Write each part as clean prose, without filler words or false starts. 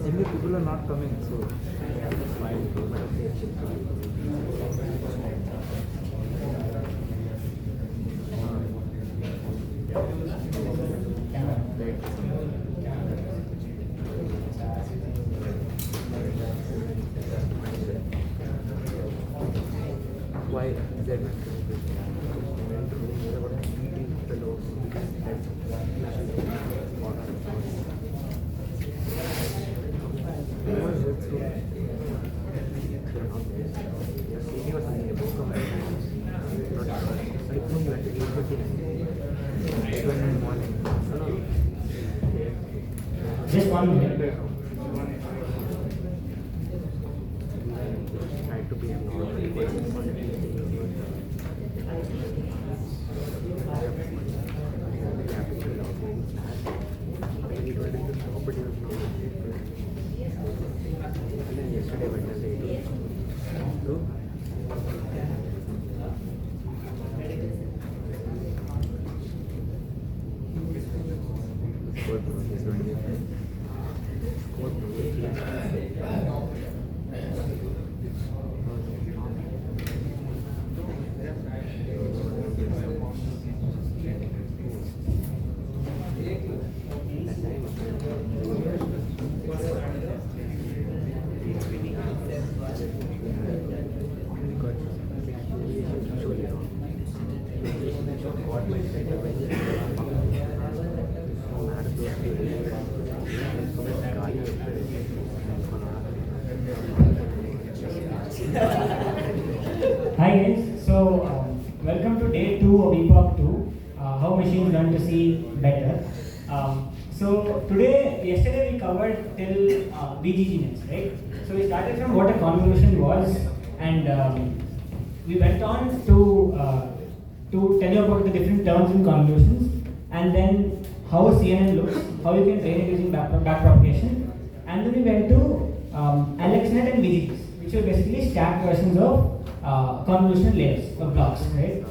Many people are not coming, so that's why why Z Just 1 minute. try to be a yesterday Wednesday Hi guys, so welcome to day 2 of Epoch 2, how machines learn to see better. Yesterday we covered till VGG nets, right? So we started from what a convolution was, and we went on to tell you about the different terms in convolutions, and then how a CNN looks, how you can train it using backpropagation, and then we went to ResNet and ViTs, which are basically stacked versions of convolutional layers or blocks, right?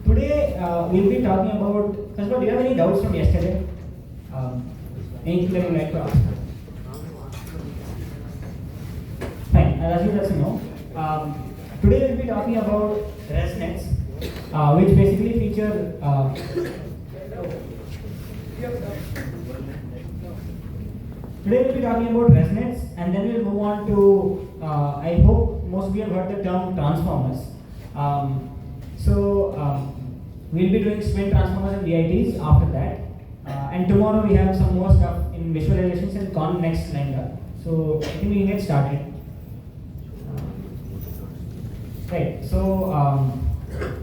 Today we'll be talking about. First of all, do you have any doubts from yesterday? Anything that you would like to ask? Fine, I'll assume that's a no. Today we'll be talking about ResNets, which basically feature. Today we'll be talking about ResNets, and then we'll move on to. I hope most of you have heard the term transformers. We'll be doing SWin Transformers and ViTs after that. And tomorrow we have some more stuff in visualizations and con next lined up. So I think we can get started. Right. So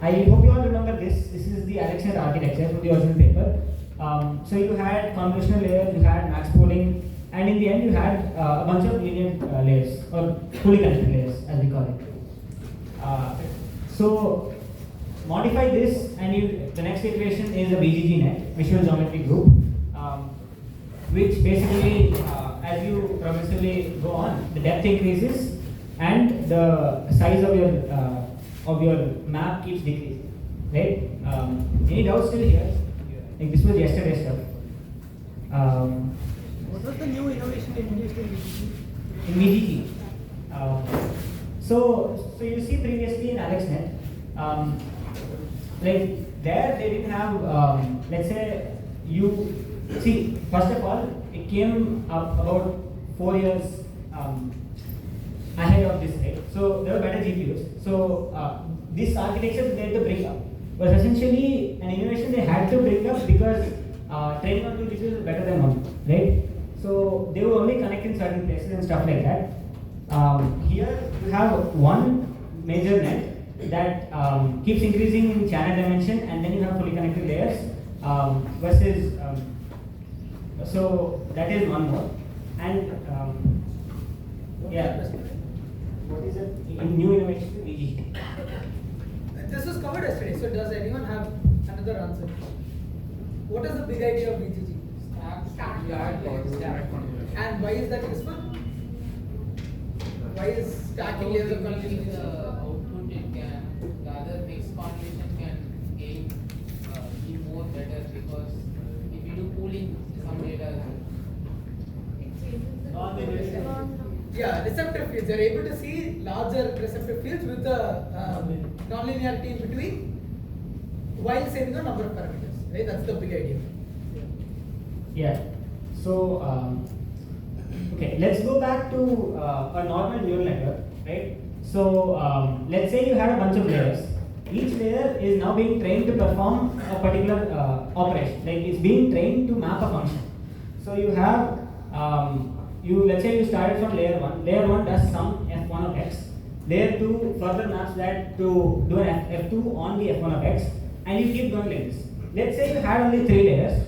I hope you all remember this. This is the ResNet architecture from the original paper. So you had convolutional layers, you had max pooling, and in the end you had a bunch of linear layers or fully connected layers, as we call it. So modify this, and the next iteration is a VGG net, visual geometry group, which basically, as you progressively go on, the depth increases and the size of your map keeps decreasing. Right? Any doubts still here? Like this was yesterday's stuff. What was the new innovation introduced in VGG? In VGG. So you see previously in ResNet, like there they didn't have, let's say you see, first of all, it came up about 4 years ahead of this, right? So there were better GPUs. So this architecture they had to bring up was essentially an innovation they had to bring up because training on 2 GPUs is better than 1, right? So they were only connect in certain places and stuff like that. Here you have one major net that keeps increasing in channel dimension, and then you have fully connected layers versus so that is one more. And yeah, what is it? New innovation VGG. This was covered yesterday, so does anyone have another answer? What is the big idea of VGG? And why is that useful? Why is stacking layers of convolution useful? Output it can, the other mixed convolution can be more better, because if you do pooling some data, It changes the Yeah, receptive fields. You're able to see larger receptive fields with the nonlinearity in between while saving a number of parameters. Right? That's the big idea. Yeah. So, okay, let's go back to a normal neural network, right? So, let's say you had a bunch of layers. Each layer is now being trained to perform a particular operation. Like it's being trained to map a function. So you have, let's say you started from layer 1. Layer 1 does some f1 of x. Layer 2 further maps that to do an f2 on the f1 of x, and you keep going like this. Let's say you had only 3 layers.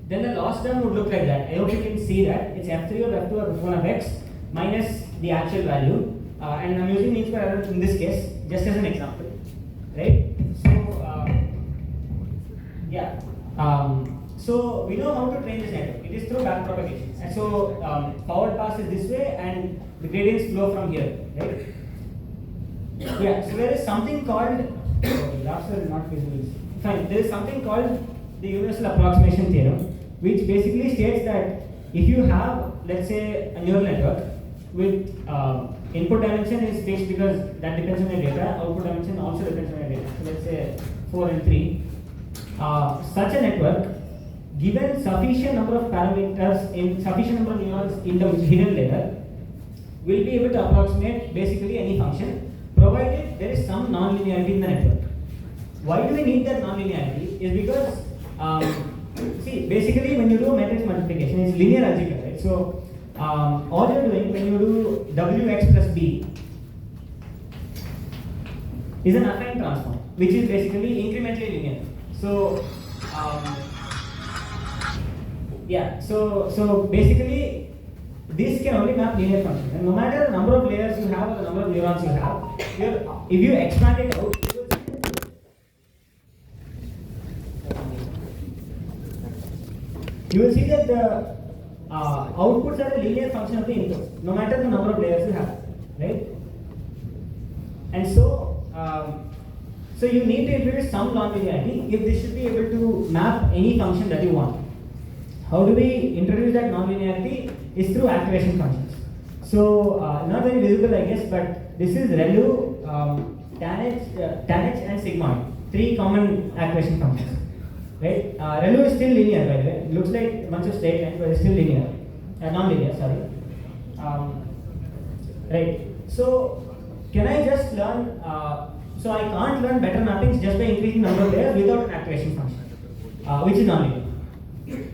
Then the loss term would look like that. I hope you can see that. It's f3 of f2 of f1 of x minus the actual value. And I'm using mean square error in this case just as an example. Right? So, yeah. So we know how to train this network. It is through backpropagation. And so forward pass is this way, and the gradients flow from here. Right? Yeah. So there is something called. Last is not visible. Fine. There is something called the universal approximation theorem, which basically states that if you have, let's say, a neural network with input dimension is fixed because that depends on your data, output dimension also depends on your data. So let's say 4 and 3. Such a network, given sufficient number of parameters in sufficient number of neurons in the hidden layer, will be able to approximate basically any function, provided there is some non-linearity in the network. Why do we need that non-linearity? Is because see, basically when you do matrix multiplication, it's linear algebra, right? So all you're doing when you do wx plus b is an affine transform, which is basically incrementally linear. So yeah, so basically this can only map linear functions, and no matter the number of layers you have or the number of neurons you have, if you expand it out, you will see that the outputs are a linear function of the inputs, no matter the number of layers you have, right? And so, so you need to introduce some nonlinearity if this should be able to map any function that you want. How do we introduce that nonlinearity? Is through activation functions. So, not very visible, I guess, but this is ReLU, tanh, and sigmoid, 3 common activation functions. Right? ReLU is still linear, by the way. It looks like a bunch of straight lines, but it's still linear. Non-linear, sorry. Right. So, can I just learn? So, I can't learn better mappings just by increasing number of layers without an activation function, which is non-linear.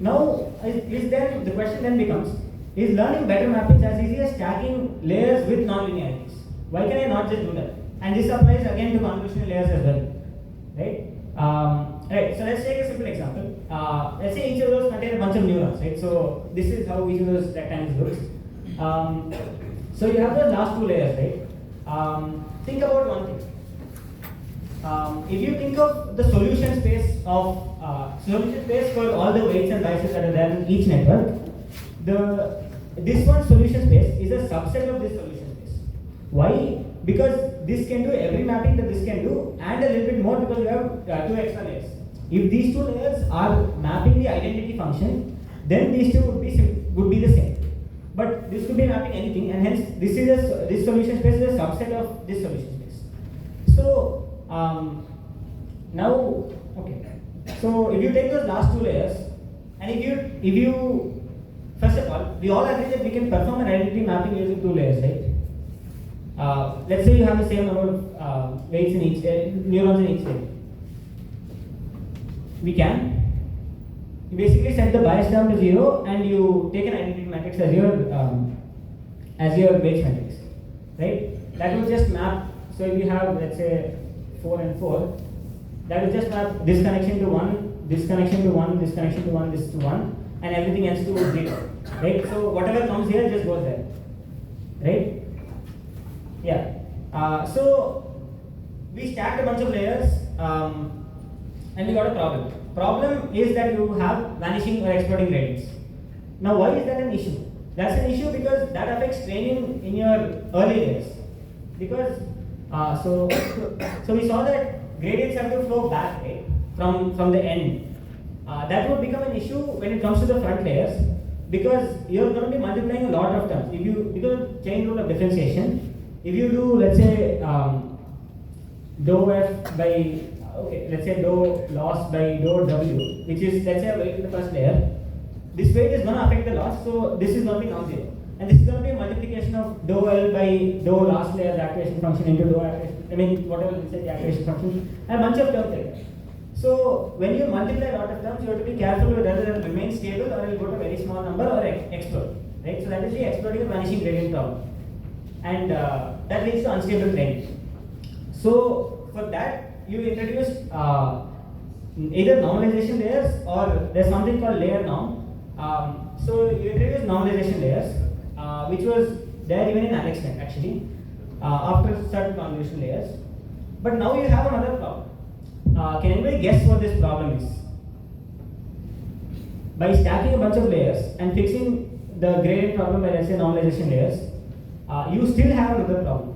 Now, the question then becomes: is learning better mappings as easy as stacking layers with non-linearities? Why can I not just do that? And this applies again to convolutional layers as well, right? Right, so let's take a simple example. Let's say each of those contain a bunch of neurons, right? So this is how each of those rectangles looks. So you have the last 2 layers, right? Think about one thing. If you think of the solution space for all the weights and biases that are there in each network, this one solution space is a subset of this solution space. Why? Because this can do every mapping that this can do, and a little bit more because you have 2 extra layers. If these 2 layers are mapping the identity function, then these 2 would be the same. But this could be mapping anything, and hence this solution space is a subset of this solution space. So now, okay. So if you take those last 2 layers, and if you first of all, we all agree that we can perform an identity mapping using 2 layers, right? Let's say you have the same number of weights in each neurons in each layer. We can. You basically set the bias term to 0, and you take an identity matrix as your weights matrix, right? That will just map. So if you have, let's say, 4 and 4, that will just map this connection to 1, this connection to 1, this connection to 1, this to 1, and everything else to 0, right? So whatever comes here just goes there, right? Yeah. So we stacked a bunch of layers, and we got a problem. Problem is that you have vanishing or exploding gradients. Now, why is that an issue? That's an issue because that affects training in your early layers. Because so we saw that gradients have to flow back, right, from the end. That would become an issue when it comes to the front layers. because you're going to be multiplying a lot of terms. If you, because of chain rule of differentiation, if you do, let's say, dou f by, okay, let's say dou loss by dou w, which is, let's say, a weight in the first layer, this weight is going to affect the loss, so this is going to be non-zero. And this is going to be a multiplication of dou L by dou last layer's activation function into dou activation, I mean, whatever is the activation function, and a bunch of terms like that. So, when you multiply a lot of terms, you have to be careful whether it will remain stable or it will go to a very small number or explode. Right? So, that is the exploding or vanishing gradient problem. And that leads to unstable gradient. So, for that, you introduce either normalization layers or there's something called layer norm. So, you introduce normalization layers, which was there even in ResNet actually, after certain convolution layers. But now you have another problem. Can anybody guess what this problem is? By stacking a bunch of layers and fixing the gradient problem by, let's say, normalization layers, you still have another problem.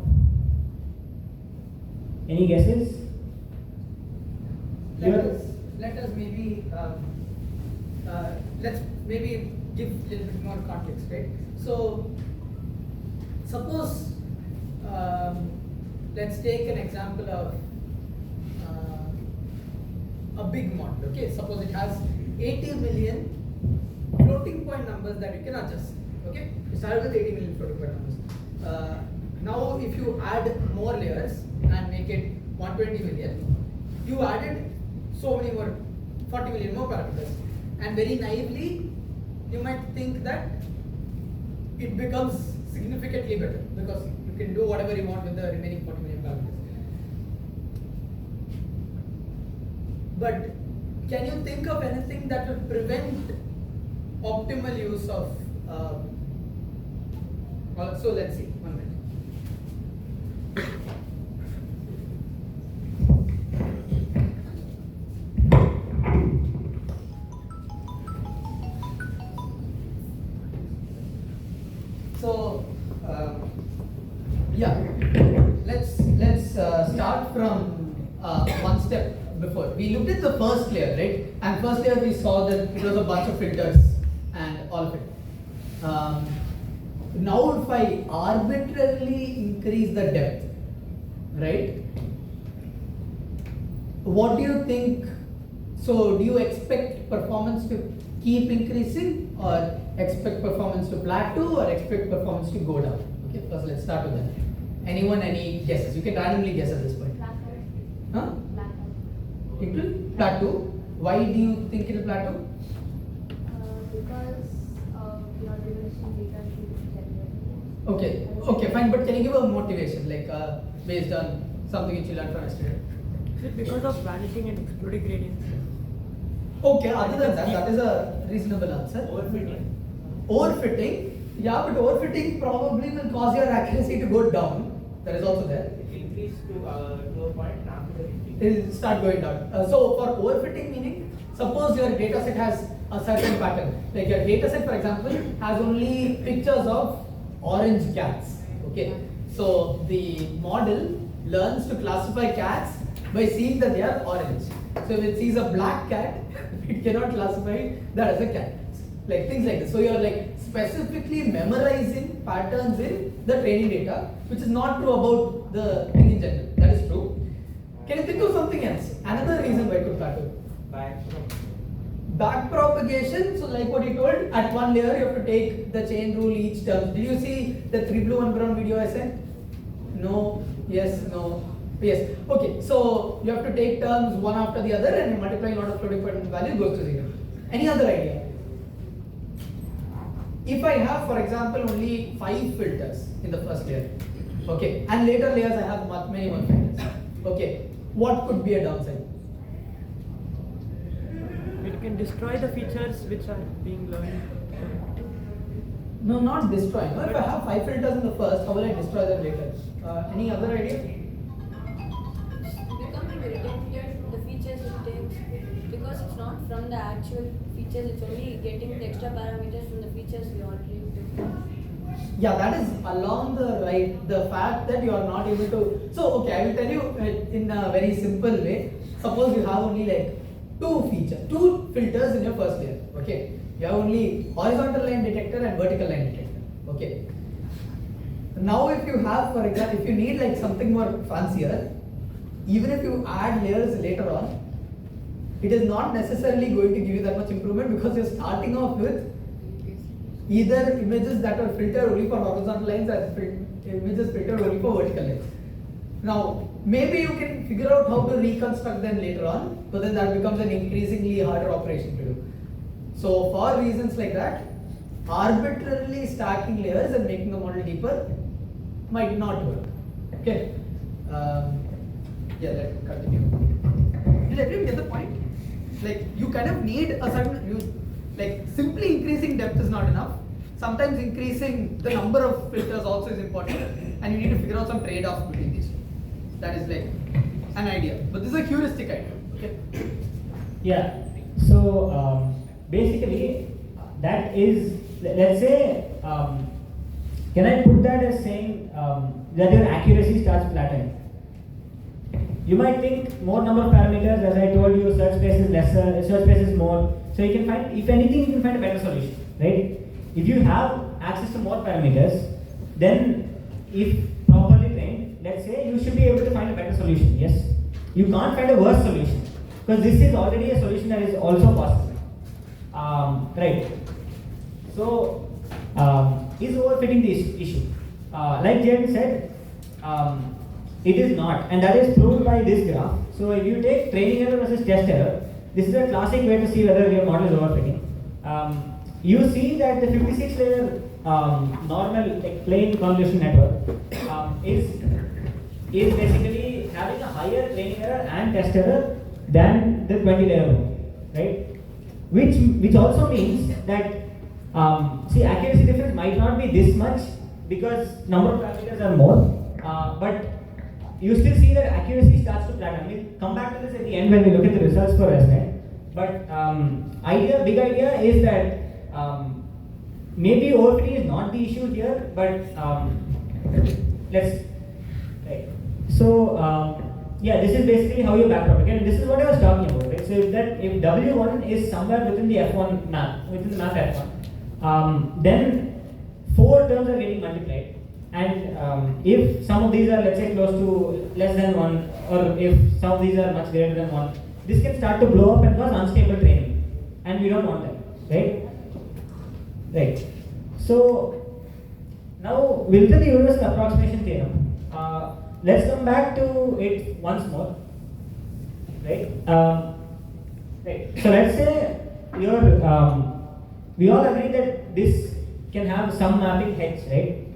Any guesses? Let us maybe let's maybe give a little bit more context, right? So suppose let's take an example of a big model. Okay, suppose it has 80 million floating point numbers that you can adjust. Okay, you start with 80 million floating point numbers. Now, if you add more layers and make it 120 million, you added so many more, 40 million more parameters, and very naively, you might think that it becomes significantly better because you can do whatever you want with the remaining 40 million parameters. But can you think of anything that will prevent optimal use of? So let's see. 1 minute. So yeah, let's start from one step before. We looked at the first layer, right? And first layer we saw that it was a bunch of filters and all of it. Now if I arbitrarily increase the depth, right? What do you think? So do you expect performance to keep increasing or expect performance to plateau or expect performance to go down? Okay, first let's start with that. Anyone, any guesses? You can randomly guess at this point. Huh? It will plateau. Why do you think it will plateau? Because of your dimension data should generate. Okay, fine. But can you give a motivation, like based on something which you learned from yesterday? Is it because of vanishing and exploding gradients? Okay, other than that, that is a reasonable answer. Overfitting, yeah, but overfitting probably will cause your accuracy to go down. That is also there. It increase to a point and after that It will start going down. So for overfitting meaning, suppose your data set has a certain pattern. Like your data set, for example, has only pictures of orange cats. Okay, so the model learns to classify cats by seeing that they are orange. So if it sees a black cat, it cannot classify that as a cat. Like things like this. So you're like specifically memorizing patterns in the training data, which is not true about the thing in general. That is true. Can you think of something else? Another reason why it could plateau. Back propagation. So like what you told, at one layer you have to take the chain rule each term. Did you see the 3 blue 1 brown video I sent? No. Yes. No. Yes. Okay. So you have to take terms one after the other and you multiply a lot of floating point value goes to 0. Any other idea? If I have, for example, only 5 filters in the first layer, okay, and later layers I have many more filters, okay, what could be a downside? It can destroy the features which are being learned. No, not destroy. No, if I have 5 filters in the first, how will I destroy them later? Any other idea? Becoming redundant, the features it takes, because it's not from the actual features, it's only getting the extra parameters from the features we already took. Yeah, that is along the fact that you are not able to. So, okay, I will tell you in a very simple way. Suppose you have only like 2 filters in your first layer, okay? You have only horizontal line detector and vertical line detector. Okay. Now if you have, for example, if you need like something more fancier, even if you add layers later on, it is not necessarily going to give you that much improvement because you're starting off with either images that are filtered only for horizontal lines and images filtered only for vertical lines. Now, maybe you can figure out how to reconstruct them later on, but then that becomes an increasingly harder operation to do. So for reasons like that, arbitrarily stacking layers and making the model deeper might not work. Okay. Yeah, let's continue. Did everyone get the point? Like you kind of need a certain, like simply increasing depth is not enough. Sometimes increasing the number of filters also is important, and you need to figure out some trade-offs between these. That is like an idea, but this is a heuristic idea. Okay. Yeah. So basically, that is, let's say, can I put that as saying that your accuracy starts plateauing? You might think more number of parameters, as I told you, search space is lesser, search space is more. So you can find, if anything, you can find a better solution, right? If you have access to more parameters, then if properly trained, let's say, you should be able to find a better solution. Yes, you can't find a worse solution because this is already a solution that is also possible, right? So, is overfitting the issue? Like Jaden said, it is not, and that is proved by this graph. So if you take training error versus test error, this is a classic way to see whether your model is overfitting. You see that the 56 layer normal like plain convolution network is basically having a higher training error and test error than the 20 layer one, right? Which also means that see, accuracy difference might not be this much because number of parameters are more, but you still see that accuracy starts to plateau. We'll come back to this at the end when we look at the results for ResNet. But big idea is that maybe overfitting is not the issue here, but let's right. So yeah, this is basically how you backpropagate. And this is what I was talking about, right? So if W1 is somewhere within the F1 map, within the map F1, then 4 terms are getting multiplied. And if some of these are, let's say, close to less than 1, or if some of these are much greater than 1, this can start to blow up and cause unstable training. And we don't want that, right? Right. So now we'll look at the universal approximation theorem. Let's come back to it once more. Right? Right. So let's say we all agree that this can have some mapping H, right?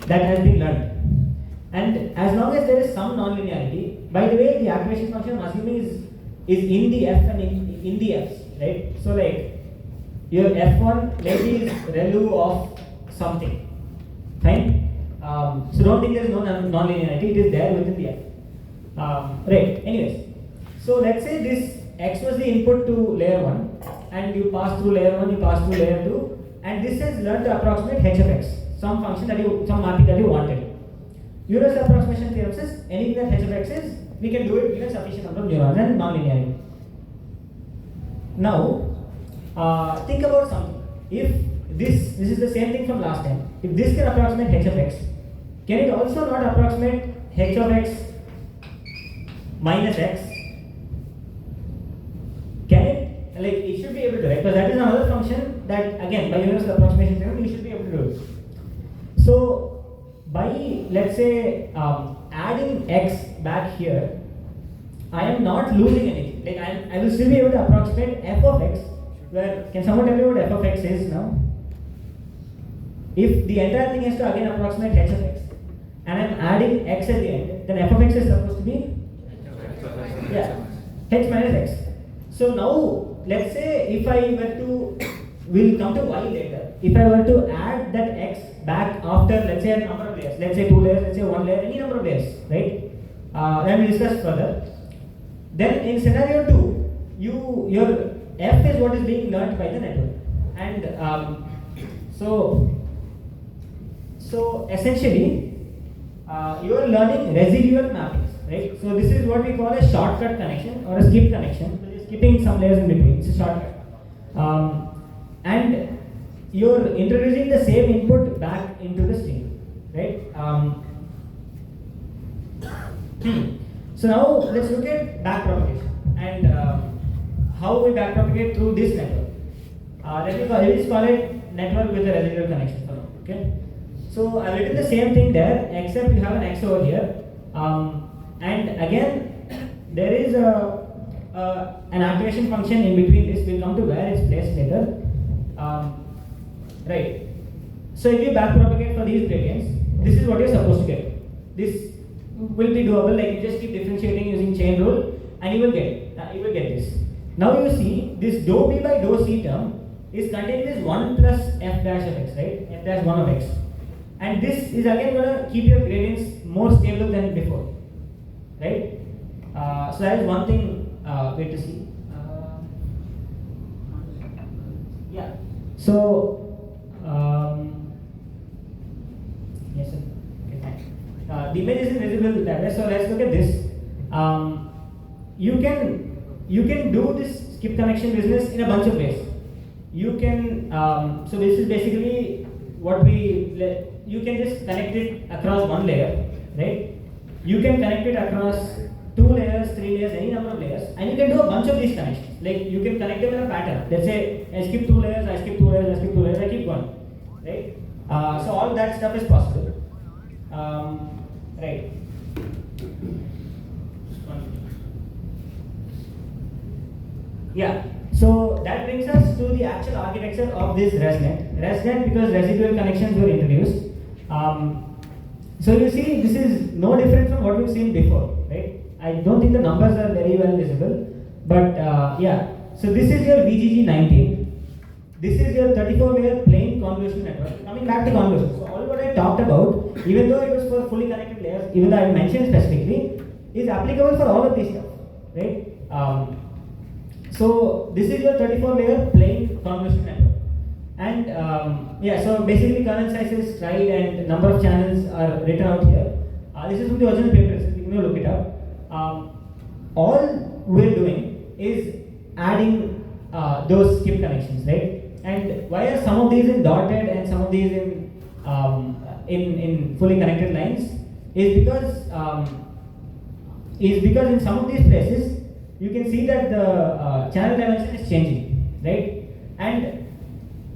That has been learned. And as long as there is some nonlinearity, by the way, the activation function I'm assuming is in the F and in the F's, right? So like your F1 maybe is ReLU of something, fine? So don't think there is no nonlinearity, it is there within the F. Right, anyways. So let's say this X was the input to layer 1, and you pass through layer 1, you pass through layer 2, and this has learned to approximate H of X, some function that some mapping that you wanted. Universal approximation theorem says anything that H of X is, we can do it given sufficient number of neurons and nonlinearity. Now, think about something. If this is the same thing from last time. If this can approximate H of X, can it also not approximate H of X minus X? Can it? Like it should be able to, right? Because that is another function that again by universal approximation theorem you should be able to do it. So by let's say adding X back here, I am not losing anything. Like I will still be able to approximate F of X. Where can someone tell me what F of X is now? If the entire thing has to again approximate H of X, and I'm adding X at the end, then F of X is supposed to be H minus X. So now let's say if I were to, we'll come to Y later. If I were to add that X back after let's say a number of layers, let's say 2 layers, let's say 1 layer, any number of layers, right? Then we discuss further. Then in scenario 2, your F is what is being learned by the network, and so essentially you are learning residual mappings, right? So this is what we call a shortcut connection or a skip connection. So you're skipping some layers in between. It's a shortcut. and you're introducing the same input back into the string, right? So now let's look at backpropagation and how we backpropagate through this network. Let's call it network with a residual connection for now. Okay. So I've written the same thing there, except you have an X over here, and again there is an activation function in between this. We'll come to where it's placed later. Right. So if you backpropagate for these gradients, this is what you're supposed to get. This will be doable. Like you just keep differentiating using chain rule, and you will get this. Now you see this dou b by dou c term is contained in this 1 plus f dash of x, right? F dash 1 of x, and this is again going to keep your gradients more stable than before, right? So that is one thing way to see. Yeah. So yes, sir. Okay, thanks. The image is invisible that way. So let's look at this. You can do this skip connection business in a bunch of ways. You can so this is basically what you can just connect it across one layer, right? You can connect it across 2 layers, 3 layers, any number of layers, and you can do a bunch of these connections. Like you can connect them in a pattern. Let's say I skip 2 layers, I skip 2 layers, I skip 2 layers, I keep going, right? So all that stuff is possible, right? Yeah. So that brings us to the actual architecture of this ResNet. ResNet, because residual connections were introduced. So you see, this is no different from what we've seen before, right? I don't think the numbers are very well visible, but yeah. So this is your VGG19. This is your 34-layer plain convolution network. Coming back to convolution. So all what I talked about, even though it was for fully connected layers, even though I mentioned specifically, is applicable for all of these stuff, right? So this is your 34-layer plain convolution network, and yeah. So basically, kernel sizes, stride, and number of channels are written out here. This is from the original paper. So you can look it up. All we're doing is adding those skip connections, right? And why are some of these in dotted and some of these in fully connected lines? Is because in some of these places you can see that the channel dimension is changing, right? And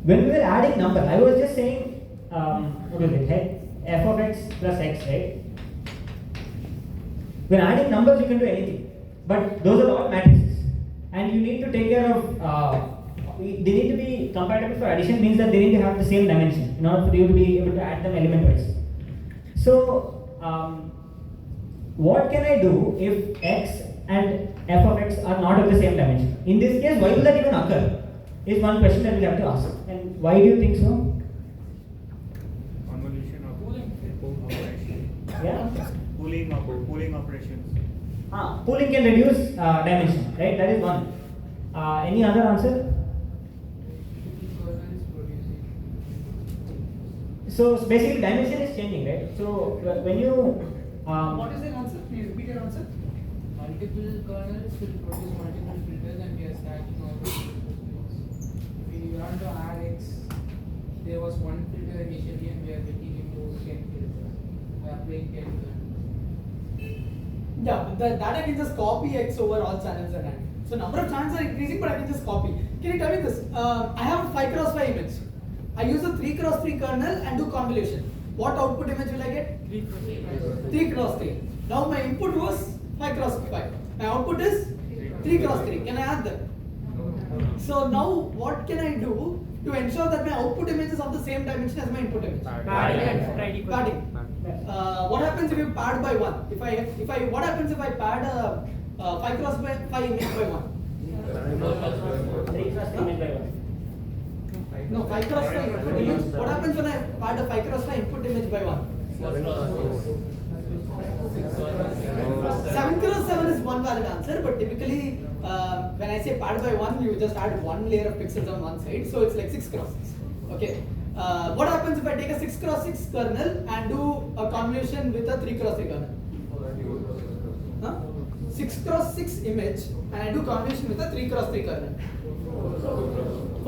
when we were adding number, I was just saying, what is it? F of x plus x, right? When adding numbers, you can do anything, but those are all matrices, and you need to take care of. They need to be compatible for addition. Means that they need to have the same dimension in order for you to be able to add them element wise. So, what can I do if x and f of x are not of the same dimension? In this case, why will that even occur? Is one question that we have to ask. And why do you think so? Convolution of operation. Yeah. Pooling operations. Pooling can reduce dimension, right? That is one. Any other answer? So basically, dimension is changing, right? So when you What is the answer? Can you repeat your answer? Multiple kernels will produce multiple filters, and we are stacking all those filters. If we want to add X, there was one filter initially, and we are getting into 10 filters. We are applying 10 filters. Yeah, that I can just copy X over all channels and add. So number of channels are increasing, but I can just copy. Can you tell me this? I have a 5 cross 5 image. I use a 3 cross 3 kernel and do convolution. What output image will I get? 3 cross 3. Now my input was 5 cross 5. My output is 3 cross 3. Can I add them? So now what can I do to ensure that my output image is of the same dimension as my input image? Padding. What happens if you pad by 1? What happens if I pad a 5 cross 5 image by 1? 3 cross 3 image by 1. No, 5 cross 5 input image. What happens when I pad a 5 cross 5 input image by 1? 7 cross 7 is one valid answer, but typically when I say pad by 1, you just add one layer of pixels on one side, so it's like 6 cross 6. Okay. What happens if I take a 6 cross 6 kernel and do a convolution with a 3 cross 3 kernel? 6 cross 6 image and I do convolution with a 3 cross 3 kernel.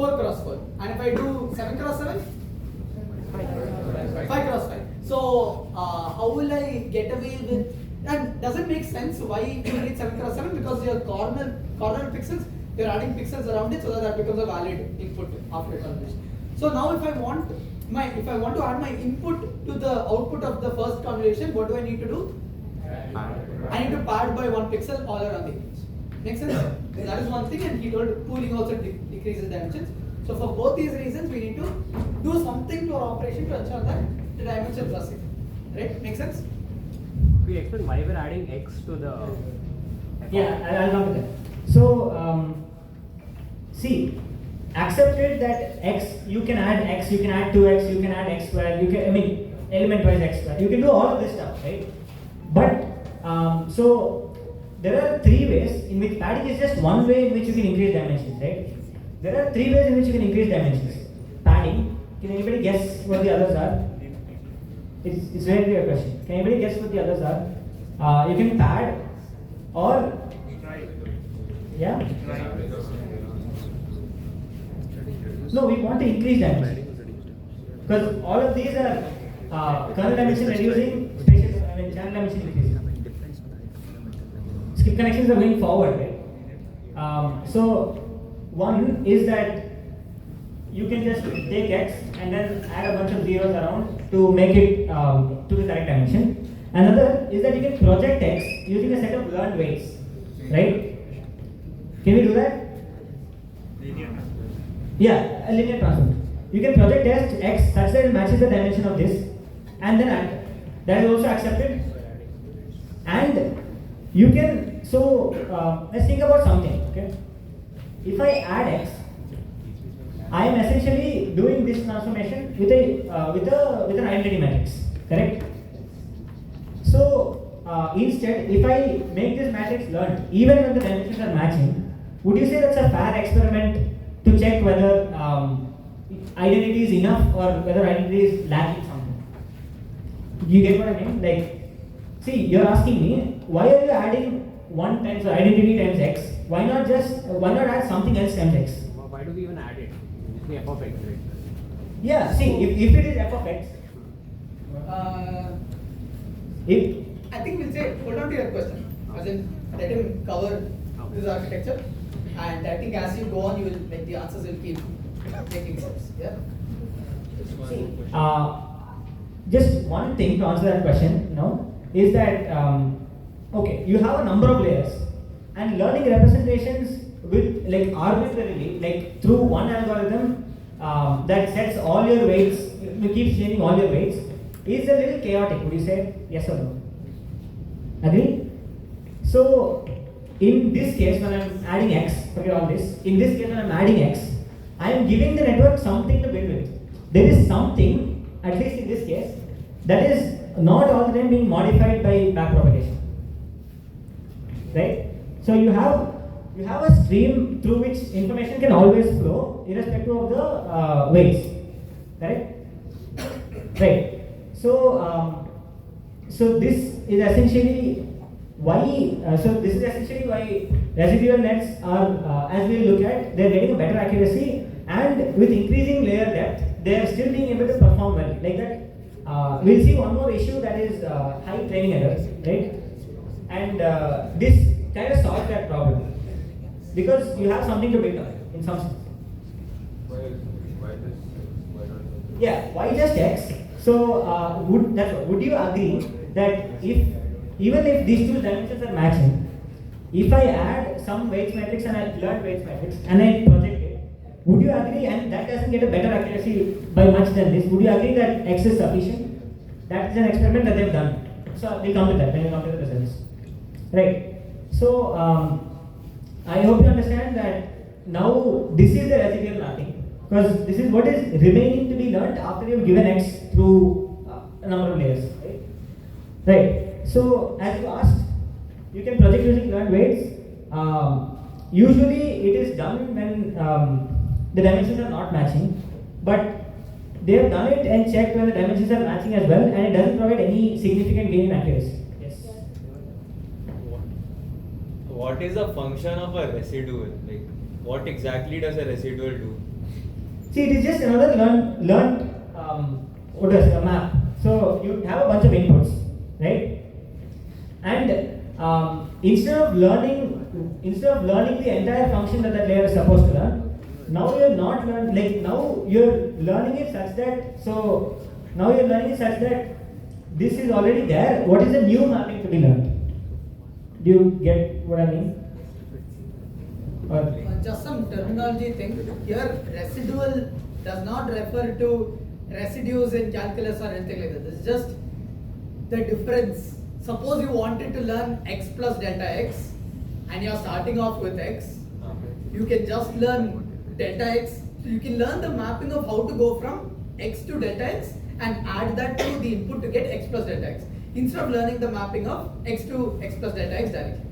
4 cross 4. And if I do 7 cross 7? 5 cross 5. So how will I get away with, and does it make sense why you need 7 cross 7? Because your corner pixels, you're adding pixels around it so that becomes a valid input after convolution. So now if I want to add my input to the output of the first convolution, what do I need to do? I need to pad by 1 pixel all around the image. Make sense? That is one thing, and he told pooling also decreases dimensions. So for both these reasons, we need to do something to our operation to ensure that the dimensions are same. Right? Make sense? We explain why we're adding x to the. Yeah, I'll come to that. So, see, accepted that x, you can add x, you can add 2x, you can add x squared, you can, I mean, element wise x squared, you can do all of this stuff, right? But, so, there are 3 ways in which padding is just one way in which you can increase dimensions, right? There are 3 ways in which you can increase dimensions. Padding, can anybody guess what the others are? It's a very clear question. Can anybody guess what the others are? You can pad or yeah? No, we want to increase dimension. Because all of these are kernel dimension reducing, channel dimension increasing. Skip connections are going forward, right? So one is that you can just take x and then add a bunch of zeros around to make it to the correct dimension. Another is that you can project x using a set of learned weights, right? Can we do that? Yeah, a linear transform. You can project x such that it matches the dimension of this, and then add. That is also accepted. And you can, so let's think about something, okay? If I add x, I am essentially doing this transformation with an identity matrix, correct? So instead, if I make this matrix learned, even when the dimensions are matching, would you say that's a fair experiment to check whether identity is enough or whether identity is lacking something? You get what I mean? Like, see, you're asking me, why are you adding 1 times identity times x? Why not add something else times x? Why do we even add it? It's the f of x, right? Yeah, see, if it is f of x, if I think we'll say, hold on to your question. As in, let him cover this architecture, and I think as you go on, you will make the answers will keep making sense. Yeah. Just one thing to answer that question, is that okay, you have a number of layers, and learning representations with like arbitrarily, like through one algorithm that sets all your weights, keeps changing all your weights, is a little chaotic. Would you say yes or no? Agree? So in this case, when I'm adding x, forget all this. In this case, when I'm adding x, I am giving the network something to build with. There is something, at least in this case, that is not all the time being modified by backpropagation. Right? So you have a stream through which information can always flow, irrespective of the weights. Correct? Right. So this is essentially why. This is essentially why residual nets are, as we look at, they are getting a better accuracy, and with increasing layer depth, they are still being able to perform well. Like that, we'll see one more issue, that is high training errors, right? And this kind of solves that problem because you have something to build on in some sense. Yeah, why just x? So would you agree that even if these two dimensions are matching, if I add some weights matrix and I learn weights matrix and I project it, would you agree, and that doesn't get a better accuracy by much than this, would you agree that x is sufficient? That is an experiment that they've done. So we'll come to that when we come to the results. Right. So I hope you understand that now this is the residual mapping, because this is what is remaining to be learned after you've given x through a number of layers. Right. Right. So as you asked, you can project using learned weights. Usually it is done when the dimensions are not matching, but they have done it and checked when the dimensions are matching as well, and it doesn't provide any significant gain in accuracy. Yes. What is the function of a residual? Like, what exactly does a residual do? See, it is just another learned what is a map. So you have a bunch of inputs, right? And instead of learning the entire function that layer is supposed to learn, now you're not learning. Like now you're learning it such that. So now you're learning it such that this is already there. What is the new mapping to be learned? Do you get what I mean? Or Just some terminology thing. Here, residual does not refer to residues in calculus or anything like that. This is just the difference. Suppose you wanted to learn x plus delta x and you're starting off with x, you can just learn delta x. So you can learn the mapping of how to go from x to delta x and add that to the input to get x plus delta x, instead of learning the mapping of x to x plus delta x directly.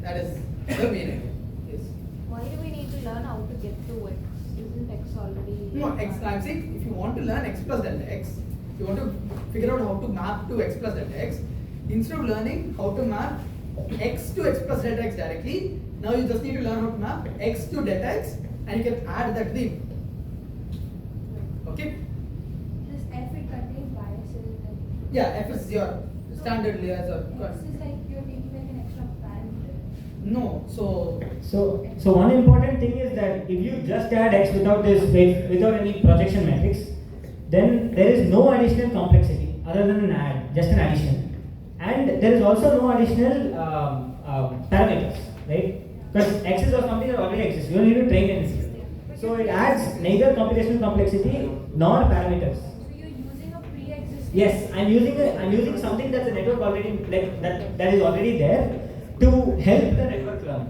That is the meaning. Yes. Why do we need to learn how to get to x? Isn't x already? No, x. I'm saying if you want to learn x plus delta x, you want to figure out how to map to x plus delta x, instead of learning how to map x to x plus delta x directly, now you just need to learn how to map x to delta x and you can add that to the input. Okay? This F it contains biases. Yeah, f is your standard layers or X is like you're taking like an extra parameter. no. So one important thing is that if you just add x without any projection matrix, then there is no additional complexity other than an add, just an addition, and there is also no additional parameters, right? Because x's or something that already exists, you don't need to train anything. So it adds neither computational complexity nor parameters. So you're using a pre-existing. Yes, I'm using something that's a network already like that is already there to help the network learn.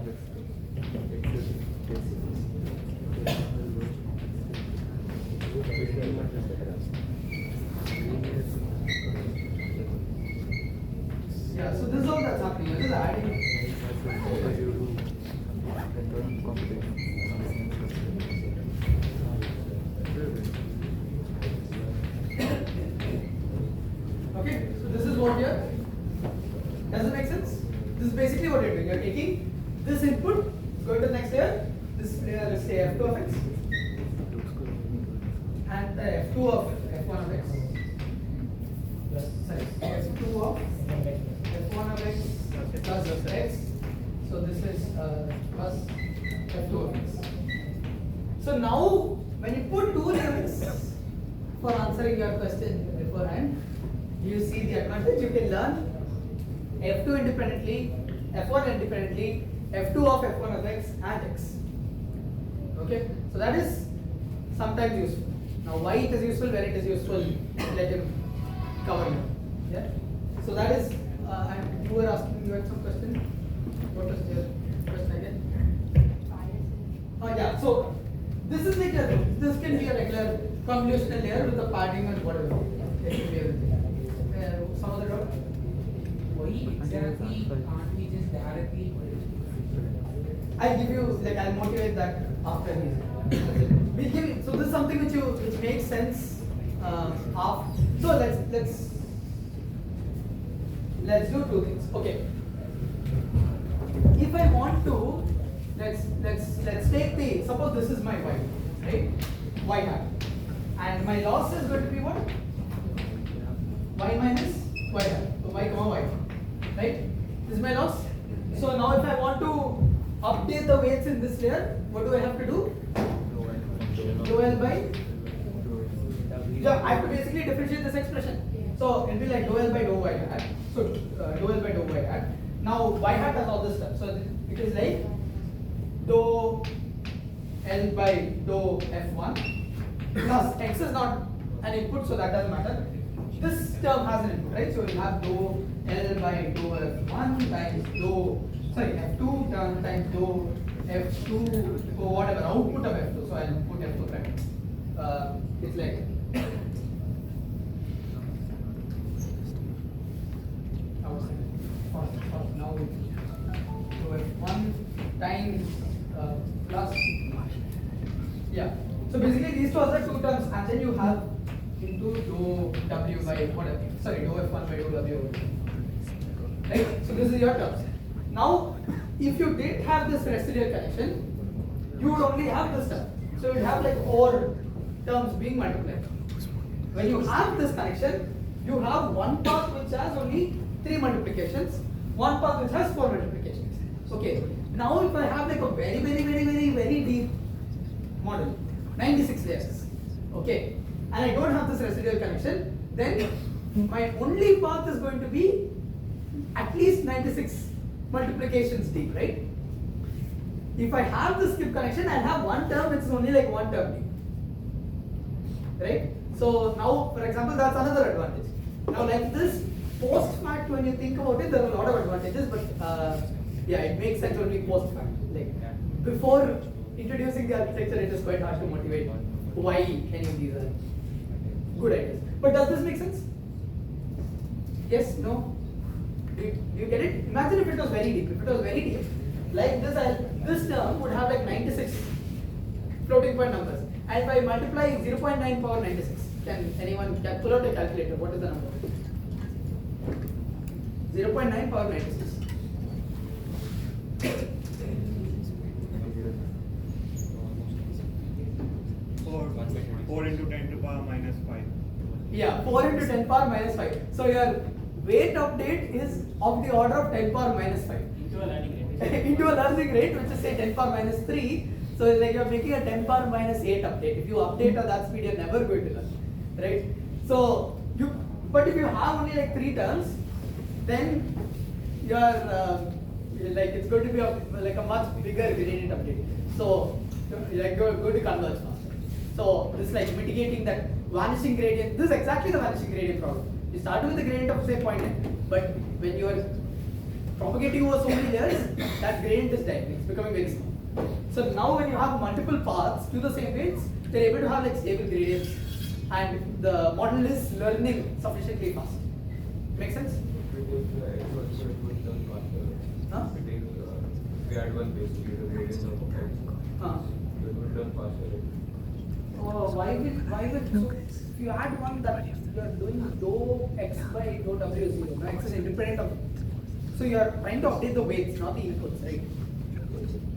Yeah, so this is all that's happening. You're just adding. Okay, so this is what you're. Does it make sense? This is basically what you're doing. You're taking this input, going to the next layer. This layer is say f2 of x, and f2 of f1 of x. Sorry, f2 of f1 of x plus x. So this is plus f2 of x. So now, when you put two limits for answering your question beforehand, you see the advantage. You can learn f2 independently, f1 independently, f2 of f1 of x and x. Okay, so that is sometimes useful. Now, why it is useful, where it is useful, let him cover now. Yeah. So that is, and you were asking, you had some question. What was your question again? Oh yeah. So this is like this can be a regular convolutional layer with a padding and whatever. It can be everything. Some other doubt? Why exactly can't we just directly? I'll give you, like, I'll motivate that after this. We'll give it. So this is something which makes sense. So let's do two things. Okay. If I want to, let's take the, suppose this is my y, right? Y hat, and my loss is going to be what? Y minus y hat. So y comma y, right? This is my loss. So now if I want to update the weights in this layer, what do I have to do? Dou L by. Yeah, I have to basically differentiate this expression. So it will be like dou L by dou y hat. So dou L by dou y hat. Now y hat has all this stuff. So it is like dou L by dou f1 plus x is not an input, so that doesn't matter. This term has an input, right? So we'll have dou L by dou f1 times f2 term times dou f2 or whatever output of f2. So I'll put f2 prime. It's like now dou f1 times plus So basically these two are the two terms, and then you have into dou w by whatever. Sorry, dou f1 by dou w. Right? So this is your terms. Now, if you didn't have this residual connection, you would only have this term. So you would have like or terms being multiplied. When you have this connection, you have one path which has only 3 multiplications, one path which has 4 multiplications. Okay. Now if I have like a very deep model, 96 layers, okay, and I don't have this residual connection, then my only path is going to be at least 96 multiplications deep, right? If I have this skip connection, I'll have one term which is only like one term deep, right? So now, for example, that's another advantage. Now, like this, post fact, when you think about it, there are a lot of advantages, but yeah, it makes sense only post fact. Like before introducing the architecture, it is quite hard to motivate why any of these are good ideas. But does this make sense? Yes? No? Do you get it? Imagine if it was very deep. If it was very deep, like this term would have like 96 floating point numbers. And if I multiply 0.9 power 96, can anyone pull out a calculator? What is the number? 0.9 power 96. Four into 10 to the power minus 5. Yeah, 4 into 10 power minus 5. So your weight update is of the order of 10 power minus 5. Into a learning rate. Into a learning rate, which is say 10 power minus 3. So it's like you're making a 10 power minus 8 update. If you update at that speed, you're never going to learn, right? So but if you have only like 3 terms, then you're like it's going to be like a much bigger gradient update. So like you're going to converge faster. So this is like mitigating that vanishing gradient. This is exactly the vanishing gradient problem. You start with the gradient of say 0.9, but when you are propagating over so many layers, that gradient is dying. It's becoming very small. So now when you have multiple paths to the same weights, they're able to have like stable gradients, and the model is learning sufficiently fast. Make sense? Huh? We add one basically the gradient of x. It will turn faster. Oh, why will so if you add one that you are doing dou x by dou w is 0. Now x is independent of, so you are trying to update the weights, not the inputs, right?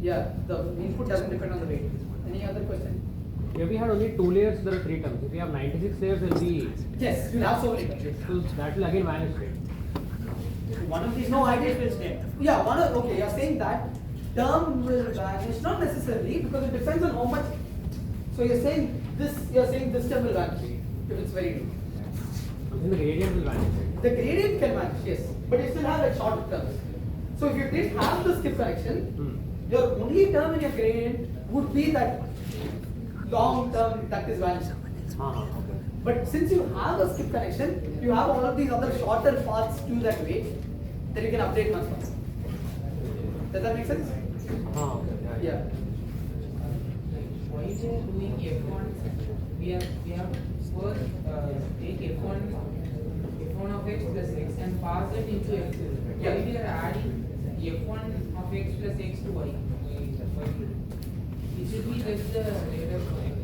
Yeah, the input doesn't depend on the weight. Any other question? If we had only 2 layers, there are 3 terms. If we have 96 layers, there will be. Yes, you have so many terms. So that will again vanish, right? One of these No, I terms did. will stay. Yeah, okay, you're saying that term will vanish, not necessarily, because it depends on how much. So you're saying this term will vanish if it's very deep. Then the gradient will vanish, right? The gradient can vanish, yes, but you still have like short terms. So if you didn't have the skip connection, your only term in your gradient would be that long term that is vanishing. Okay. But since you have a skip connection, you have all of these other shorter paths to that way, then you can update much faster. Does that make sense? Okay. Yeah. Why we are doing F1? We have first take F1 of x plus x and pass it into x. Yeah. Why we are adding F1 of x plus x to y? It should be just the later point.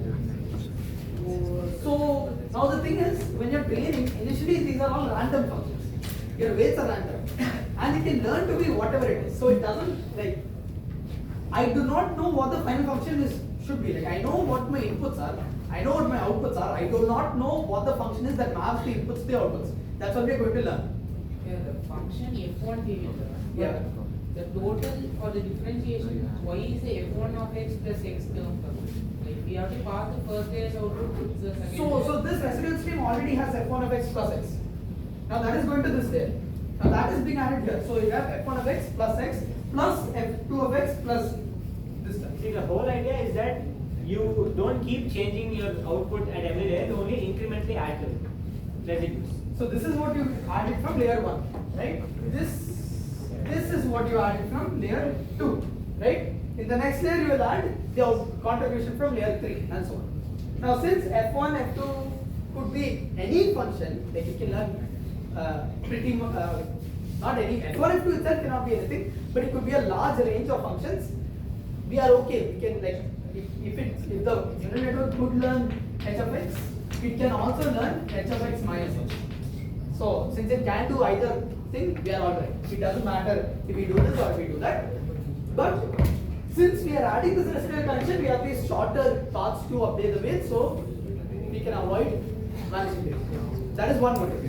So now the thing is, when you're training, initially these are all random functions. Your weights are random, and it can learn to be whatever it is. So it doesn't like. I do not know what the final function should be. Like I know what my inputs are, I know what my outputs are. I do not know what the function is that maps the inputs to the outputs. That's what we are going to learn. Yeah, the function F1 we will learn. Yeah. The total or the differentiation, y is a F1 of x plus x term. Like we have to pass the first layer's output to the second. So this residual stream already has f1 of x plus x. Now that is going to this layer. Now that is being added here. So you have f1 of x plus f2 of x plus this term. See, the whole idea is that you don't keep changing your output at every layer, you only incrementally add to it. Residues. So this is what you added from layer 1, right? This is what you added from layer 2, right? In the next layer you will add the contribution from layer 3 and so on. Now since f1, f2 could be any function, like you can learn pretty much, not any, f1, f2 itself cannot be anything, but it could be a large range of functions. We are okay, we can like, if the neural network could learn h of x, it can also learn h of x minus x. So since it can do either thing, we are alright. It doesn't matter if we do this or if we do that. But since we are adding this residual connection, we have these shorter paths to update the weight, so we can avoid vanishing derivative. That is one motive.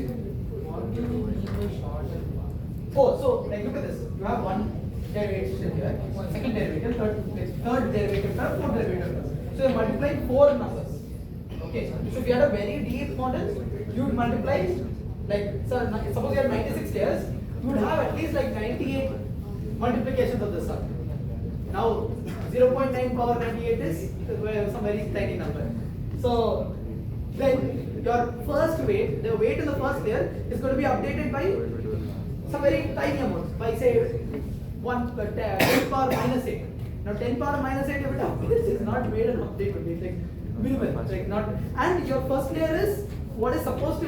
What do you mean by shorter path? Oh, so like look at this. You have one derivative here, second derivative, third derivative term, fourth derivative term. So you're multiplying 4 numbers. Okay. So if you had a very deep model, you would multiply like suppose you have 96 layers, you would have at least like 98 multiplications of this sort. Now 0.9 power 98 is some very tiny number. So then your first weight, the weight in the first layer is going to be updated by some very tiny amount, by say 10 power minus 8. Now 10 power minus 8 if it updates is not made an update, would be like minimal, like not. And your first layer is what is supposed to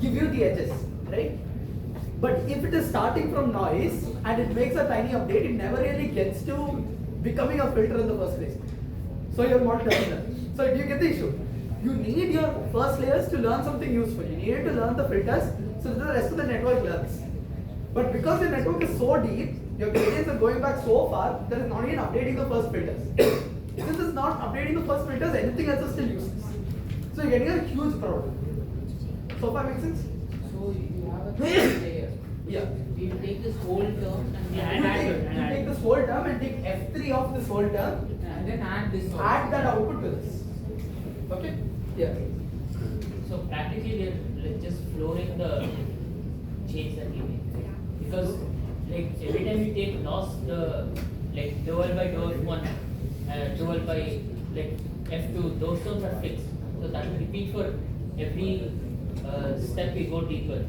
give you the edges, right? But if it is starting from noise and it makes a tiny update, it never really gets to becoming a filter in the first place. So your model doesn't learn. So do you get the issue? You need your first layers to learn something useful. You need to learn the filters so that the rest of the network learns. But because your network is so deep, your gradients are going back so far, there is not even updating the first filters. Since it's not updating the first filters, anything else is still useless. So you're getting a huge problem. So far makes sense? So you have a third layer. Yeah. We take this whole term and You take this whole term and take F3 of this whole term and then add this. add that output to this. Okay? Yeah. So practically they're like just flooring the change that we make. Because like every time we take loss, the like double by double one, double by like F2, those terms are fixed. So that will repeat for every step we go deeper.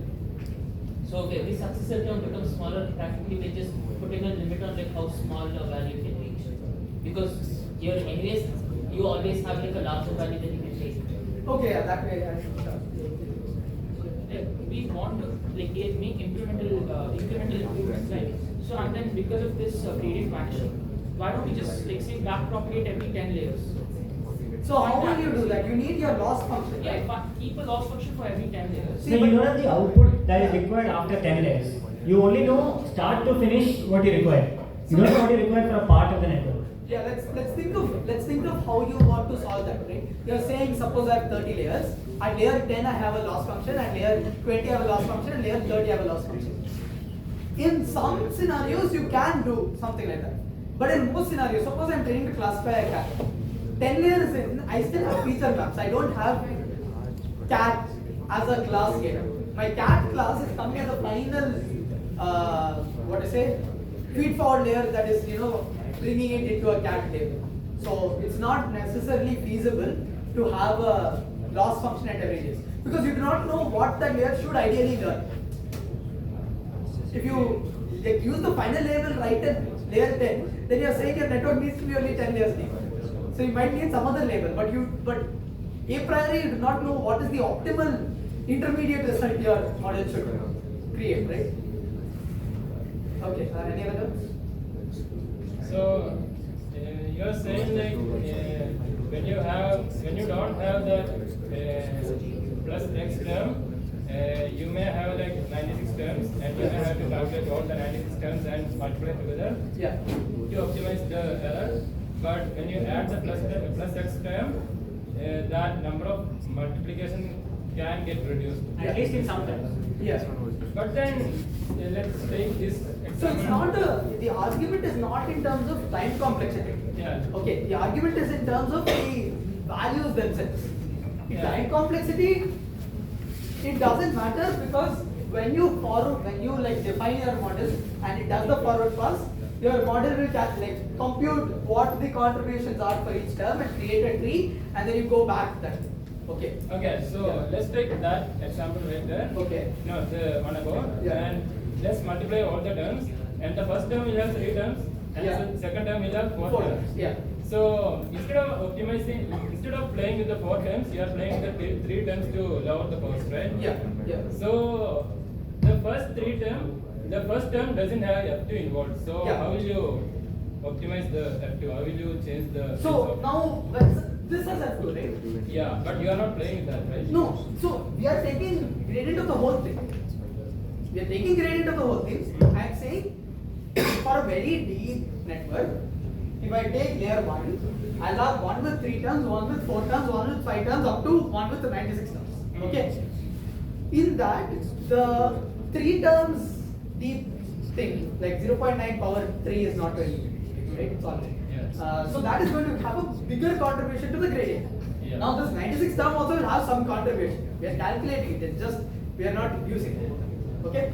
So if every successive term becomes smaller, practically we're just putting a limit on like how small a value can reach. Because here anyways, you always have like a larger value that you can take. Okay, yeah, that way I should Like, we want to like make incremental improvements, right? So and then because of this gradient vanishing, why don't we just like say back propagate every 10 layers? So how will you do that? You need your loss function, Yeah, right? but keep a loss function for every 10 layers. So you don't have the output that is required after 10 layers. You only know start to finish what you require. You don't know what you require for a part of the network. Yeah, let's think of how you want to solve that, right? You're saying suppose I have 30 layers. At layer 10 I have a loss function, at layer 20 I have a loss function, and layer 30 I have a loss function. In some scenarios you can do something like that. But in most scenarios, suppose I'm trying to classify a cat. 10 layers in, I still have feature maps. I don't have cat as a class here. My cat class is coming as a final, feed forward layer that is, bringing it into a cat table. So it's not necessarily feasible to have a loss function at every layer because you do not know what that layer should ideally learn. If you use the final label right at layer 10, then you're saying your network needs to be only 10 layers deep. So you might need some other label, but a priori you do not know what is the optimal intermediate result your model should create, right? Okay, any other terms? So you're saying like when you don't have the plus x term, you may have like 96 terms, and you may have to calculate all the 96 terms and multiply together to optimize the error. But when you add the plus x term, that number of multiplication can get reduced. At least in some terms. Yes. But then let's take this example. So it's not the argument is not in terms of time complexity. Yeah. Okay, the argument is in terms of the values themselves. The time complexity, it doesn't matter because when you define your model and it does the forward pass, your model will compute what the contributions are for each term and create a tree, and then you go back that. Okay. Okay, so let's take that example right there. Okay. No, the one above. And let's multiply all the terms. And the first term will have 3 terms, and the second term will have 4 terms. Yeah. So instead of playing with the 4 terms, you are playing with the 3 terms to lower the cost, right? Yeah. Yeah. So the first term doesn't have F2 involved. So how will you optimize the F2? How will you change the? So now this has F2, right? Yeah, but you are not playing with that, right? No. So we are taking gradient of the whole thing. We are taking gradient of the whole thing. I am saying for a very deep network, if I take layer 1, I'll have one with 3 terms, one with 4 terms, one with 5 terms, up to one with 96 terms. Okay. In that, the 3 terms deep thing, like 0.9 power 3 is not very big, right? It's all right. So that is going to have a bigger contribution to the gradient. Yeah. Now this 96 term also will have some contribution. We are calculating it. It's just we are not using it. Okay.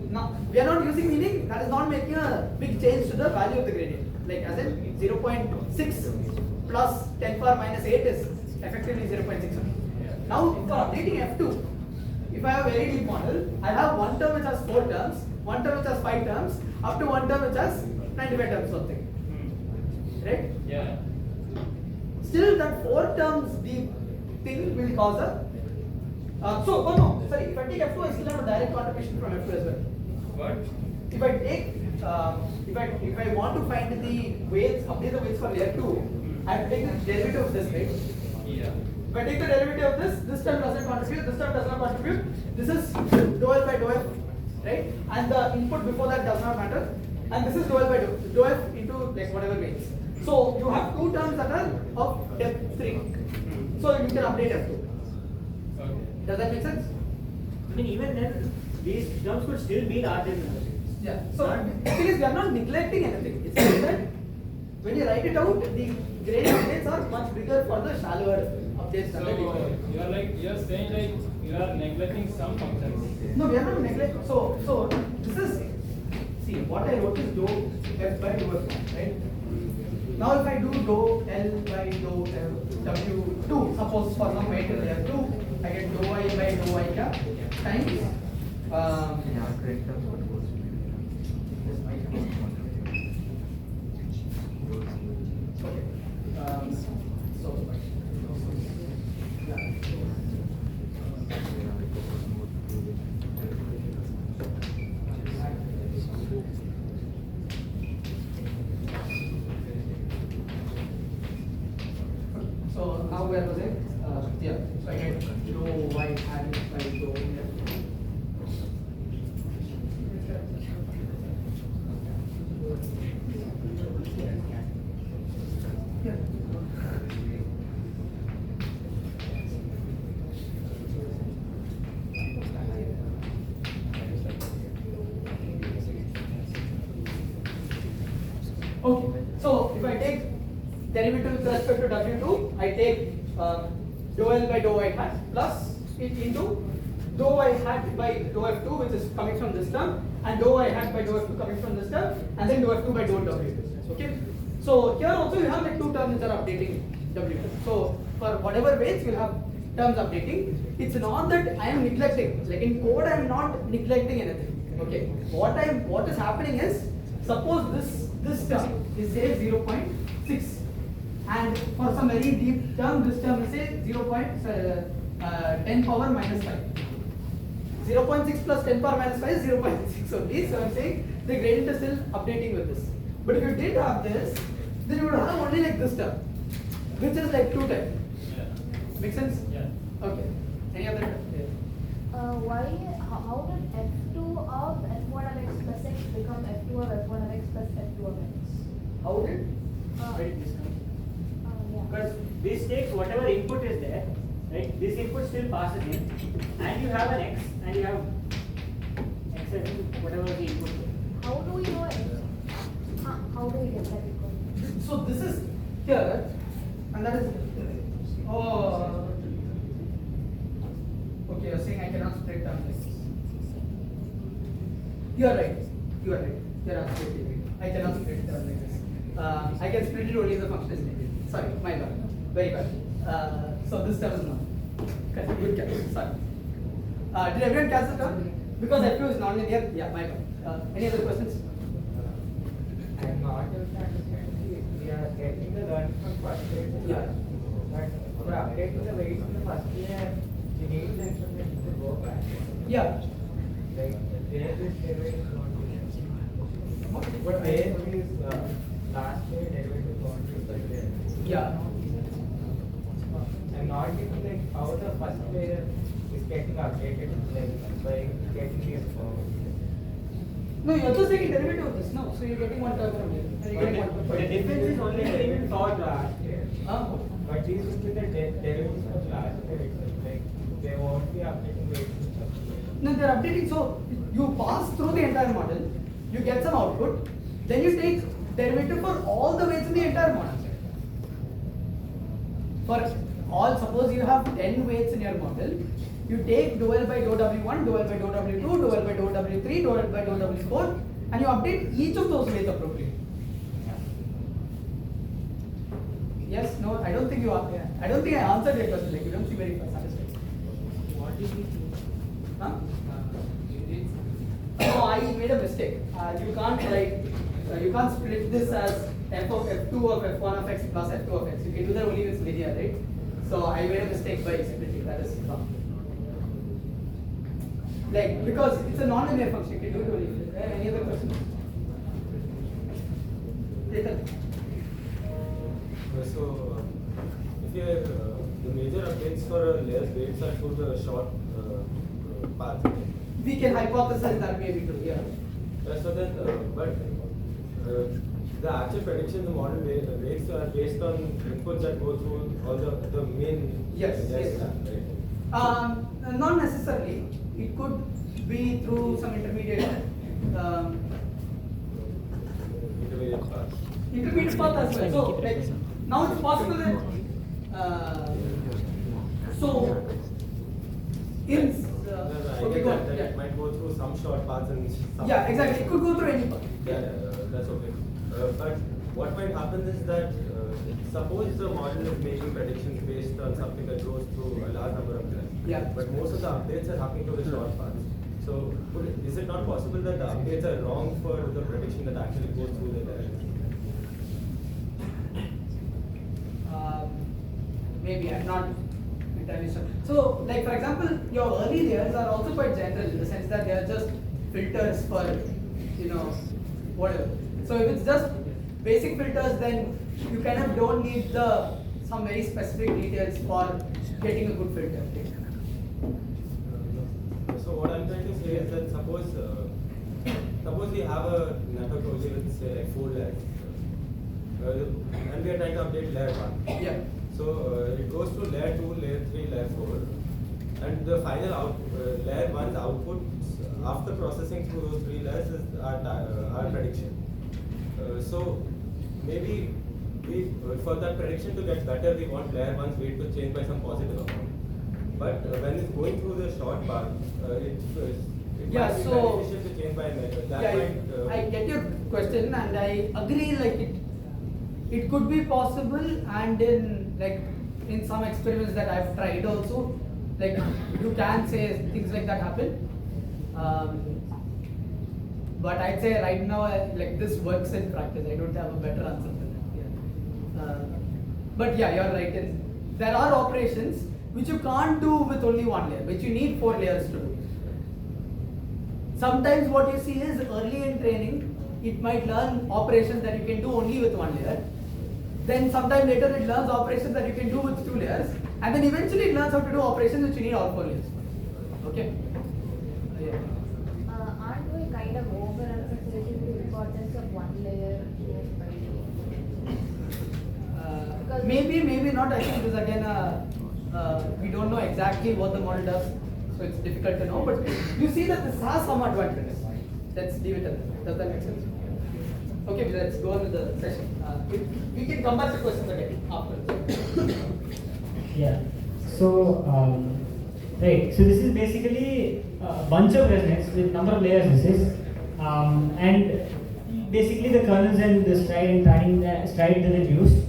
Now we are not using, meaning that is not making a big change to the value of the gradient. Like as in 0.6 plus 10 power minus 8 is effectively 0.6. Now for updating F2, if I have a very deep model, I have one term which has 4 terms, one term which has 5 terms, up to one term which has 95 terms something. Right? Yeah. Still that 4 terms deep thing will cause a if I take F2, I still have a direct contribution from F2 as well. What? If I take if I want to find the weights, update the weights for layer 2, I have to take the derivative of this, right? Yeah. If I take the derivative of this term doesn't contribute, this term does not contribute, this is dou L by dou F, right? And the input before that does not matter. And this is dou L by dou F into like whatever weights. So you have 2 terms that are of depth 3. So you can update F2. Okay. Does that make sense? I mean, even then, these terms could still be larger numbers. Yeah. So the thing is, we are not neglecting anything. It's just that when you write it out, the gradient updates are much bigger for the shallower updates than the deeper. So you're saying like you are neglecting some functions. No, we are not neglecting. So this is, see, what I wrote is dou F by dou F, right? Now if I do dou L by dou F W2, suppose for some weight in layer 2, I get dou I by dou I cap times so now where was it? Yeah, so I get dou Y hat by dou F. Yeah. Okay, so if I take derivative with respect to W2, I take dou L by dou I hat plus it into dou I hat by dou F2, which is coming from this term, and dou I hat by dou F2 coming from this term, and then dou F2 by dou W2. Okay, so here also you have like 2 terms which are updating W2. So for whatever weights you have terms updating. It's not that I am neglecting. Like in code, I am not neglecting anything. Okay, what is happening is, suppose this term is say 0.6, and for some very deep term, this term is say 10 power minus 5. 0.6 plus 10 power minus 5 is 0.6 only. So I'm saying the gradient is still updating with this. But if you did have this, then you would have only like this term, which is like 2 times. Yeah. Make sense? Yeah. Okay. Any other? How did F2 of F1 of x plus x become F2 of F1 of x plus F2 of x? How did? Where did this come? Yeah. Because this takes whatever input is there, right? This input still passes in, and you have an x, and you have x as whatever the input is. How do we know x? How do we get that equal? So this is here, and that is. Oh. Okay, you're saying I cannot split term like this. You are right. You are right. You are absolutely right. I cannot split term like this. I can split it only if the function is negative. Sorry, my bad. Very bad. So this term is not. Good catch. Sorry. Did everyone catch the term? Because F2 is non-linear. Yeah, my bad. Any other questions? I'm not able to understand. We are getting the learn from first grade. Yeah. But for updating the weights in the first year, we need the information to go back. Yeah. Like, where this derivative is going to be. But where is last year derivative going to be there? Yeah. I'm not getting like how the first layer is getting updated, like by getting this forward. No, you're just taking derivative of this, no? So you're getting one term from here. And you're getting one term from The here. difference is only even thought last year. Huh? But these will be the derivatives of last year itself. Like they won't be updating the stuff. No, they're updating. So you pass through the entire model, you get some output, then you take derivative for all the weights in the entire model. For all, suppose you have 10 weights in your model, you take dou L by dou W1, dou L by dou W2, dou L by dou W3, dou L by dou W4, and you update each of those weights appropriately. Yes, no, I don't think you are. I don't think I answered your question. Like you don't seem very satisfied. What did we do? Huh? You did No, I made a mistake. You can't write. You can't split this as f of f2 of f1 of x plus f2 of x. You can do that only with linear, right? So I made a mistake by splitting. That is wrong. Like because it's a non-linear function, you can do it only. Any other questions? So, if you the major updates for layers weights are through the short path. We can hypothesize that maybe true. Yeah. So then, but the actual predictions, the model weights are based on inputs that go through all the main. Yes. layers, Yes. right? Not necessarily. It could be through some intermediate. Intermediate paths. Intermediate path as well. So, like, now it's possible that. So, in. I Okay, get go that, on. that Yeah. it might go through some short paths and some. Yeah, exactly. It could go through any path. Yeah, that's okay. But what might happen is that suppose the model is making predictions based on something that goes through a large number of layers. Yeah. But most of the updates are happening to the short paths. So is it not possible that the updates are wrong for the prediction that actually goes through the layers? Maybe I'm not entirely sure. So, like for example, your early layers are also quite general in the sense that they are just filters for, whatever. So if it's just basic filters, then you kind of don't need some very specific details for getting a good filter. So what I'm trying to say is that suppose we have a network only with say like 4 layers, and we are trying to update layer 1. Yeah. So it goes to layer 2, layer 3, layer 4, and the final layer 1's output after processing through those 3 layers is our prediction. So maybe for that prediction to get better, we want layer 1's weight to change by some positive amount. But when it's going through the short path, it might be beneficial to change by a method. I get your question and I agree. Like it could be possible, and in some experiments that I've tried also, like you can say things like that happen. But I'd say right now, like this works in practice. I don't have a better answer for that. Yeah. But yeah, you're right. There are operations which you can't do with only one layer, which you need 4 layers to do. Sometimes what you see is early in training, it might learn operations that you can do only with 1 layer. Then sometime later it learns operations that you can do with 2 layers. And then eventually it learns how to do operations which you need all 4 layers for. Okay? Yeah. Aren't we kind of overemphasizing the importance of 1 layer? Maybe not. I think this again, we don't know exactly what the model does, so it's difficult to know. But you see that this has some advantages. Let's leave it at that. Does that make sense? Okay, let's go on with the session. We can come back to questions again after. Yeah. So, right. So this is basically a bunch of ResNets with number of layers. This is, and basically the kernels and the stride that is used.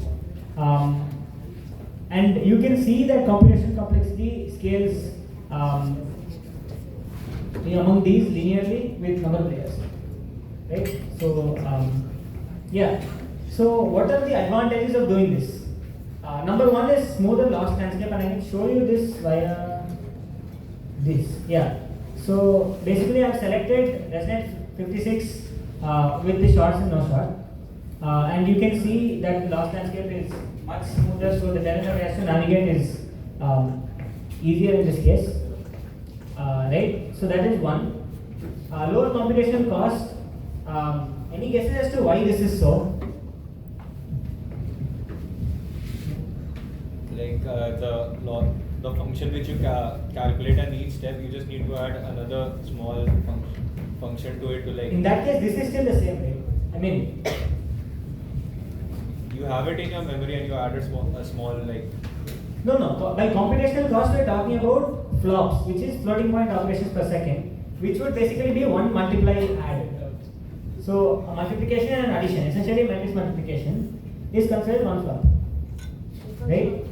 And you can see that computational complexity scales among these linearly with number of layers, right? So yeah. So what are the advantages of doing this? Number one is smoother loss landscape, and I can show you this via this. Yeah. So basically, I've selected ResNet 56 with the shorts and no short, and you can see that the loss landscape is much smoother. So the developer has to navigate is easier in this case, right? So that is one. Lower computational cost Any guesses as to why this is so? Like the function which you calculate at each step, you just need to add another small function to it to like. In that case, this is still the same, right? I mean, you have it in your memory and you added a small like. no. By computational cost, we are talking about flops, which is floating point operations per second, which would basically be one multiply add. So a multiplication and addition, essentially matrix multiplication, is considered one flop, right?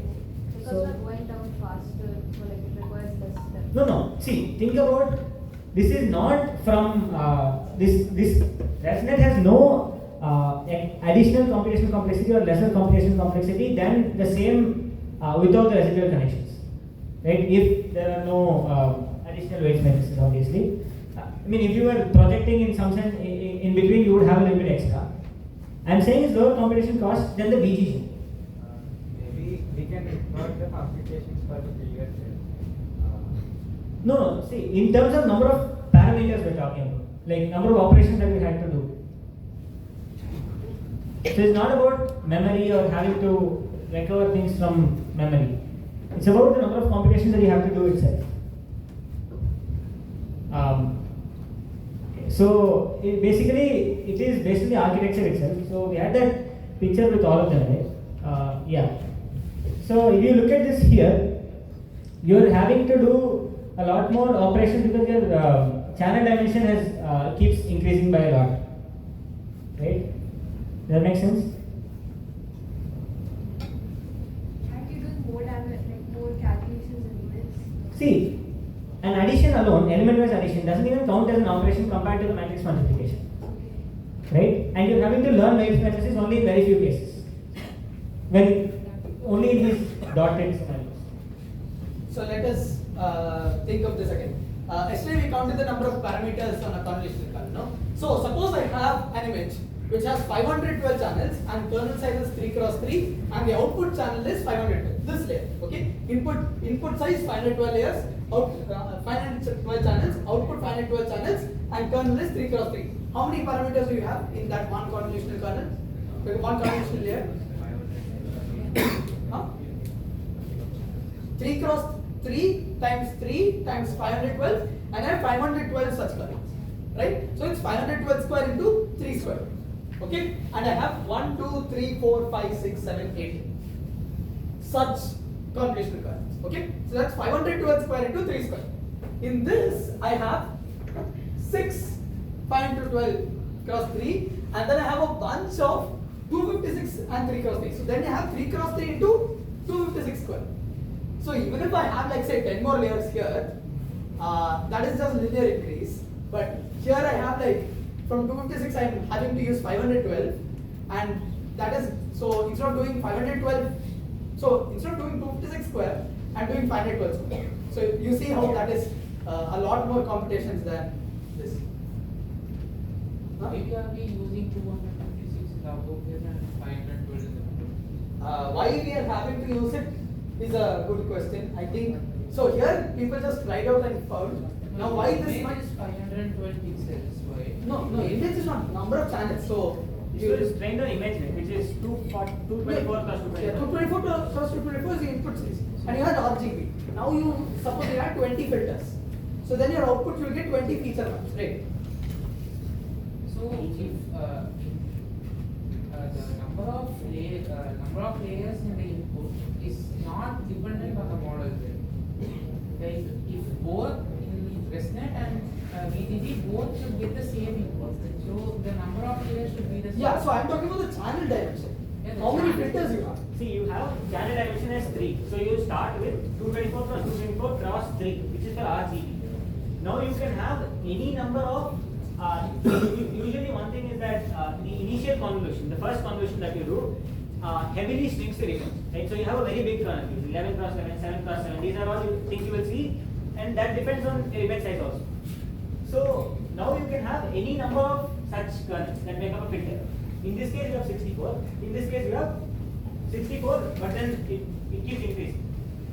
Because we're going down faster, so like it requires less steps. No. See, think about this is not from this ResNet has no additional computational complexity or lesser computational complexity than the same without the residual connections, right? If there are no additional weights matrices, obviously. I mean, if you were projecting in some sense in between, you would have a little bit extra. I'm saying it's lower computation cost than the BGG. Maybe we can ignore the computations for the previous step. No. See, in terms of number of parameters we're talking about, like number of operations that we had to do. So it's not about memory or having to recover things from memory. It's about the number of computations that you have to do itself. So basically, it is based on the architecture itself. So we had that picture with all of them, right? Yeah. So if you look at this here, you're having to do a lot more operations because your channel dimension has keeps increasing by a lot, right? Does that make sense? Can't you do more more calculations in units? See, an addition alone, element-wise addition, doesn't even count as an operation compared to the matrix multiplication, right? And you're having to learn matrix matrices only in very few cases, when only in these dotted scenarios. So let us think of this again. Yesterday we counted the number of parameters on a convolutional kernel. No? So suppose I have an image which has 512 channels and kernel size is 3 cross 3 and the output channel is 512. This layer, okay? Input size 512 layers, 512 channels, output 512 channels, and kernel is 3 cross 3. How many parameters do you have in that one convolutional kernel? One convolutional layer? 3 cross 3 times 3 times 512, and I have 512 such kernels, right? So it's 512 square into 3 square, okay? And I have 1, 2, 3, 4, 5, 6, 7, 8 such convolutional kernels, okay? So that's 512 square into 3 square. In this, I have 6 512 cross 3, and then I have a bunch of 256 and 3 cross 3. So then I have 3 cross 3 into 256 square. So even if I have like say 10 more layers here, that is just linear increase. But here I have like from 256 I am having to use 512, and that is, so instead of doing 512, so instead of doing 256 square, I am doing 512 square. So you see how that is a lot more computations than this. Maybe are we using 256 in the output case and 512 in the middle? Why we are having to use it is a good question. I think so. Here people just tried out and found. Now why this Image much? is 512 pixels. Why? No, image is not number of channels. So You is trained on ImageNet, which is 224 plus 224. Yeah, 224 plus 224 is the input size, and you had RGB. Now you suppose you had 20 filters. So then your output will get 20 feature maps, right? So if the number of layers in the input is not dependent on the model, like if both in ResNet and VTG both should get the same input, so the number of layers should be the same. Yeah, so I'm talking about the channel dimension. Yeah, the How many channel. filters you have? See, you have channel dimension as 3. So you start with 224 plus 224 cross 3, which is for RGB. Now you can have any number of, usually one thing is that the initial convolution, the first convolution that you do, heavily shrinks the difference, right? So you have a very big kernel, 11 cross 7, 7 cross 7, these are all things you will see, and that depends on your image size also. So now you can have any number of such kernels that make up a filter. In this case you have 64, in this case you have 64, but then it keeps increasing,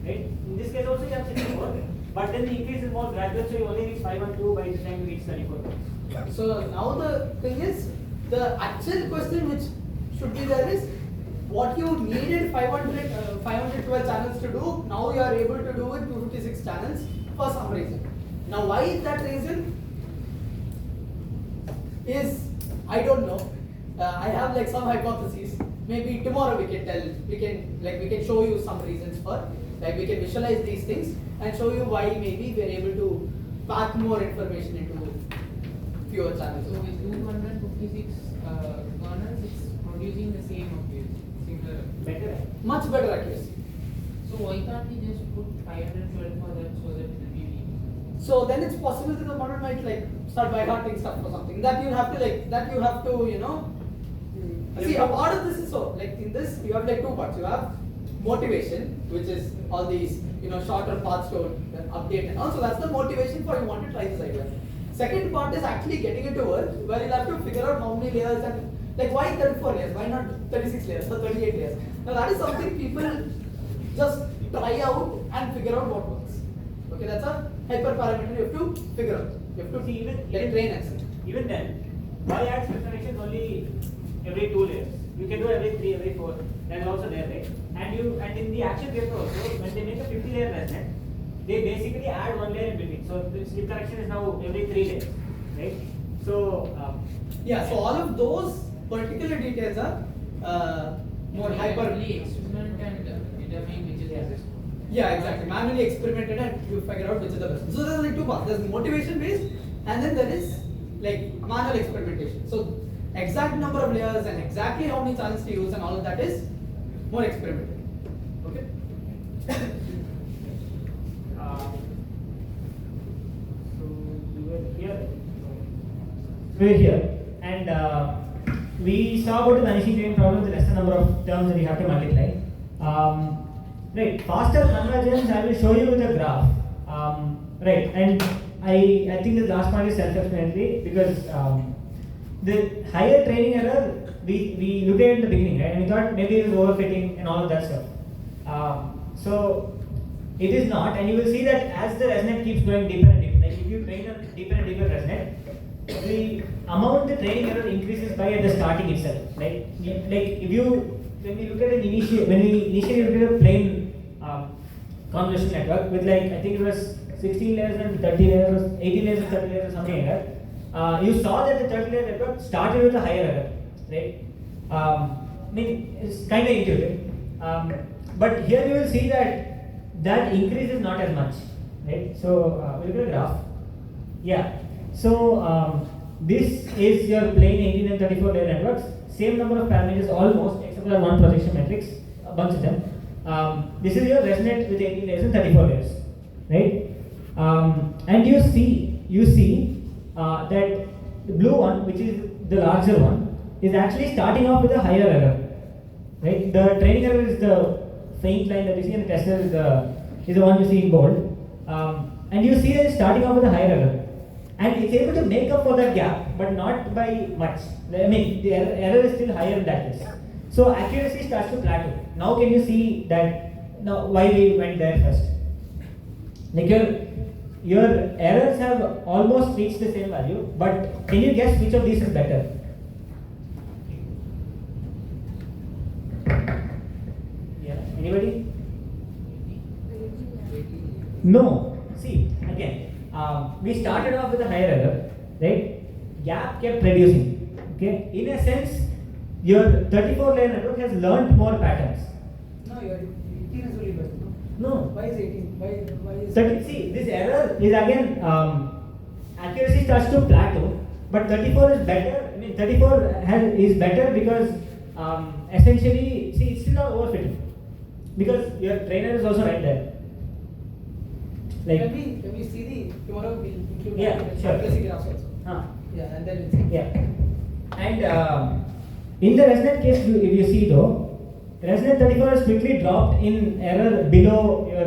right? In this case also you have 64, but then the increase is more gradual, so you only reach 512 by the time you reach 34. Okay, so now the thing is, the actual question which should be there is, what you needed 512 channels to do, now you are able to do with 256 channels for some reason. Now why is that reason? I don't know. I have like some hypotheses. Maybe tomorrow we can show you some reasons for, like we can visualize these things and show you why maybe we are able to pack more information into fewer channels. So with 256 kernels, it's producing the same update, similar. Better. Much better accuracy. So why can't we just put 512 for that so that it will be? So then it's possible that the model might like start by hearting stuff or something. That you have to you know. See, a part of this is so like in this you have like two parts. You have motivation, which is all these shorter paths to update and all. So that's the motivation for you want to try this idea. Second part is actually getting it to work, where you'll have to figure out how many layers and like why 34 layers, why not 36 layers or 38 layers. Now that is something people just try out and figure out what works. Okay, that's a hyperparameter you have to figure out. You have to See, like train and even then, why add connections only every 2 layers? You can do every 3, every 4. That's also there, right? And in the action paper also, when they make a 50-layer ResNet, they basically add 1 layer in between. So the slip correction is now every 3 layers, right? So yeah, so all of those particular details are more Manually experiment and determine which is the best. Yeah, exactly. Manually experimented and you figure out which is the best. So there's like two parts. There's motivation based and then there is like manual experimentation. So exact number of layers and exactly how many channels to use and all of that is more experimental. Okay. We're here, and we saw about the vanishing train problem with lesser number of terms that you have to multiply. Right, faster convergence I will show you with a graph. Right, and I think the last point is self-explanatory because the higher training error we looked at in the beginning, right? And we thought maybe it was overfitting and all of that stuff. So it is not, and you will see that as the ResNet keeps going deeper and deeper, like if you train a deeper and deeper ResNet, the amount the training error increases by at the starting itself. Like if you when we initially looked at a plain convolution network with like I think it was 16 layers and 30 layers, or 18 layers and 30 layers or something like that. You saw that the 30 layer network started with a higher error, right? I mean it's kind of intuitive, but here you will see that increase is not as much, right? So we look at a graph. Yeah. So this is your plain 18 and 34 layer networks. Same number of parameters almost, except for one projection matrix, a bunch of them. This is your ResNet with 18 layers and 34 layers, right? And you see that the blue one, which is the larger one, is actually starting off with a higher error, right? The training error is the faint line that you see, and the tester is the one you see in bold. And you see that it's starting off with a higher error. And it's able to make up for that gap, but not by much. I mean, the error is still higher in that case. So accuracy starts to plateau. Now can you see that? Now why we went there first? Like your errors have almost reached the same value, but can you guess which of these is better? Yeah, anybody? No. See again. We started off with a higher error, right? Gap kept reducing. Okay. In a sense, your 34 layer network has learned more patterns. No, your 18 is only better. No. Why is 18? Why is 30, see, this error is again accuracy starts to plateau, but 34 is better. I mean, 34 is better because essentially, see, it's still not overfitting because your trainer is also right there. Like, can we see the tomorrow we'll include sure. accuracy graphs also. Yeah, and then we'll see. Yeah. And in the ResNet case, if you see though, ResNet 34 has quickly dropped in error below your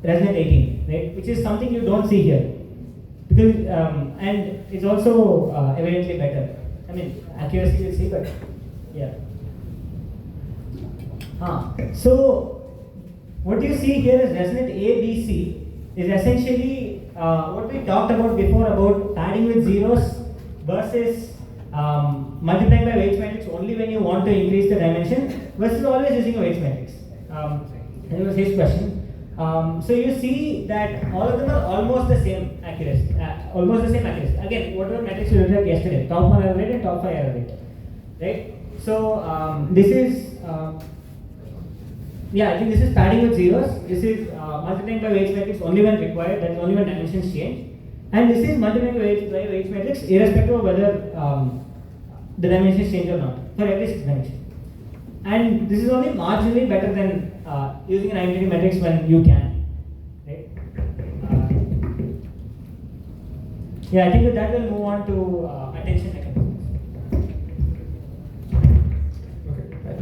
ResNet 18, right? Which is something you don't see here. Because and it's also evidently better. I mean, accuracy you'll see, but yeah. So what you see here is ResNet A, B, C is essentially what we talked about before about padding with zeros versus multiplying by weights matrix only when you want to increase the dimension versus always using a weights matrix. That was his question. So you see that all of them are almost the same accuracy. Again, whatever metrics we looked at yesterday, top 1 error rate and top 5 error rate, right? So this is I think this is padding with zeros. This is multiplying by weights matrix only when required. That is only when dimensions change. And this is multiplying by weights matrix irrespective of whether the dimensions change or not for every 6 dimensions. And this is only marginally better than using an identity matrix when you can, right? I think with that we'll move on to attention mechanisms. Okay.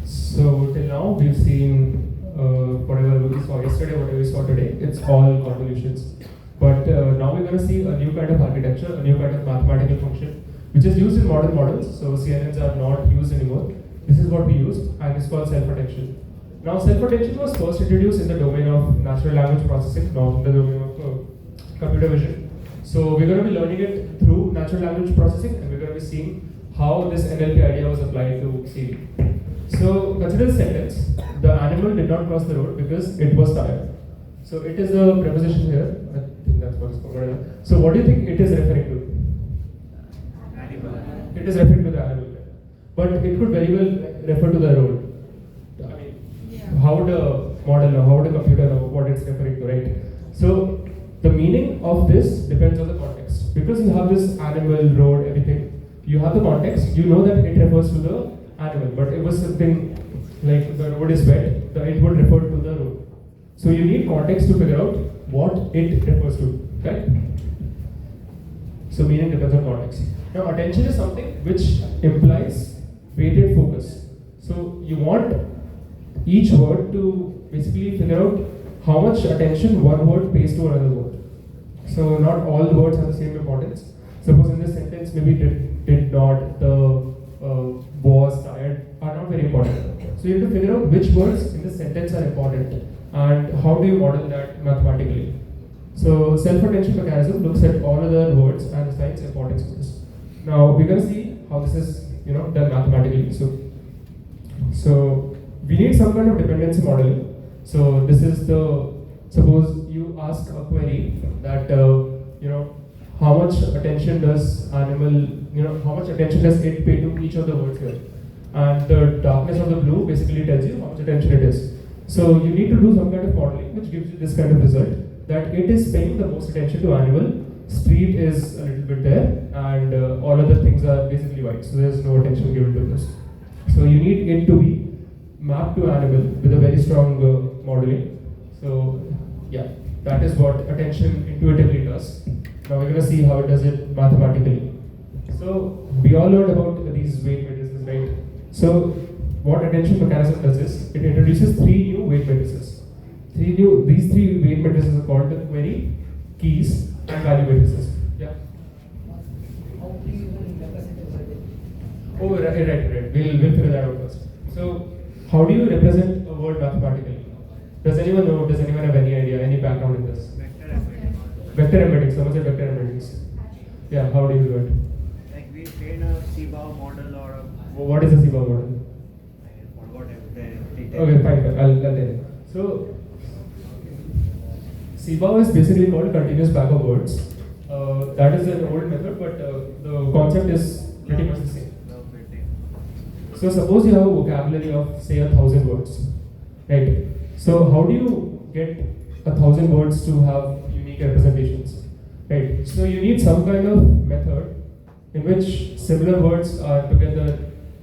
So till now we've seen whatever we saw yesterday, whatever we saw today, it's all convolutions. But now we're going to see a new kind of architecture, a new kind of mathematical function, which is used in modern models. So CNNs are not used anymore. This is what we used, and it's called self-attention. Now, self-attention was first introduced in the domain of natural language processing, not in the domain of computer vision. So we're going to be learning it through natural language processing, and we're going to be seeing how this NLP idea was applied to Siri. So consider the sentence: the animal did not cross the road because it was tired. So it is the preposition here. I think that's what it's called. So what do you think it is referring to? It is referring to the animal. But it could very well refer to the road. I mean, how would a model know, how would a computer know what it's referring to, right? So the meaning of this depends on the context. Because you have this animal, road, everything, you have the context, you know that it refers to the animal. But it was something like the road is wet, it would refer to the road. So you need context to figure out what it refers to, right? So meaning depends on context. Now attention is something which implies weighted focus. So you want each word to basically figure out how much attention one word pays to another word. So not all the words have the same importance. Suppose in this sentence maybe did not, the was, tired are not very important. So you have to figure out which words in the sentence are important and how do you model that mathematically. So self-attention mechanism looks at all other words and assigns importance to this. Now we're going to see how this is done mathematically. So we need some kind of dependency modeling. So this is suppose you ask a query that how much attention does animal, how much attention does it pay to each of the words here, and the darkness of the blue basically tells you how much attention it is. So you need to do some kind of modeling which gives you this kind of result that it is paying the most attention to animal. Street is a little bit there, and all other things are basically white, so there's no attention given to this. So you need it to be mapped to animal with a very strong modeling. So that is what attention intuitively does. Now we're going to see how it does it mathematically. So we all learned about these weight matrices, right? So what attention mechanism does is it introduces 3 new weight matrices. These 3 weight matrices are called the query, keys, and value matrices. Yeah. How do you represent it? Oh, right. We'll figure that out first. So, how do you represent a word mathematically? Does anyone know? Does anyone have any idea? Any background in this? Vector embedding. Someone said vector embeddings. Yeah. How do you do it? Like we train a CBAO model or a. What is a CBAO model? I forgot everything. Okay, fine. I'll tell you. So. CBAO is basically called continuous bag of words. That is an old method, but the concept is pretty much the same. So suppose you have a vocabulary of say 1,000 words, right? So how do you get 1,000 words to have unique representations, right? So you need some kind of method in which similar words are together,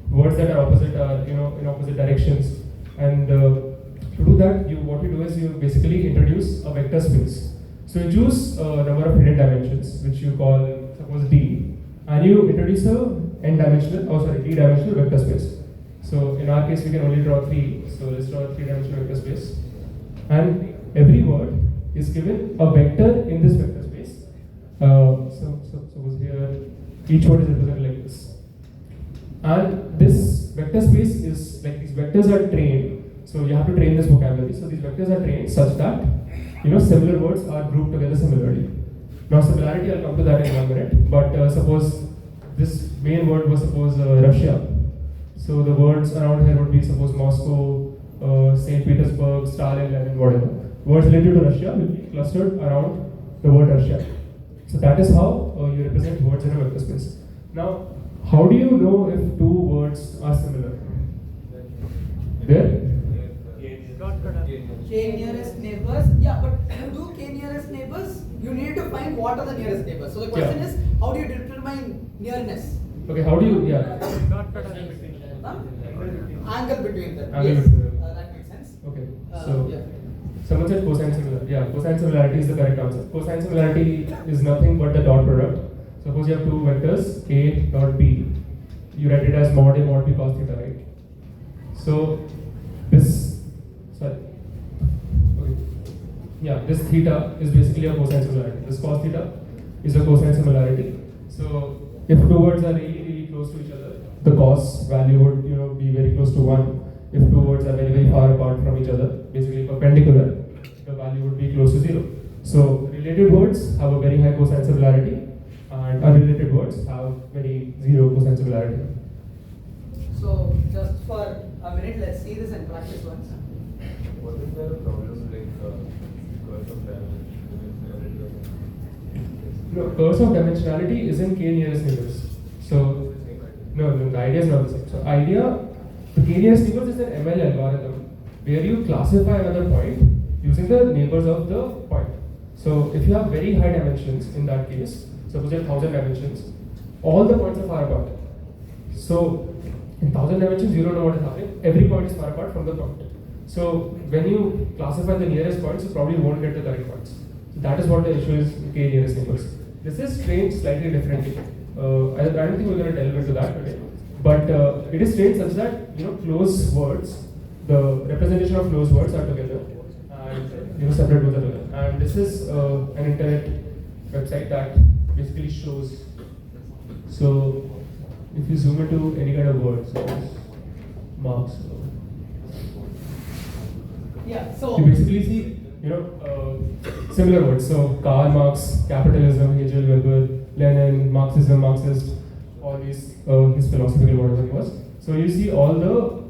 words that are opposite are in opposite directions, and to do that, what you do is you basically introduce a vector space. So you choose a number of hidden dimensions, which you call, suppose D, and you introduce a d-dimensional vector space. So in our case, we can only draw 3. So let's draw a 3-dimensional vector space. And every word is given a vector in this vector space. So suppose here, each word is represented like this. And this vector space is like these vectors are trained. So you have to train this vocabulary. So these vectors are trained such that similar words are grouped together similarly. Now similarity, I'll come to that in 1 minute, but suppose this main word was suppose Russia. So the words around here would be suppose Moscow, St. Petersburg, Stalin, Lenin, whatever. Words related to Russia will be clustered around the word Russia. So that is how you represent words in a vector space. Now, how do you know if two words are similar? There? K nearest neighbors. Yeah, but to do K nearest neighbors, you need to find what are the nearest neighbors. So the question is, how do you determine nearness? Okay, how do you, Angle between them. Angle Yes, between them. that makes sense. Okay, so Yeah. someone said cosine similarity. Yeah, cosine similarity is the correct answer. Cosine similarity is nothing but the dot product. Suppose you have two vectors, A dot B. You write it as mod A mod B cos theta, right? So this, sorry. Okay. Yeah, this theta is basically a cosine similarity. This cos theta is a cosine similarity. So if two words are really close to each other, the cos value would be very close to 1. If two words are very far apart from each other, basically perpendicular, the value would be close to 0. So related words have a very high cosine similarity, and unrelated words have very 0 cosine similarity. So just for a minute, let's see this and practice once. Wasn't there a problem like curse of dimensionality? No, curse of dimensionality is in K nearest neighbors. So no, the idea is not the same. So the K nearest neighbors is an ML algorithm where you classify another point using the neighbors of the point. So if you have very high dimensions in that case, suppose you have 1000 dimensions, all the points are far apart. So in 1000 dimensions, you don't know what is happening. Every point is far apart from the point. So when you classify the nearest points, you probably won't get the correct points. So that is what the issue is with K nearest neighbors. This is trained slightly differently. I don't think we're going to delve into that today. But it is trained such that close words, the representation of close words are together, and separate words are together. And this is an internet website that basically shows. So if you zoom into any kind of word, suppose marks. Yeah. So you basically see similar words. So Karl Marx, capitalism, Hegel, Weber, Lenin, Marxism, Marxist, all these his philosophical whatever it was. So you see all the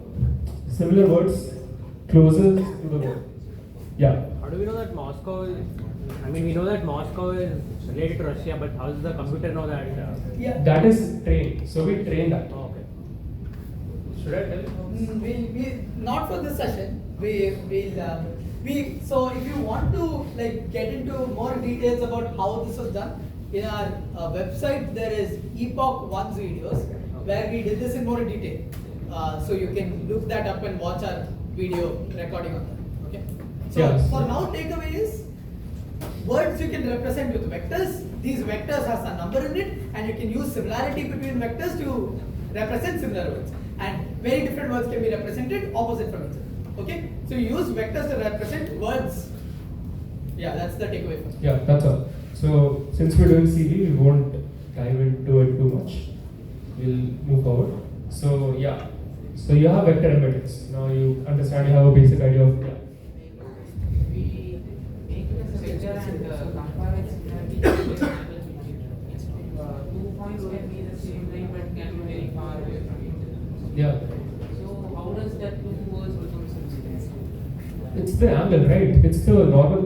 similar words closer to the word. Yeah. How do we know that Moscow is? I mean, we know that Moscow is related to Russia, but how does the computer know that? yeah. That is trained. So we train that. Oh, okay. Should I tell? We not for this session. So if you want to get into more details about how this was done, in our website there is Epoch 1's videos where we did this in more detail. So you can look that up and watch our video recording on that. Okay. So Yes. for now, takeaway is words you can represent with vectors. These vectors has a number in it, and you can use similarity between vectors to represent similar words. And very different words can be represented opposite from each other. Okay, so you use vectors to represent words. Yeah, that's the takeaway. Yeah, that's all. So since we're doing CV, we won't dive into it too much. We'll move forward. So yeah, so you have vector embeddings. Now you understand, you have a basic idea of We make it as a vector and compare its similarity. 2 points can be the same line but can be very far away from each other. yeah. So how does that 2 words become similar? It's the angle, right? It's the normal.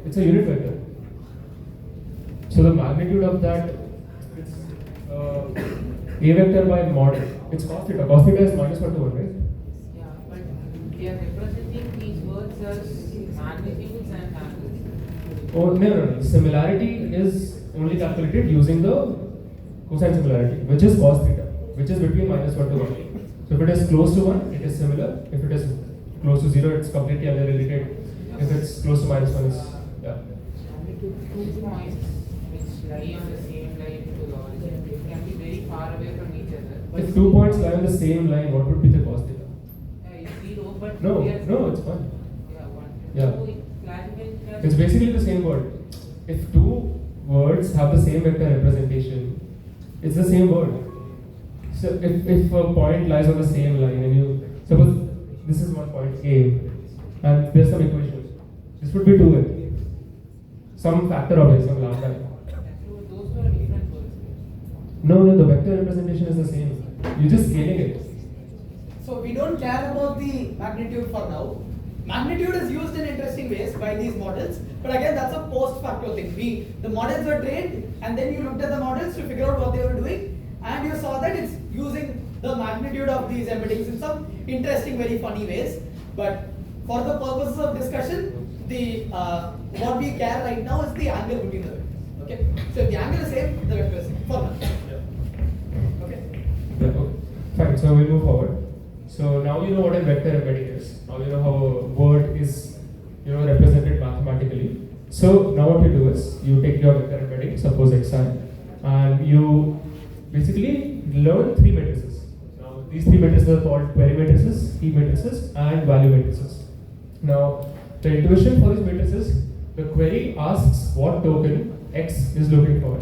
It's a unit vector. So the magnitude of that, it's a vector by mod. It's cos theta. Cos theta is -1 to 1, right? Yeah, but we are representing these words as magnitudes and angles. Oh no. Similarity is only calculated using the cosine similarity, which is cos theta, which is between -1 to 1. So if it is close to 1, it is similar. If it is close to 0, it's completely unrelated. If it's close to -1, it's yeah. 2 points which lie on the same line to the origin can be very far away from each other. But If 2 points lie on the same line, what would be the cos theta? it's 0, but No, we are no, it's fine. Yeah, 1. Yeah. So it clarifies. It's basically the same word. If two words have the same vector representation, it's the same word. So if a point lies on the same line and you suppose this is one point A and there's some equation. This would be 2n. Some factor of it, some lambda. So those were different words. No, the vector representation is the same. You're just scaling it. So we don't care about the magnitude for now. Magnitude is used in interesting ways by these models, but again that's a post-facto thing. The models were trained, and then you looked at the models to figure out what they were doing, and you saw that it's using the magnitude of these embeddings in some interesting, very funny ways. But for the purposes of discussion, what we care right now is the angle between the vectors. Okay. So if the angle is same, the vector is same. For now. Okay. Yeah, okay. Fine. So we'll move forward. So now you know what a vector embedding is. Now you know how a word is, represented mathematically. So now what you do is you take your vector embedding, suppose xi, and you basically learn 3 matrices. Now these 3 matrices are called query matrices, key matrices, and value matrices. Now the intuition for these matrices, the query asks what token x is looking for.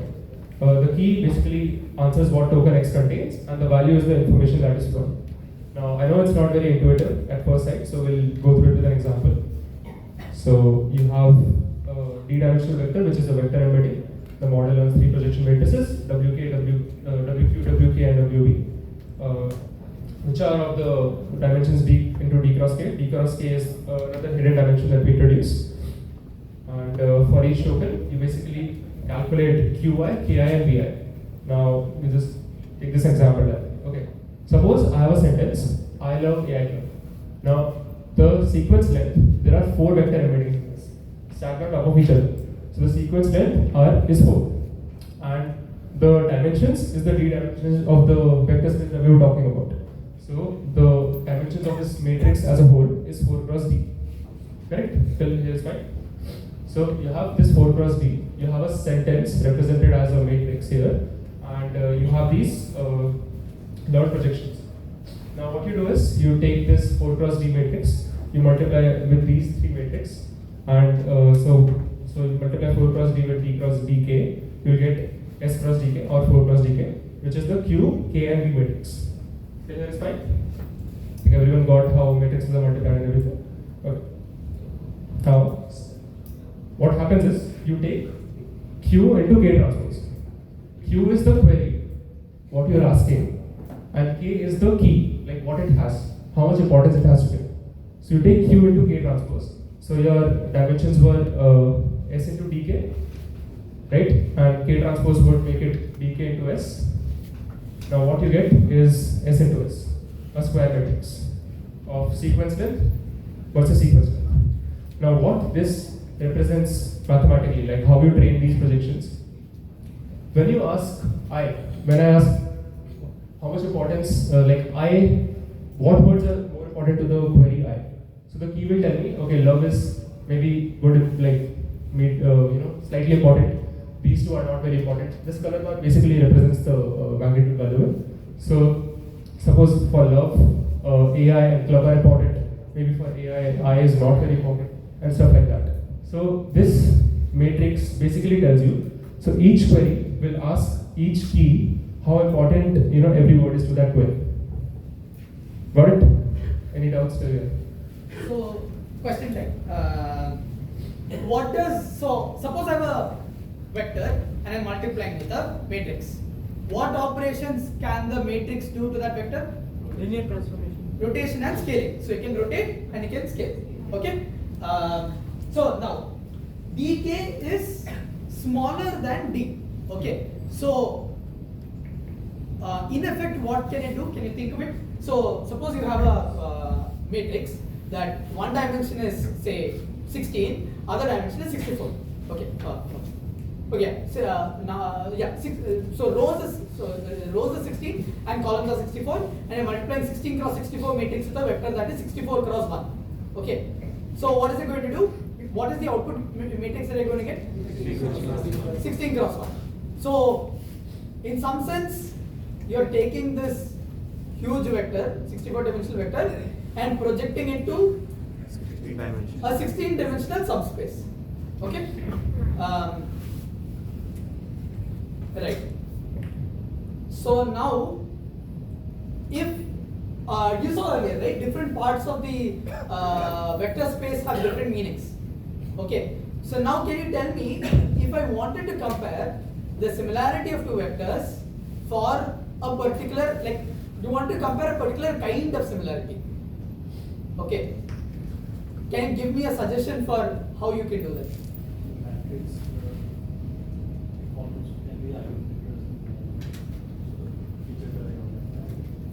The key basically answers what token x contains, and the value is the information that is stored. Now, I know it's not very intuitive at first sight, so we'll go through it with an example. So, you have a d-dimensional vector, which is a vector embedding. The model learns 3 projection matrices, WK, WQ, WK, and WB, which are of the dimensions d into d cross k. D cross k is another hidden dimension that we introduce. And for each token, you basically calculate qi, ki, and vi. Now, you just take this example. Okay. Suppose I have a sentence, I love AI club. Now, the sequence length, there are 4 vector embeddings in this, stacked on top of each other. So the sequence length is 4. And the dimensions is the d dimensions of the vector space that we were talking about. So the dimensions of this matrix as a whole is 4 cross d. Correct? Till here is fine. So you have this 4 cross d, you have a sentence represented as a matrix here, and you have these learned projections. Now what you do is you take this 4 cross d matrix, you multiply with these 3 matrices, and so you multiply 4 cross d with d cross dk, you will get s cross dk or 4 cross dk, which is the q, k, and v matrix. Till here is fine? I think everyone got how matrices are multiplied and everything. Okay. Now what happens is you take q into k transpose. Q is the query, what you are asking, and k is the key, like what it has, how much importance it has to give. So you take q into k transpose. So your dimensions were s into dk, right? And k transpose would make it dk into s. Now what you get is s into s, a square matrix of sequence length versus sequence length. Now what this represents mathematically, like how you train these projections. When you ask when I ask how much importance, what words are more important to the query I? So the key will tell me, okay, love is maybe good, slightly important. These 2 are not very important. This color bar basically represents the magnitude value. So suppose for love, AI and club are important. Maybe for AI, I is not very important, and stuff like that. So this matrix basically tells you. So each query will ask each key how important every word is to that query. Got it? Any doubts still here? So question time. Suppose I have a vector and I'm multiplying with a matrix. What operations can the matrix do to that vector? Linear transformation. Rotation and scaling. So you can rotate and you can scale. Okay. So now dk is smaller than d. Okay. So in effect, what can I do? Can you think of it? So suppose you have a matrix that one dimension is say 16, other dimension is 64. Okay. Okay. So rows is 16 and columns are 64, and I'm multiplying 16 cross 64 matrix with a vector that is 64 cross 1. Okay. So what is it going to do? What is the output matrix that you're going to get? 16 cross 1. So in some sense, you're taking this huge vector, 64 dimensional vector, and projecting into a 16-dimensional subspace. Okay? Right. So now, if you saw earlier, right? Different parts of the vector space have different meanings. Okay. So now can you tell me if I wanted to compare the similarity of two vectors for a particular, like you want to compare a particular kind of similarity. Okay. Can you give me a suggestion for how you can do that?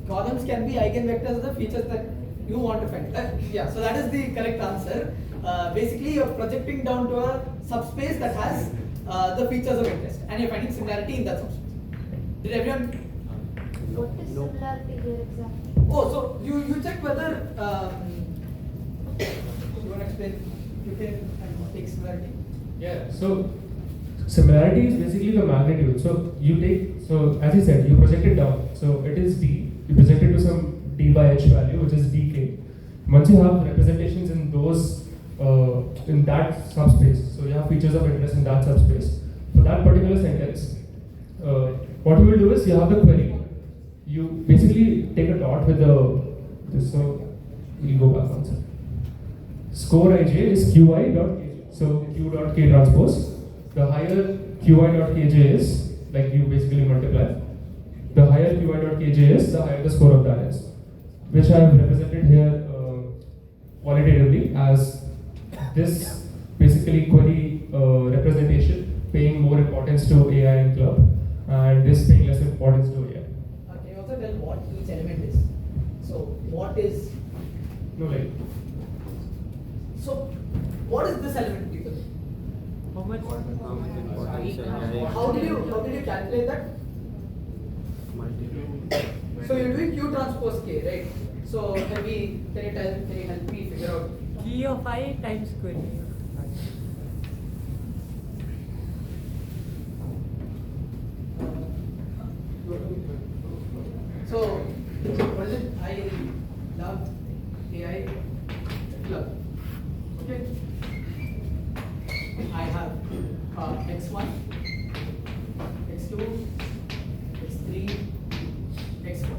Columns can be eigenvectors of the features that you want to find. Yeah, so that is the correct answer. Basically, you're projecting down to a subspace that has the features of interest, and you're finding similarity in that subspace. Did everyone? What is similarity here exactly? Oh, so you check whether you want to explain? You can take similarity. Yeah. So similarity is basically the magnitude. So you take, so as you said, you project it down. So it is d. You project it to some d by h value, which is dk. Once you have representations in those in that subspace, so you have features of interest in that subspace. For that particular sentence, what you will do is you have the query. You basically take a dot with this. So we'll go back one second. Score ij is qi dot kj. So q dot k transpose. The higher qi dot kj is, like you basically multiply. The higher qi dot kj is, the higher the score of that is, which I have represented here qualitatively as this basically query representation paying more importance to AI and club, and this paying less importance to AI. Can you also tell what each element is? So what is? No, like. So what is this element, people? How much? How did you calculate that? So you're doing Q transpose K, right? So can you help me figure out? Key of I times query. So what is it? I love AI club. Okay. I have x1, x2, x3, x4.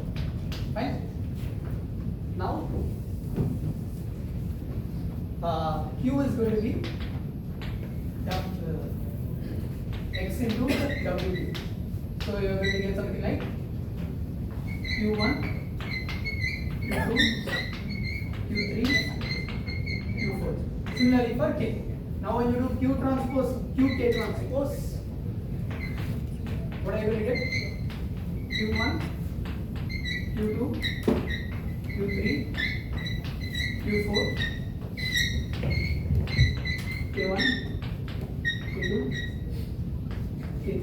Fine. Now Q is going to be x into W. So you're going to get something like Q1, Q2, Q3, Q4. Similarly for K. Now when you do Q transpose, QK transpose, what are you going to get? Q1, Q2, Q3, Q4, K1, K2, K3,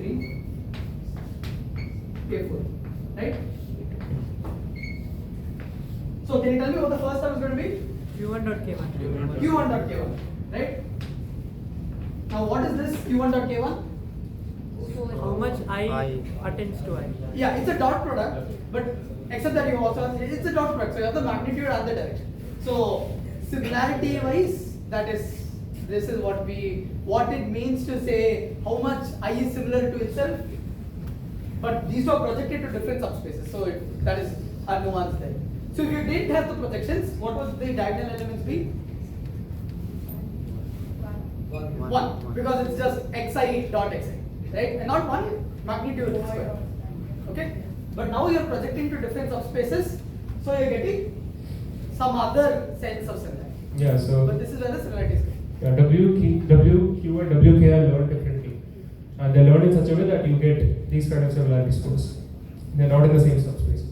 K4, right? So can you tell me what the first term is going to be? Q1 dot K1. Q1 dot K1, right? Now what is this Q1 dot K1? How much I attends to I? Yeah, it's a dot product, but except that you also have, it's a dot product, so you have the magnitude and the direction. So similarity wise, this is what it means to say how much I is similar to itself. But these are projected to different subspaces, so that is a nuance there. So if you didn't have the projections, what would the diagonal elements be? 1, because it's just xi dot xi, right? And not 1, magnitude square. Okay? But now you're projecting to different subspaces, so you're getting some other sense of similarity. Yeah, so. But this is where the similarity is. Yeah, W, Q, and WK are learned differently. And they're learned in such a way that you get these kind of similarity scores. They're not in the same subspace.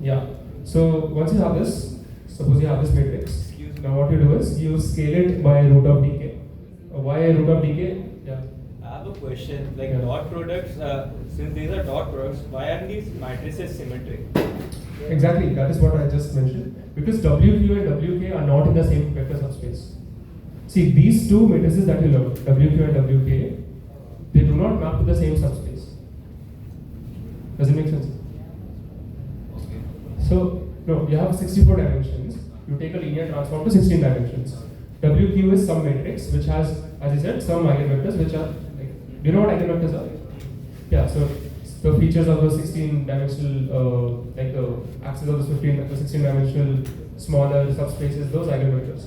Yeah. So once you have this, suppose you have this matrix. Now what you do is you scale it by root of dk. Why root of dk? Yeah. I have a question. Like dot products, since these are dot products, why are these matrices symmetric? Exactly. That is what I just mentioned. Because WQ and WK are not in the same vector subspace. See, these two matrices that you learned, WQ and WK, they do not map to the same subspace. Does it make sense? So, no, you have 64 dimensions. You take a linear transform to 16 dimensions. WQ is some matrix which has, as I said, some eigenvectors which are, like, do you know what eigenvectors are? Yeah, so the features of the 16 dimensional, like the axis of the 16 dimensional smaller subspaces, those eigenvectors.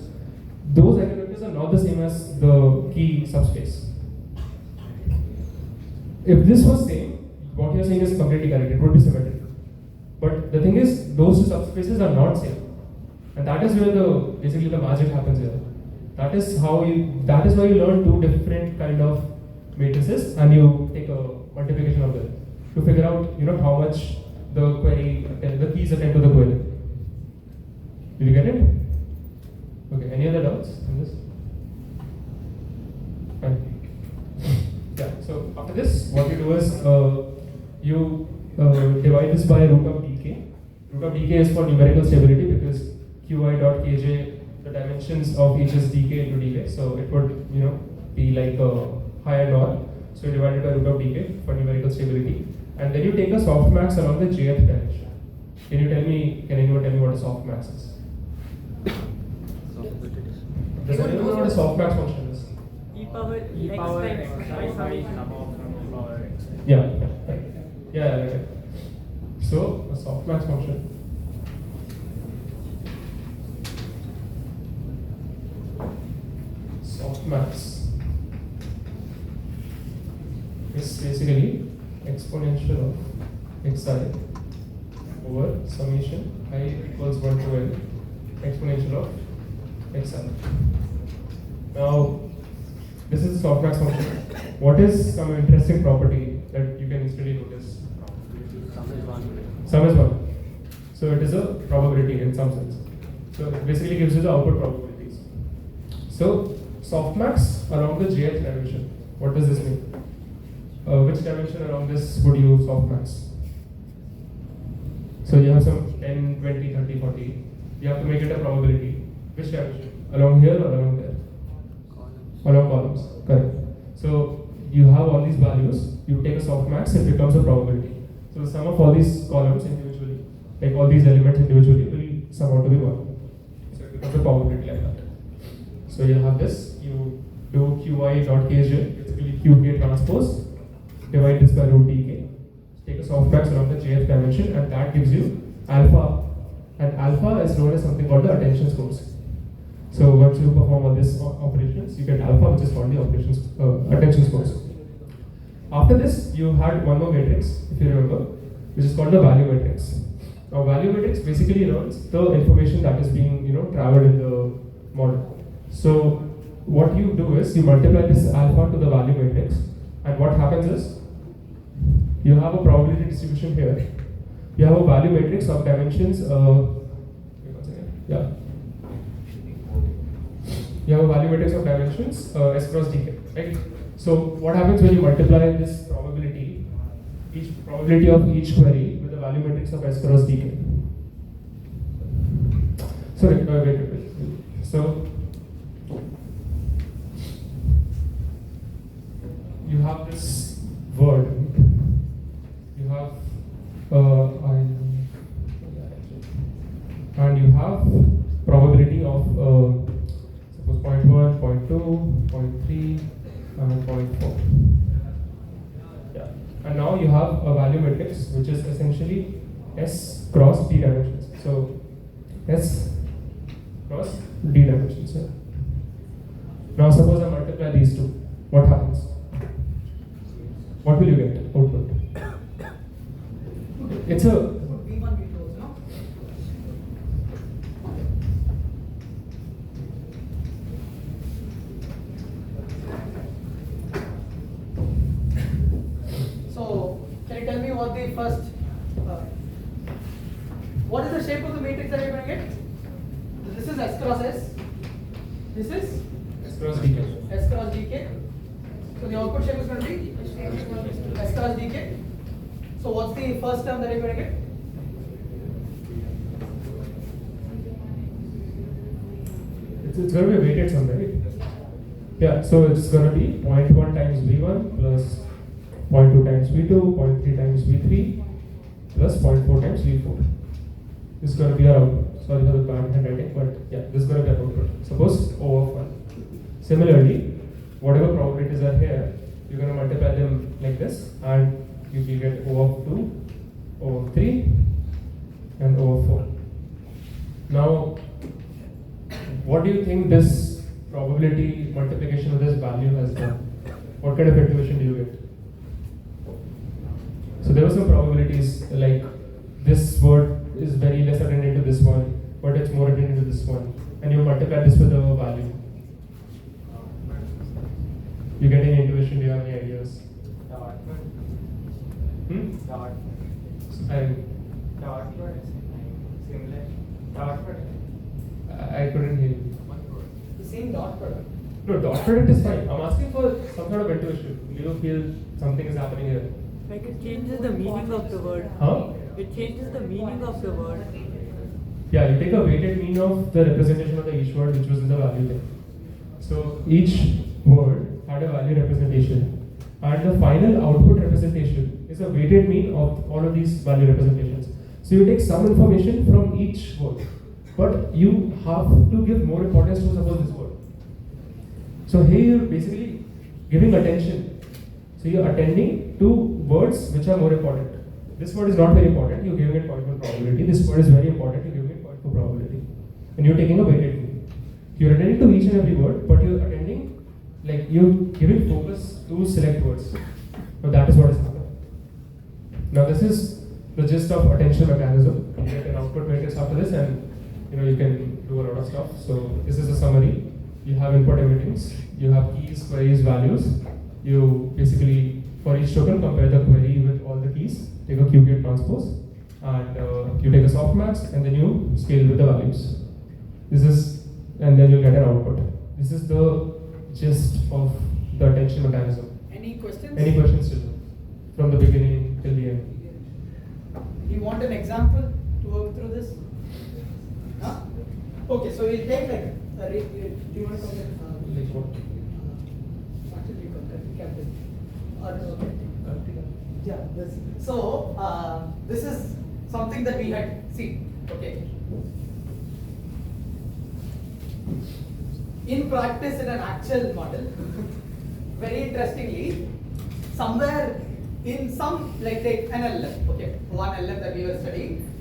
Those eigenvectors parameters are not the same as the key subspace. If this was same, what you're saying is completely correct, it would be symmetric. But the thing is, those two subspaces are not same. And that is where basically the magic happens here. That is why you learn two different kind of matrices and you take a multiplication of them to figure out how much the keys attend to the query. Did you get it? Okay, any other doubts on this? Fine. Yeah, so after this, what you do is you divide this by root of dk. Root of dk is for numerical stability because qi.kj, the dimensions of each is dk into dk, so it would be like a higher norm. So you divide it by root of dk for numerical stability, and then you take a softmax along the jth dimension. Can anyone tell me what a softmax is? Does anyone know what a softmax function is? E power x times summation of x. Yeah, right. So a softmax function softmax is basically exponential of xi over summation I equals 1 to n exponential of xi. Now, this is the softmax function. What is some interesting property that you can instantly notice? Sum is 1. So it is a probability in some sense. So it basically gives you the output probabilities. So softmax along the jth dimension. What does this mean? Which dimension along this would you softmax? So you have some 10, 20, 30, 40. You have to make it a probability. Which dimension? Along here or along there? Along columns. Correct. So you have all these values. You take a softmax, it becomes a probability. So the sum of all these columns individually, like all these elements individually, will sum out to be 1. So it becomes a probability like that. So you have this. You do qi.kj, basically qk transpose. Divide this by root dk. Take a softmax along the jth dimension, and that gives you alpha. And alpha is known as something called the attention scores. So once you perform all these operations, you get alpha, which is called the attention scores. After this, you had one more matrix, if you remember, which is called the value matrix. Now, value matrix basically learns the information that is being traveled in the model. So what you do is you multiply this alpha to the value matrix, and what happens is you have a probability distribution here. You have a value matrix of dimensions. You have a value matrix of dimensions s cross dk, right? So what happens when you multiply this probability, each probability of each query with the value matrix of s cross dk? Sorry, wait. So you have this word. You have and you have probability of suppose 0.1, 0.2, 0.3, and 0.4. Yeah. And now you have a value matrix which is essentially S cross D dimensions. So S cross D dimensions. Yeah. Now suppose I multiply these two. What happens? What will you get? Output. It's a what is the shape of the matrix that you're going to get? This is S cross S. This is S cross dk. S cross dk. So the output shape is going to be S cross dk. So what's the first term that you're going to get? It's going to be a weighted sum, right? Yeah, so it's going to be 0.1 times v1 plus 0.2 times v2, 0.3 times v3 plus 0.4 times v4. This is going to be our output. Sorry for the bad handwriting, but yeah, this is going to be our output. Suppose O of 1. Similarly, whatever probabilities are here, you're going to multiply them like this, and you will get O of 2, O of 3, and O of 4. Now, what do you think this probability value has done, what kind of intuition do you get? So there were some probabilities like this word is very less attendant to this one, but it's more attendant to this one, and you multiply this with the value. You get any intuition? Do you have any ideas? Dot. Dot. Dot product. Similar. Dot product. I couldn't hear you. The same dot product. No, dot product is fine. I'm asking for some sort of intuition. Do you feel something is happening here? Like it changes the meaning of the word. Huh? It changes the meaning of the word. Yeah, you take a weighted mean of the representation of the each word which was in the value there. So each word had a value representation, and the final output representation is a weighted mean of all of these value representations. So you take some information from each word, but you have to give more importance to suppose this word. So here you're basically giving attention. So you're attending to words which are more important. This word is not very important, you're giving it 0.1 probability. This word is very important, you're giving it 0.4 probability. And you're taking a weighted mean. You're attending to each and every word, but you're attending, like you're giving focus to select words. Now that is what is happening. Now this is the gist of attention mechanism. You get an output matrix after this, and you can do a lot of stuff. So this is a summary. You have input emittings, you have keys, queries, values. You basically, for each token, compare the query with all the keys, take a QK transpose, and you take a softmax, and then you scale with the values. And then you get an output. This is the gist of the attention mechanism. Any questions? Any questions still? From the beginning till the end. Do you want an example to work through this? Huh? Okay, so we'll take like, do you want to come in? Like what? Actually, captain. Yeah, this. So, this is something that we had seen. Okay. In practice, in an actual model, very interestingly, somewhere in some, like take an LM, okay, one LM that we were studying,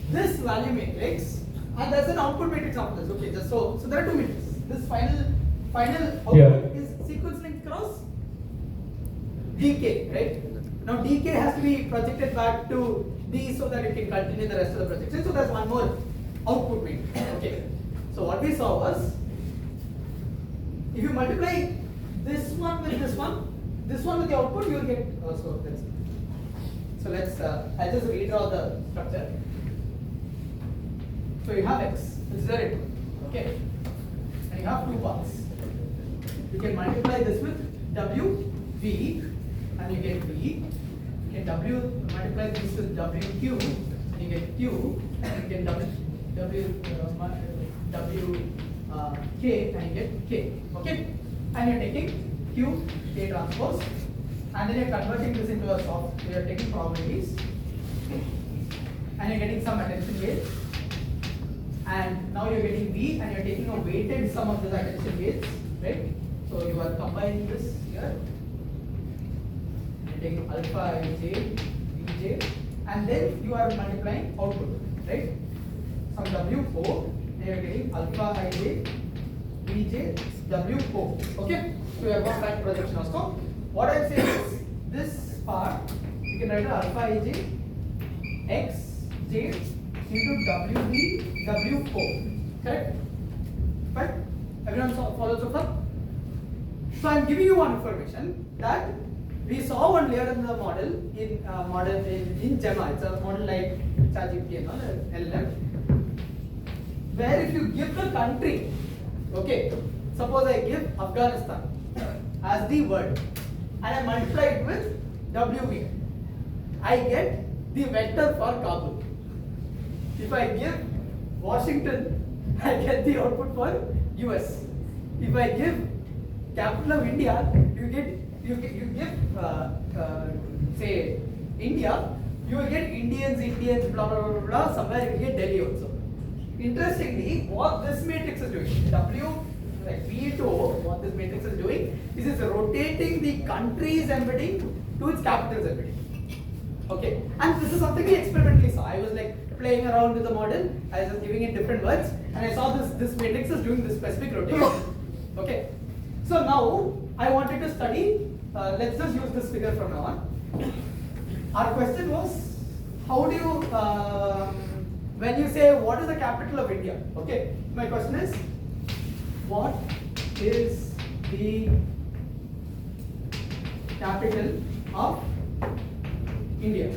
this value matrix, and there's an output matrix after this, okay, just so there are two matrices. This final output is sequence linked cross DK, right? Now DK has to be projected back to D so that it can continue the rest of the projection. So there's one more output matrix, okay. So what we saw was, if you multiply this one with this one with the output, you will get, so let's, I'll just redraw the structure. So you have X, which is the input, okay, and you have two paths. You can multiply this with W, V, and you get V. You can multiply this with W, Q, and you get Q, and you can W, K, and you get K, okay? And you're taking Q, K transpose, and then you're converting this into a soft, you're taking probabilities, and you're getting some attention weights, and now you're getting V, and you're taking a weighted sum of these attention weights, right? So you are combining this here, you're taking alpha ij, Vj, and then you are multiplying output, right? Some W4, and you're getting alpha ij, Vj, W4, okay? So you have got that projection also. What I'm saying is, this part, you can write alpha ij, Xj into WV, W4, correct? Right? Everyone follow so far? So I'm giving you one information that we saw one layer in the model in Gemma. It's a model like ChatGPT and all, LLM, where if you give the country, okay, suppose I give Afghanistan as the word, and I multiply it with WV, I get the vector for Kabul. If I give Washington, I get the output for US. If I give capital of India, you give say India, you will get Indians, blah blah blah blah. Somewhere you will get Delhi also. Interestingly, what this matrix is doing, W like V to O, what this matrix is doing is it's rotating the country's embedding to its capital's embedding. Okay, and this is something we experimentally saw. I was like playing around with the model, I was just giving it different words, and I saw this matrix is doing this specific rotation. Okay, So now I wanted to study. Let's just use this figure from now on. Our question was, how do you, when you say what is the capital of India? Okay, my question is, what is the capital of India?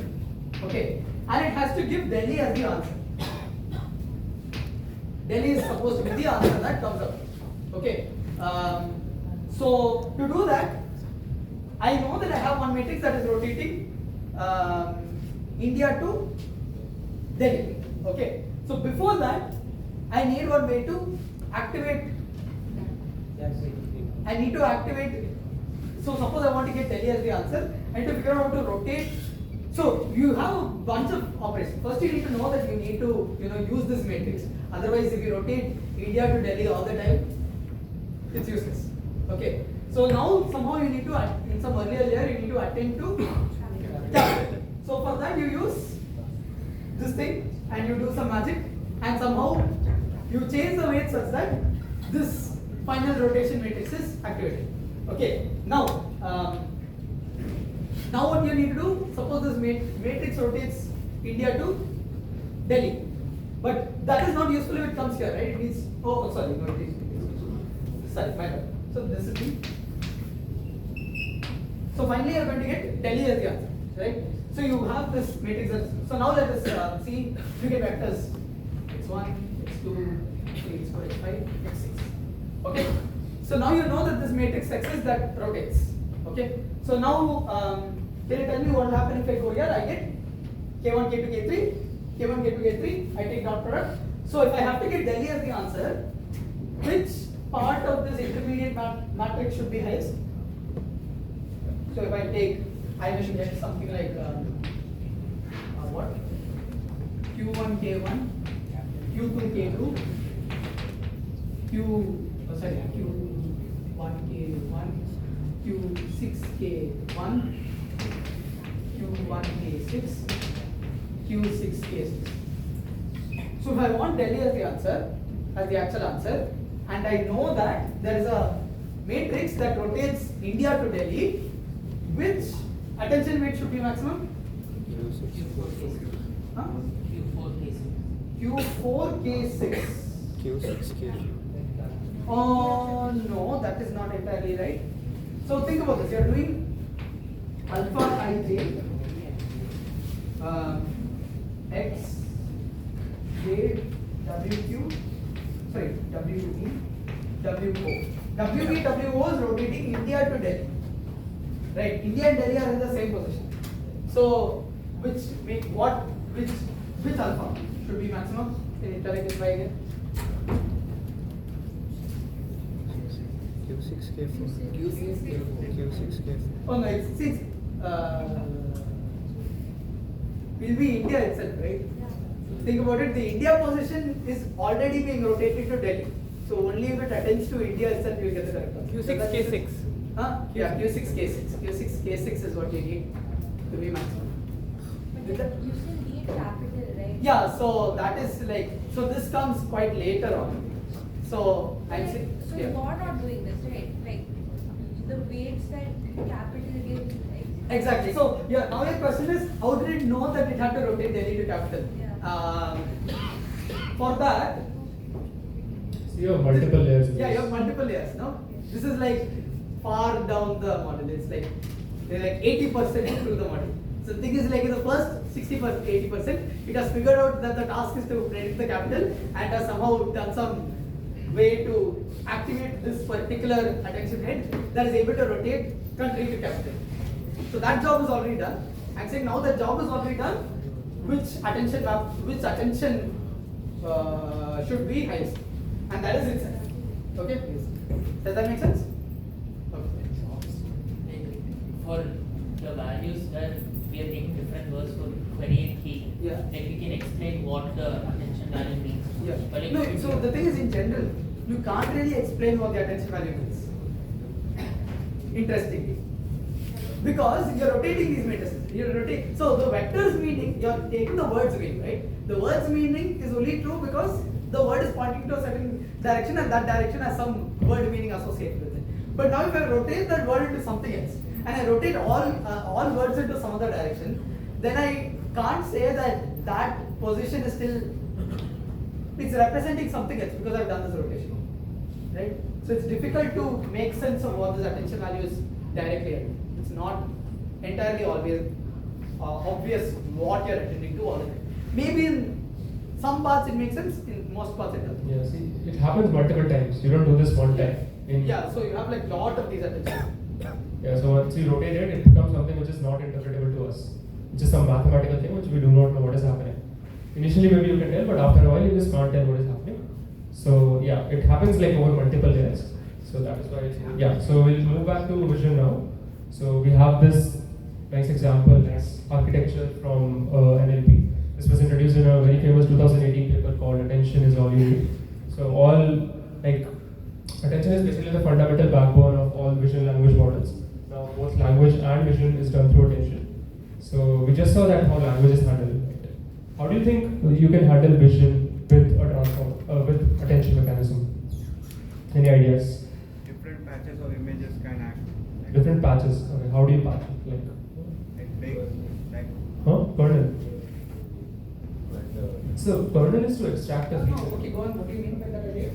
Okay, and it has to give Delhi as the answer. Delhi is supposed to be the answer that comes up. Okay, so to do that, I know that I have one matrix that is rotating India to Delhi. Okay, so before that, I need one way to activate. I need to activate. So suppose I want to get Delhi as the answer, I need to figure out how to rotate. So you have a bunch of operations. First, you need to know that you need to use this matrix. Otherwise, if you rotate India to Delhi all the time, it's useless. Okay. So now somehow you need to, in some earlier layer, you need to attend to capital. So for that you use this thing and you do some magic, and somehow you change the weight such that this final rotation matrix is activated. Okay. Now, now what you need to do? Suppose this matrix rotates India to Delhi, but that is not useful if it comes here, right? It needs. Oh, sorry, no, it is. Sorry, my bad. So this is the. So finally, you are going to get Delhi as the answer, right? So you have this matrix. So now let us see. You get vectors x1, x2, x3, x4, x5, x6. Okay. So now you know that this matrix X is that rotates. Okay. So now, can you tell me what will happen if I go here? I get K1, K2, K3, K1, K2, K3. I take dot product. So if I have to get Delhi as the answer, which part of this intermediate matrix should be highest? So if I take, I should get something like what? Q1, K1, Q2, K2, Q1, K1, Q6, K1, Q1, K6, Q6, K6. So if I want Delhi as the answer, as the actual answer, and I know that there is a matrix that rotates India to Delhi, which attention weight should be maximum? Huh? Q4, K6. Q6, K6. Oh no, that is not entirely right. So think about this. You are doing alpha ij x j wq, sorry, we wo. wo is rotating India to Delhi. Right, India and Delhi are in the same position. So which alpha should be maximum? Can you tell it by again? Q6, K4. Q6, K4. Oh no, it's 6. Will be India itself, right? Think about it. The India position is already being rotated to Delhi. So only if it attends to India itself, you will get the correct answer. Q6, K6. Huh? Yeah, Q6, K6. Q6, K6 is what you need to be maximum. But you still need capital, right? Yeah, so that is like, so this comes quite later on. So I'm saying, So yeah. you are not doing this, right? Like the weights that capital gives, like. Exactly. So yeah, now your question is, how did it know that it had to rotate Delhi to capital? Yeah. For that, So you have multiple layers. yeah, you have multiple layers. No, this is like far down the model. It's like they're like 80% through the model. So the thing is, like in the first 60%, 80%, it has figured out that the task is to predict the capital and has somehow done some way to activate this particular attention head that is able to rotate country to capital. So that job is already done. I'm saying now that job is already done, which attention should be highest, and that is itself. Okay, please. Does that make sense? For the values that we are taking different words for query and key, Yeah. like we can explain what the attention value means. Yeah. But like No, if so you- the thing is, in general, you can't really explain what the attention value means. Interestingly, because you're rotating these matrices. You're rotating. So the vectors meaning, you're taking the words meaning, right? The words meaning is only true because the word is pointing to a certain direction, and that direction has some word meaning associated with it. But now if I rotate that word into something else, and I rotate all words into some other direction, then I can't say that that position is still, it's representing something else because I've done this rotation, right? So it's difficult to make sense of what this attention value is directly at. It's not entirely always obvious what you're attending to all the time. Maybe in some parts it makes sense, in most parts it doesn't. Yeah, see, it happens multiple times. You don't do this one time. Yeah, so you have like lot of these attentions. Yeah, so once you rotate it, it becomes something which is not interpretable to us. It's just some mathematical thing which we do not know what is happening. Initially maybe you can tell, but after a while you just can't tell what is happening. So yeah, it happens like over multiple layers. So that is why, yeah, so we'll move back to vision now. So we have this nice example as architecture from NLP. This was introduced in a very famous 2018 paper called Attention is All You Need. So attention is basically the fundamental backbone of all vision language models. Now both language and vision is done through attention. So we just saw that how language is handled. How do you think you can handle vision with a transform with attention mechanism? Any ideas? Different patches of images can act. Different patches. Okay, how do you patch it? Kernel. So kernel is to extract a feature. Okay, go on. What do you mean by that idea?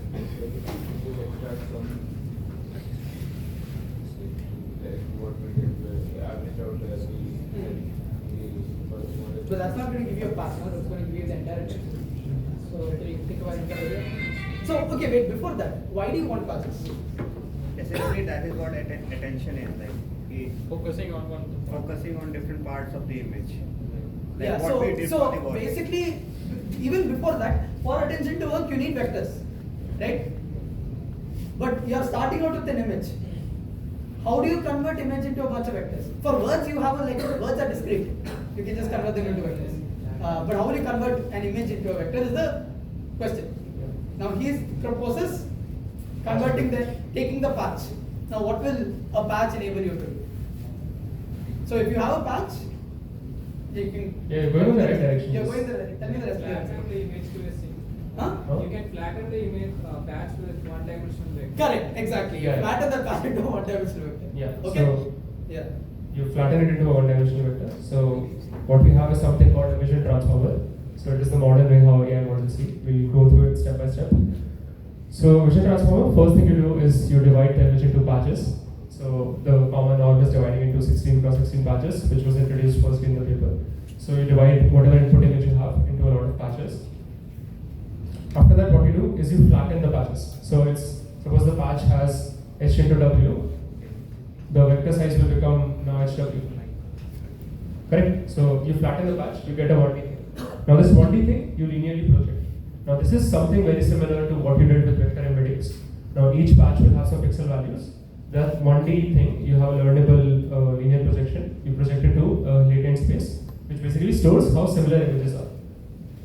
But that's not going to give you a pass, no? That's going to give you the entire attention. So do you think about it? So okay, wait. Before that, why do you want patches? Essentially, that is what attention is like. Focusing on different parts of the image. Like Yeah. what we did for the So body. basically, even before that, for attention to work, you need vectors, right? But you are starting out with an image. How do you convert image into a bunch of vectors? For words, you have words are discrete. You can just convert them into vectors. But how will you convert an image into a vector is the question. Now he proposes taking the patch. Now what will a patch enable you to do? So if you have a patch, you can. Yeah, you're going in the right direction. You're going the right. Tell me the rest. Flatten the image to a single. You can flatten the image patch with one-dimensional vector. Correct, exactly. Yeah. Flatten the patch into a one-dimensional vector. Yeah. Okay. So Yeah. you flatten it into a one-dimensional vector. So what we have is something called a vision transformer. So it is the modern way how AI models see. We'll go through it step by step. So vision transformer, first thing you do is you divide the image into patches. So the common norm is dividing into 16 cross 16 patches, which was introduced first in the paper. So you divide whatever input image you have into a lot of patches. After that, what you do is you flatten the patches. So it's, suppose the patch has h into w, the vector size will become now hw. Correct? So you flatten the patch, you get a 1D thing. Now this 1D thing, you linearly project. Now this is something very similar to what you did with vector embeddings. Now each patch will have some pixel values. That 1D thing, you have a learnable linear projection. You project it to latent space, which basically stores how similar images are.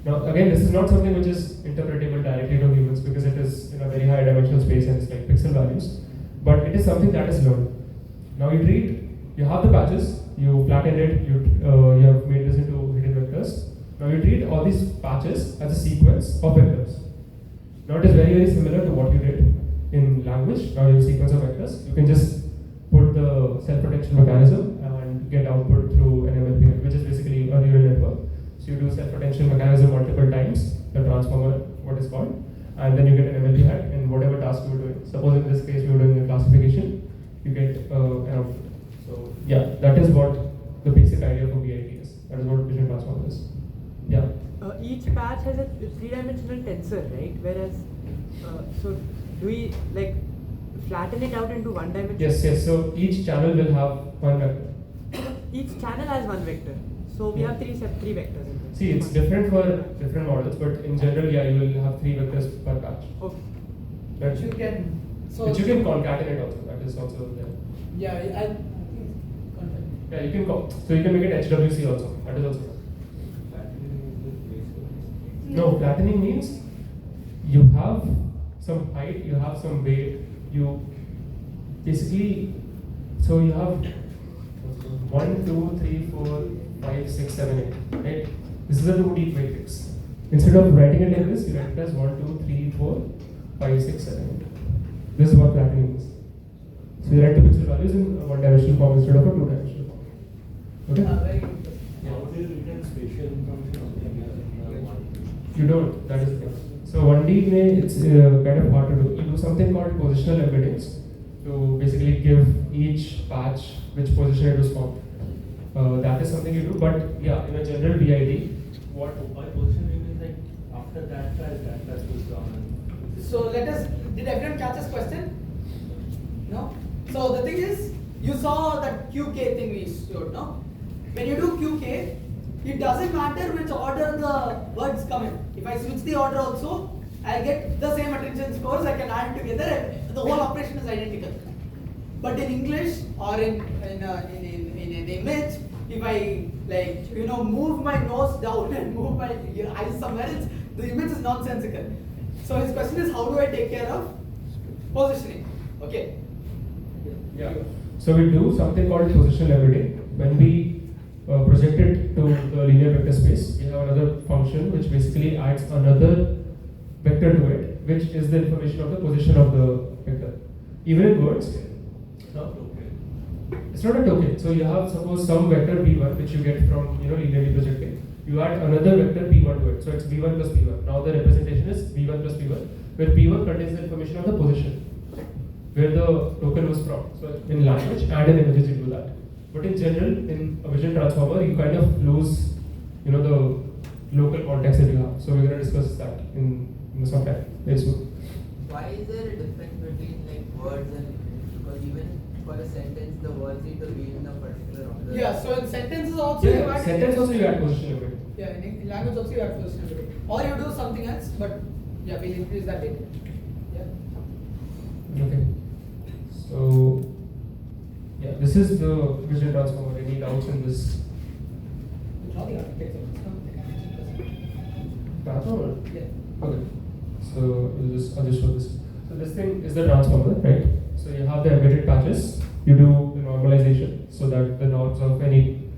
Now again, this is not something which is interpretable directly to humans because it is in a very high dimensional space and it's like pixel values. But it is something that is learned. Now you have the patches, you flatten it, you have made this into hidden vectors. Now you treat all these patches as a sequence of vectors. Now it is very, very similar to what you did in language. Now you have a sequence of vectors. You can just put the self-protection mechanism and get output through an MLP, which is basically a neural network. So you do self-protection mechanism multiple times, the transformer, what is called, and then you get an MLP head in whatever task you were doing. Suppose in this case we were doing a classification, you get an output. So yeah, that is what the basic idea for VIT is. That is what vision transformer is. Yeah. Each patch has a three-dimensional tensor, right? Whereas, so do we like flatten it out into one dimension? Yes. So each channel will have one vector. Each channel has one vector. So we have three vectors. In See, it's different for different models, but in general, yeah, you will have 3 vectors per patch. Okay. Which you can. So which you can concatenate also. That is also there. Yeah, Yeah, you can so you can make it HWC also. That is also. No, flattening means you have some height, you have some weight, you basically, so you have 1, 2, 3, 4, 5, 6, 7, 8, right? This is a 2D matrix. Instead of writing it like this, you write it as 1, 2, 3, 4, 5, 6, 7, 8. This is what flattening is. So They write the pixel values in a one-dimensional form instead of a two-dimensional form. Okay? Very good question. How do you return spatial information of the image? You don't. That is the thing. So 1D it's kind of hard to do. You do something called positional embeddings to basically give each patch which position it was found. That is something you do. But yeah, in a general VID, What by positioning is like after that patch goes down and So did everyone catch this question? No? So the thing is, you saw that QK thing we showed, no? When you do QK, it doesn't matter which order the words come in. If I switch the order also, I'll get the same attention scores, I can add it together, the whole operation is identical. But in English or in an image, if I move my nose down and move my eyes somewhere else, the image is nonsensical. So his question is, how do I take care of positioning? Okay. yeah. So we do something called positional embedding. When we project it to the linear vector space, we have another function which basically adds another vector to it, which is the information of the position of the vector. Even in words, it's not a token. So you have suppose some vector v1 which you get from linearly projecting. You add another vector p1 to it. So it's v1 plus p1. Now the representation is v1 plus p1, where p1 contains the information of the position, where the token was from. So in language and in images you do that. But in general, in a vision transformer, you kind of lose, the local context that you have. So we're going to discuss that in some time. Very soon. Why is there a difference between like words and because even for a sentence, the words need to be in a particular order? Yeah. So in sentences also you add. Sentence also you add position embedding. Yeah. In language also you add position embedding. Or you do something else, but yeah, we'll increase that later. Yeah. Okay. So. Yeah, this is the vision transformer. Any doubts in this? Draw the architecture. Transformer? Yeah. Okay. So I'll just show this. So this thing is the transformer, right? So you have the embedded patches. You do the normalization so that the norms of any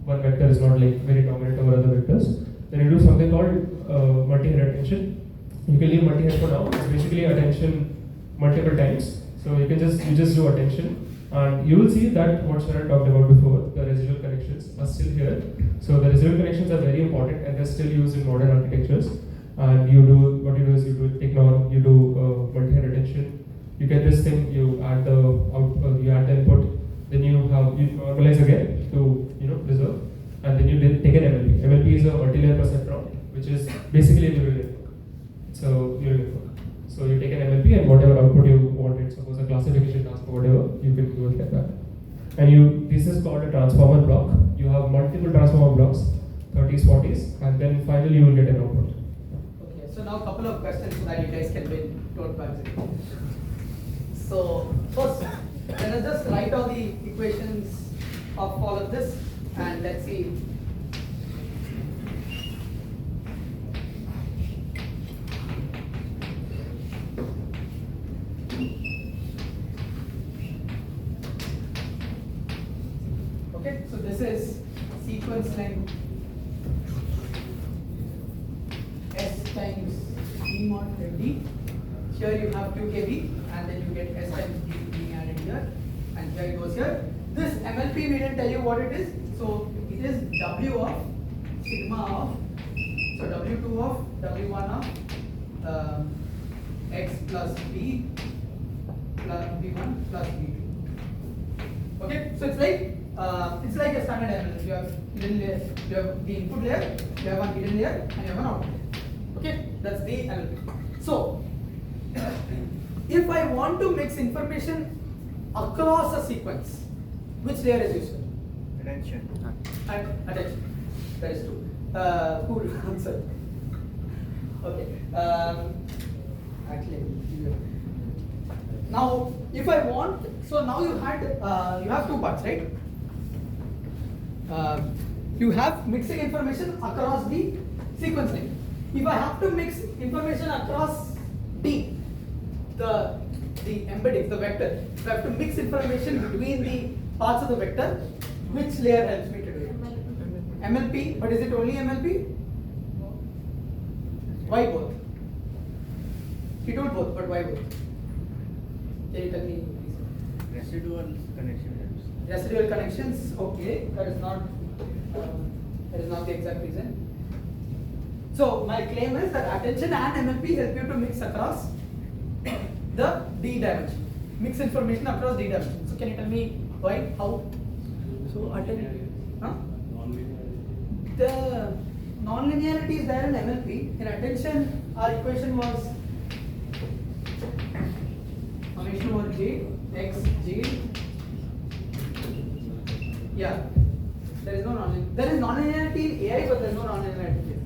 one vector is not like very dominant over other vectors. Then you do something called multi-head attention. You can leave multi-head for now. It's basically attention multiple times. So you just do attention. And you will see that what Sharan talked about before, the residual connections are still here. So the residual connections are very important and they're still used in modern architectures. And you do take norm, you do multi-head attention. You get this thing, you add the input, then you normalize again to preserve, and then you take an MLP. MLP is a multi-layer perceptron, which is basically a neural network. It's a neural network. So you take an MLP and whatever output you wanted, suppose a classification task or whatever, you can do it like that. And this is called a transformer block. You have multiple transformer blocks, 30s, 40s, and then finally you will get an output. Okay, so now a couple of questions so that you guys can win tote bags. So first, let us just write all the equations of all of this and let's see. Okay, so this is sequence length S times E mod FD. Here you have 2 kb and then you get S times D being added here, and here it goes here. This MLP we didn't tell you what it is, so it is W of sigma of, so W2 of W1 of X plus B plus B1 plus B2. Okay, so it's like a standard MLP. You have hidden layer, you have the input layer, you have one hidden layer, and you have one output layer. Okay, that's the MLP. So if I want to mix information across a sequence, which layer is useful? Attention. And attention. That is true. Who will answer? Okay. Actually, now if I want, so now you have 2 parts, right? You have mixing information across the sequence length. If I have to mix information across D, the embedding, the vector, if I have to mix information between the parts of the vector, which layer helps me to do it? MLP, but is it only MLP? Why both? He told both, but why both? Can you tell me please? residual connections. Residual connections, okay, that is not the exact reason. So my claim is that attention and MLP help you to mix across the D dimension, mix information across D dimension. So can you tell me why, how? So attention. Huh? The non-linearity is there in MLP. In attention, our equation was summation over J, X, J. Yeah, there is no non-linearity. There is non-linearity in AI, but there is no non-linearity here.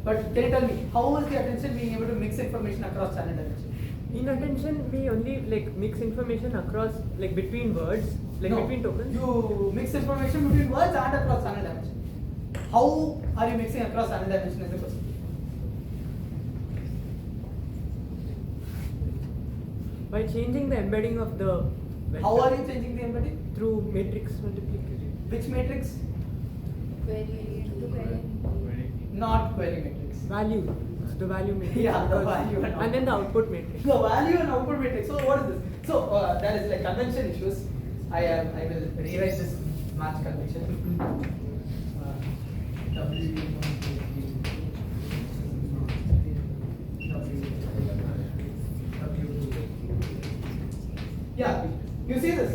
But can you tell me, how is the attention being able to mix information across channel dimension? In attention, we only like mix information across like between words, like No, between tokens. you mix information between words and across channel dimension. How are you mixing across channel dimension is the question. By changing the embedding of the vector. How are you changing the embedding? Through matrix multiplication. Which matrix? Query. Not query matrix. Value. The value matrix. Yeah, the Because- value and then the output matrix. The value and output matrix. So what is this? So that is like convention issues. I will rewrite this match convention. Yeah, you see this.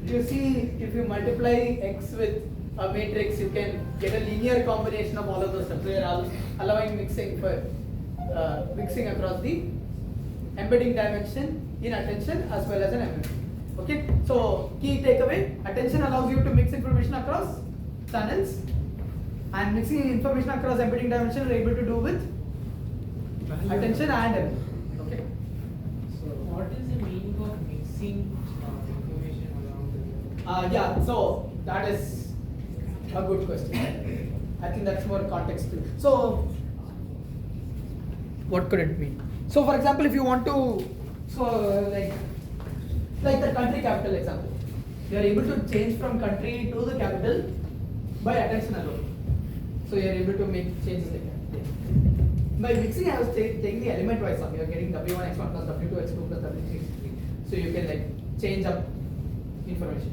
You see, if you multiply x with a matrix, you can get a linear combination of all of those stuff. So you're allowing mixing across the embedding dimension in attention as well as an embedding. Okay, so key takeaway: attention allows you to mix information across channels, and mixing information across embedding dimension are able to do with attention and embedding. Okay. So what is the meaning of mixing information along the Yeah, so that is a good question. I think that's more context to. So, what could it mean? So, for example, if you want to, like the country capital example, you are able to change from country to the capital by attention alone. So, you are able to make changes like that. By mixing, I was taking the element wise sum. You are getting W1 x1 plus W2 x2 plus W3 x3. So, you can like change up information.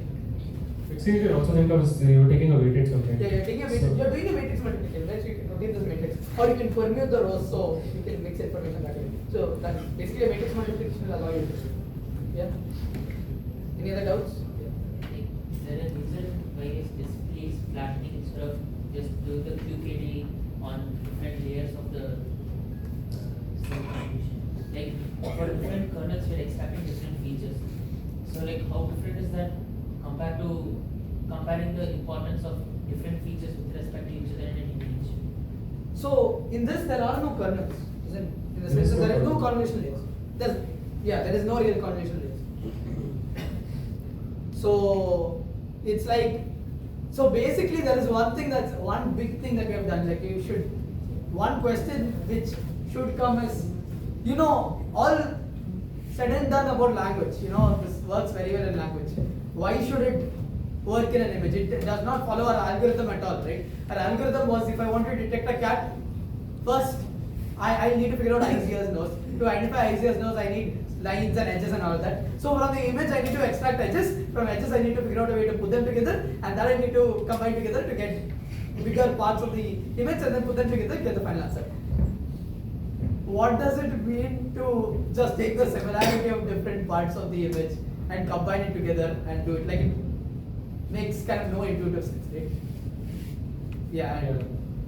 Mixing you can also think of as you're taking a weighted something. Yeah, you're taking a matrix. You're doing a matrix multiplication, right? So you can rotate this matrix, or you can permute the rows, so you can mix information that way. So that's basically a matrix multiplication will allow you to. Yeah. Any other doubts? Like, is there a reason why it displays flattening instead of just do the QKD on different layers of the same convolution? Like for different kernels, we're extracting different features. So like, how different is that comparing the importance of different features with respect to each other in an image? So in this, there are no kernels. In the sense that there is no convolution layers. There is no real convolution layers. So it's like, so basically there is one big thing that we have done. Like one question which should come is, all said and done about language. This works very well in language. Why should it work in an image? It does not follow our algorithm at all, right? Our algorithm was, if I want to detect a cat, first I need to figure out eyes, ears, nose. To identify eyes, ears, nose, I need lines and edges and all that. So from the image, I need to extract edges. From edges, I need to figure out a way to put them together, and that I need to combine together to get bigger parts of the image, and then put them together to get the final answer. What does it mean to just take the similarity of different parts of the image and combine it together and do it? Like, it makes kind of no intuitive sense, right? Yeah.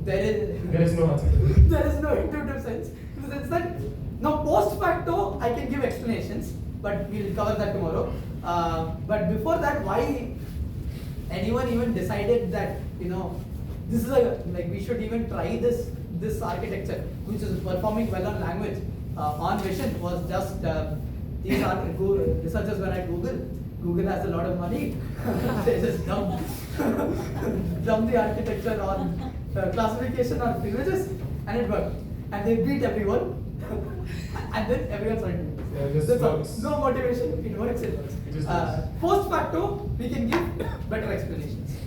There is no answer. There is no intuitive sense in the sense that now post facto I can give explanations, but we'll cover that tomorrow. But before that, why anyone even decided that this is we should even try this architecture, which is performing well on language, on vision, was just these are researchers were at Google. Google has a lot of money. They just dump the architecture on classification on images, and it worked. And they beat everyone. And then everyone started doing this. No motivation. It works. Post facto, we can give better explanations.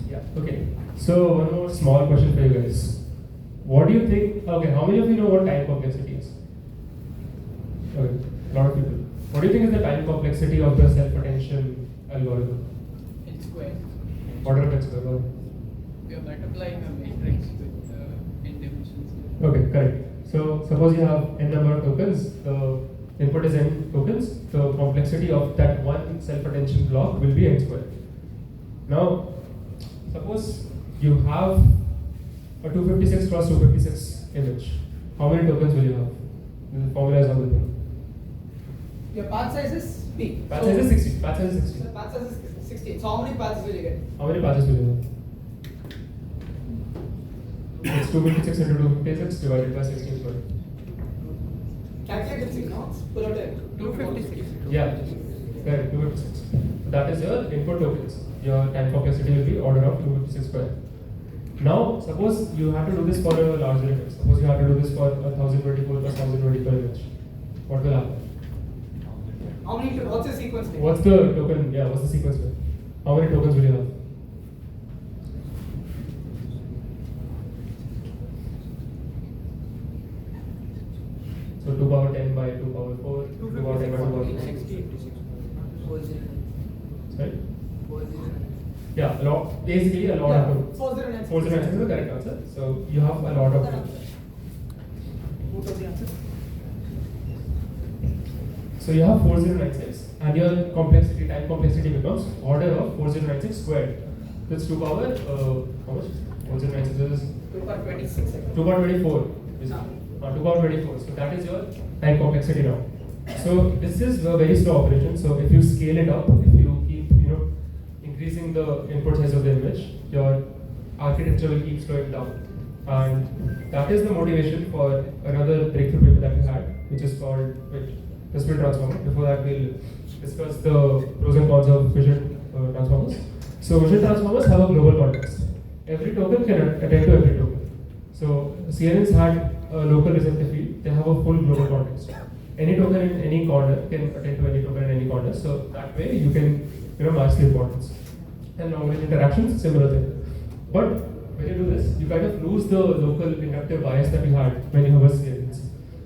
Yeah. Okay. So one more small question for you guys. What do you think? Okay, how many of you know what time complexity is? Okay, a lot of people. what do you think is the time complexity of the self-attention algorithm? It's square. Order of n square. Why? We are multiplying a matrix with n dimensions. Okay, correct. So suppose you have n number of tokens, the input is n tokens, the complexity of that one self-attention block will be n squared. Now, suppose you have a 256 cross 256 image. How many tokens will you have? The formula is on the thing. Your path size is P. Path size is 60. Path size is 60. So path size is 16. So how many paths will you get? How many patches will you have? It's 256 into 256 divided by 16 squared. Calculate the 6 now. Pull out a 256. Yeah, correct, 256. So that is your input tokens. Your time complexity will be order of 256 square. Now, suppose you have to do this for a larger image. Suppose you have to do this for a 1024 plus 1024 image. What will happen? How many? What's the sequence name? What's the token? Yeah, what's the sequence name? How many tokens will you have? So 2 power 10 by 2 power 4, 2 power 10 by 2 power 4. 409. Sorry? 409. Yeah, a lot, basically a lot Yeah, of tokens. 409. 409 is the correct answer. So you have a lot of tokens. What was the answer? So you have 4096 and your complexity, time complexity becomes order of 4096 squared. So it's 2 power, how much? 4096 is 2 power 26. 2 power 24. 2 power 24. So that is your time complexity now. So this is a very slow operation. So if you scale it up, if you keep increasing the input size of the image, your architecture will keep slowing down. And that is the motivation for another breakthrough paper that we had, which is called SWin Transformers. Before that, we'll discuss the pros and cons of vision transformers. So vision transformers have a global context. Every token can attend to every token. So CNNs had a local receptive field. They have a full global context. Any token in any corner can attend to any token in any corner. So that way you can match the importance. And long range interactions, similar thing. But when you do this, you kind of lose the local inductive bias that you had when you have a CNNs.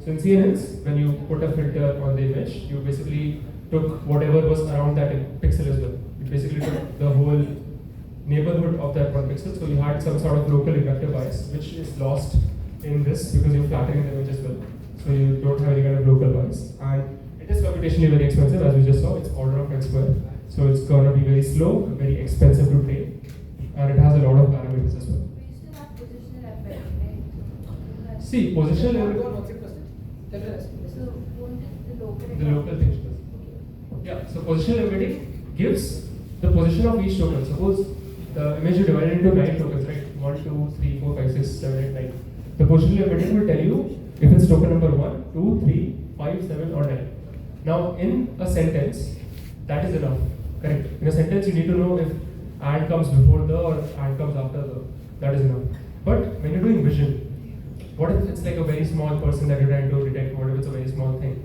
So in CNNs, when you put a filter on the image, you basically took whatever was around that pixel as well. You basically took the whole neighborhood of that one pixel. So you had some sort of local inductive bias, which is lost in this because you're flattening the image as well. So you don't have any kind of local bias. And it is computationally very expensive, as we just saw. It's order of n squared. So it's gonna be very slow, very expensive to train, and it has a lot of parameters as well. We still have positional effect, right? See, positional level. What's your question? Tell me that. So won't the local The local thing does. Yeah, so positional embedding gives the position of each token. Suppose the image is divided into 9 tokens, right? 1, 2, 3, 4, 5, 6, 7, 8, 9. The positional embedding will tell you if it's token number 1, 2, 3, 5, 7, or 9. Now, in a sentence, that is enough. Correct. In a sentence, you need to know if and comes before the or and comes after the. That is enough. But when you're doing vision, what if it's like a very small person that you're trying to detect? What if it's a very small thing?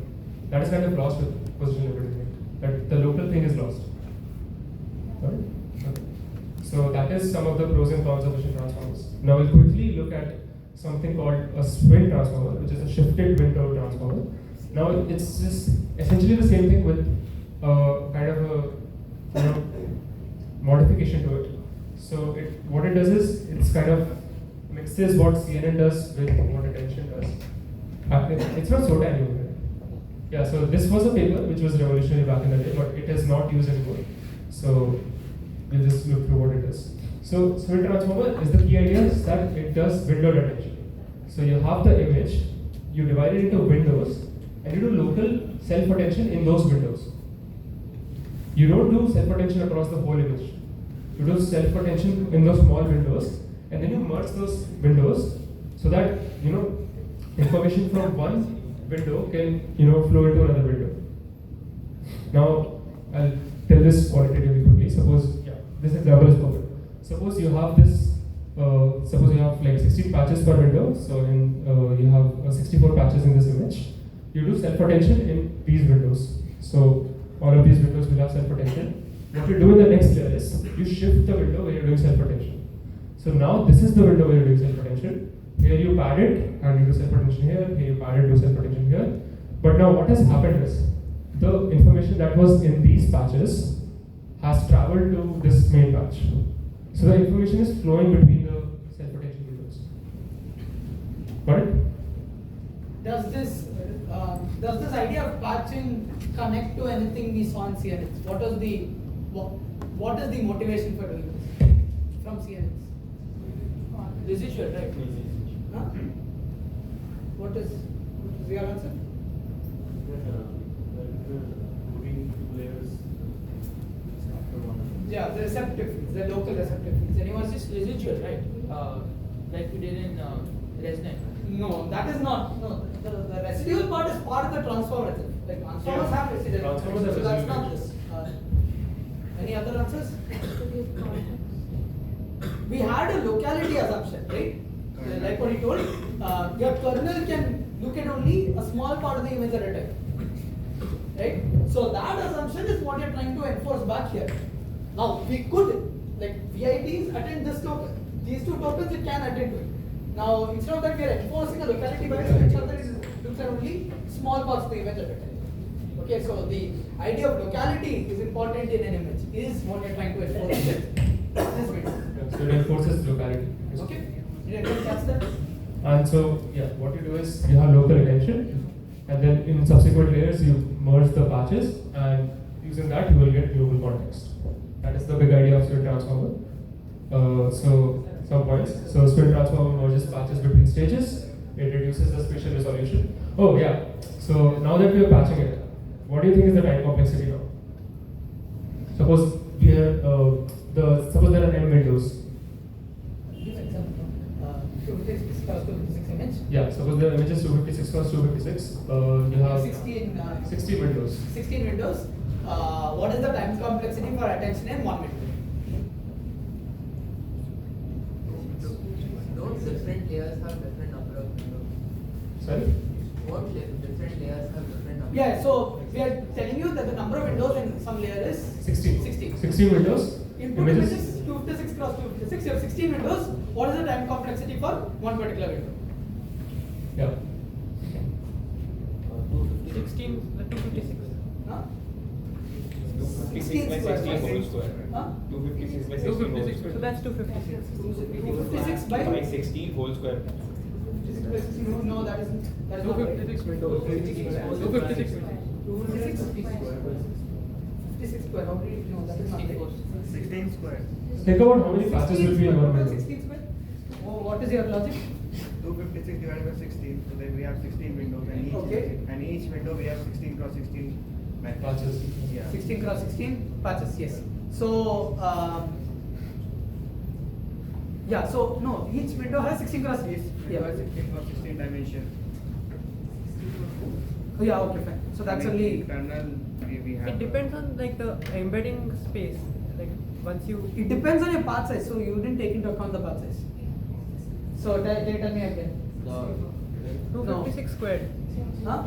That is kind of lost with positional embedding. That the local thing is lost. Right? Okay. So that is some of the pros and cons of vision transformers. Now we'll quickly look at something called a SWin transformer, which is a shifted window transformer. Now it's just essentially the same thing with kind of a modification to it. So what it does is it's kind of mixes what CNN does with what attention does. It's not so tiny. Yeah, so this was a paper which was revolutionary back in the day, but it is not used anymore. So we'll just look through what it does. So SWin transformer is the key idea is that it does windowed attention. So you have the image, you divide it into windows, and you do local self-attention in those windows. You don't do self-attention across the whole image. You do self-attention in those small windows, and then you merge those windows so that information from one window can flow into another window. Now I'll tell this qualitatively quickly. Suppose this example is perfect. Suppose you have this. Suppose you have like 16 patches per window. So you have 64 patches in this image. You do self-attention in these windows. So all of these windows will have self-attention. What you do in the next layer is you shift the window where you're doing self-attention. So now this is the window where you're doing self-attention. Here you pad it and you do self-attention here. Here you pad it, do self-attention here. But now what has happened is the information that was in these patches has traveled to this main patch. So the information is flowing between the self-attention tables. Got it? Does this idea of patching connect to anything we saw in CNNs? What is the motivation for doing this from CNNs? Residual, right? Huh? What is your answer? Moving two layers after one. Yeah, the receptive fields, the local receptive fields. Anyone? This is residual, right? Like we did in ResNet. No, that is not. No, the residual part is part of the transformer itself. Like transformers Yeah. have residual. Transformers have So that's residual not this. Any other answers? We had a locality assumption, right? Like what he told, your kernel can look at only a small part of the image at a time, right? So that assumption is what you're trying to enforce back here. Now we could, like ViTs attend this token, these two tokens it can attend to it. Now instead of that we are enforcing a locality bias to ensure that it looks at only small parts of the image at a time. Okay, so the idea of locality is important in an image, is what you're trying to enforce in this video. So it enforces locality. Okay, did anyone catch that? And so, yeah, what you do is you have local attention, and then in subsequent layers you merge the patches, and using that you will get global context. That is the big idea of SWin Transformer. So, some points. So, SWin Transformer merges patches between stages. It reduces the spatial resolution. Oh, yeah. So, now that we are patching it, what do you think is the time complexity now? Suppose we have suppose there are n windows. Give example. 256 image. Yeah, suppose the image is 256 cross 256. You have 16 windows. 16 windows. What is the time complexity for attention in one window? Don't different layers have different number of windows? Sorry? What different layers have different number? Yeah, so we are telling you that the number of windows in some layer is 16. 16. 16 windows. In two images, 256 cross 256, you have 16 windows. What is the time complexity for one particular window? Yeah. 256. Huh? 256 by 16 whole square. Huh? 256 by 16 whole square. So that's 256. 256 by 16 whole square. 256 by 16. No, that is not right. 256 windows. 256 windows. 56 square. How many? No, that is not right. 16 square. Think about how many patches will be in one window. 16 square. Oh, what is your logic? 256 divided by 16. So then we have 16 windows, and each window we have 16 cross 16 Patches. Yeah. 16 cross 16 patches. Yes. So yeah. So no, each window has 16 cross 16. Yeah. 16 cross 16 dimension. Oh yeah. Okay, fine. So that's And only. internal we have. It depends on like the embedding space. Like once you. It depends on your path size. So you didn't take into account the path size. So tell me again. 256 squared. Huh?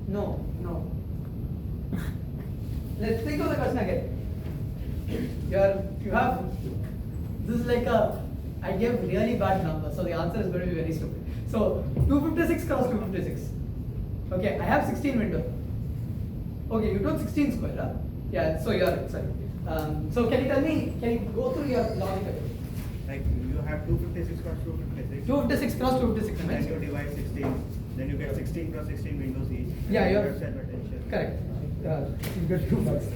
No. Let's think of the question again. You have this is like I gave really bad number, so the answer is going to be very stupid. So 256 cross 256. Okay, I have 16 window. Okay, you told 16 square, huh? Yeah, so you're right, sorry. So can you go through your logic again? Like you have 256 cross 256. 256 cross 256 And then image. you divide 16. Then you get 16 cross 16 windows each. Yeah, you're Your self-attention. correct. You get 2 marks.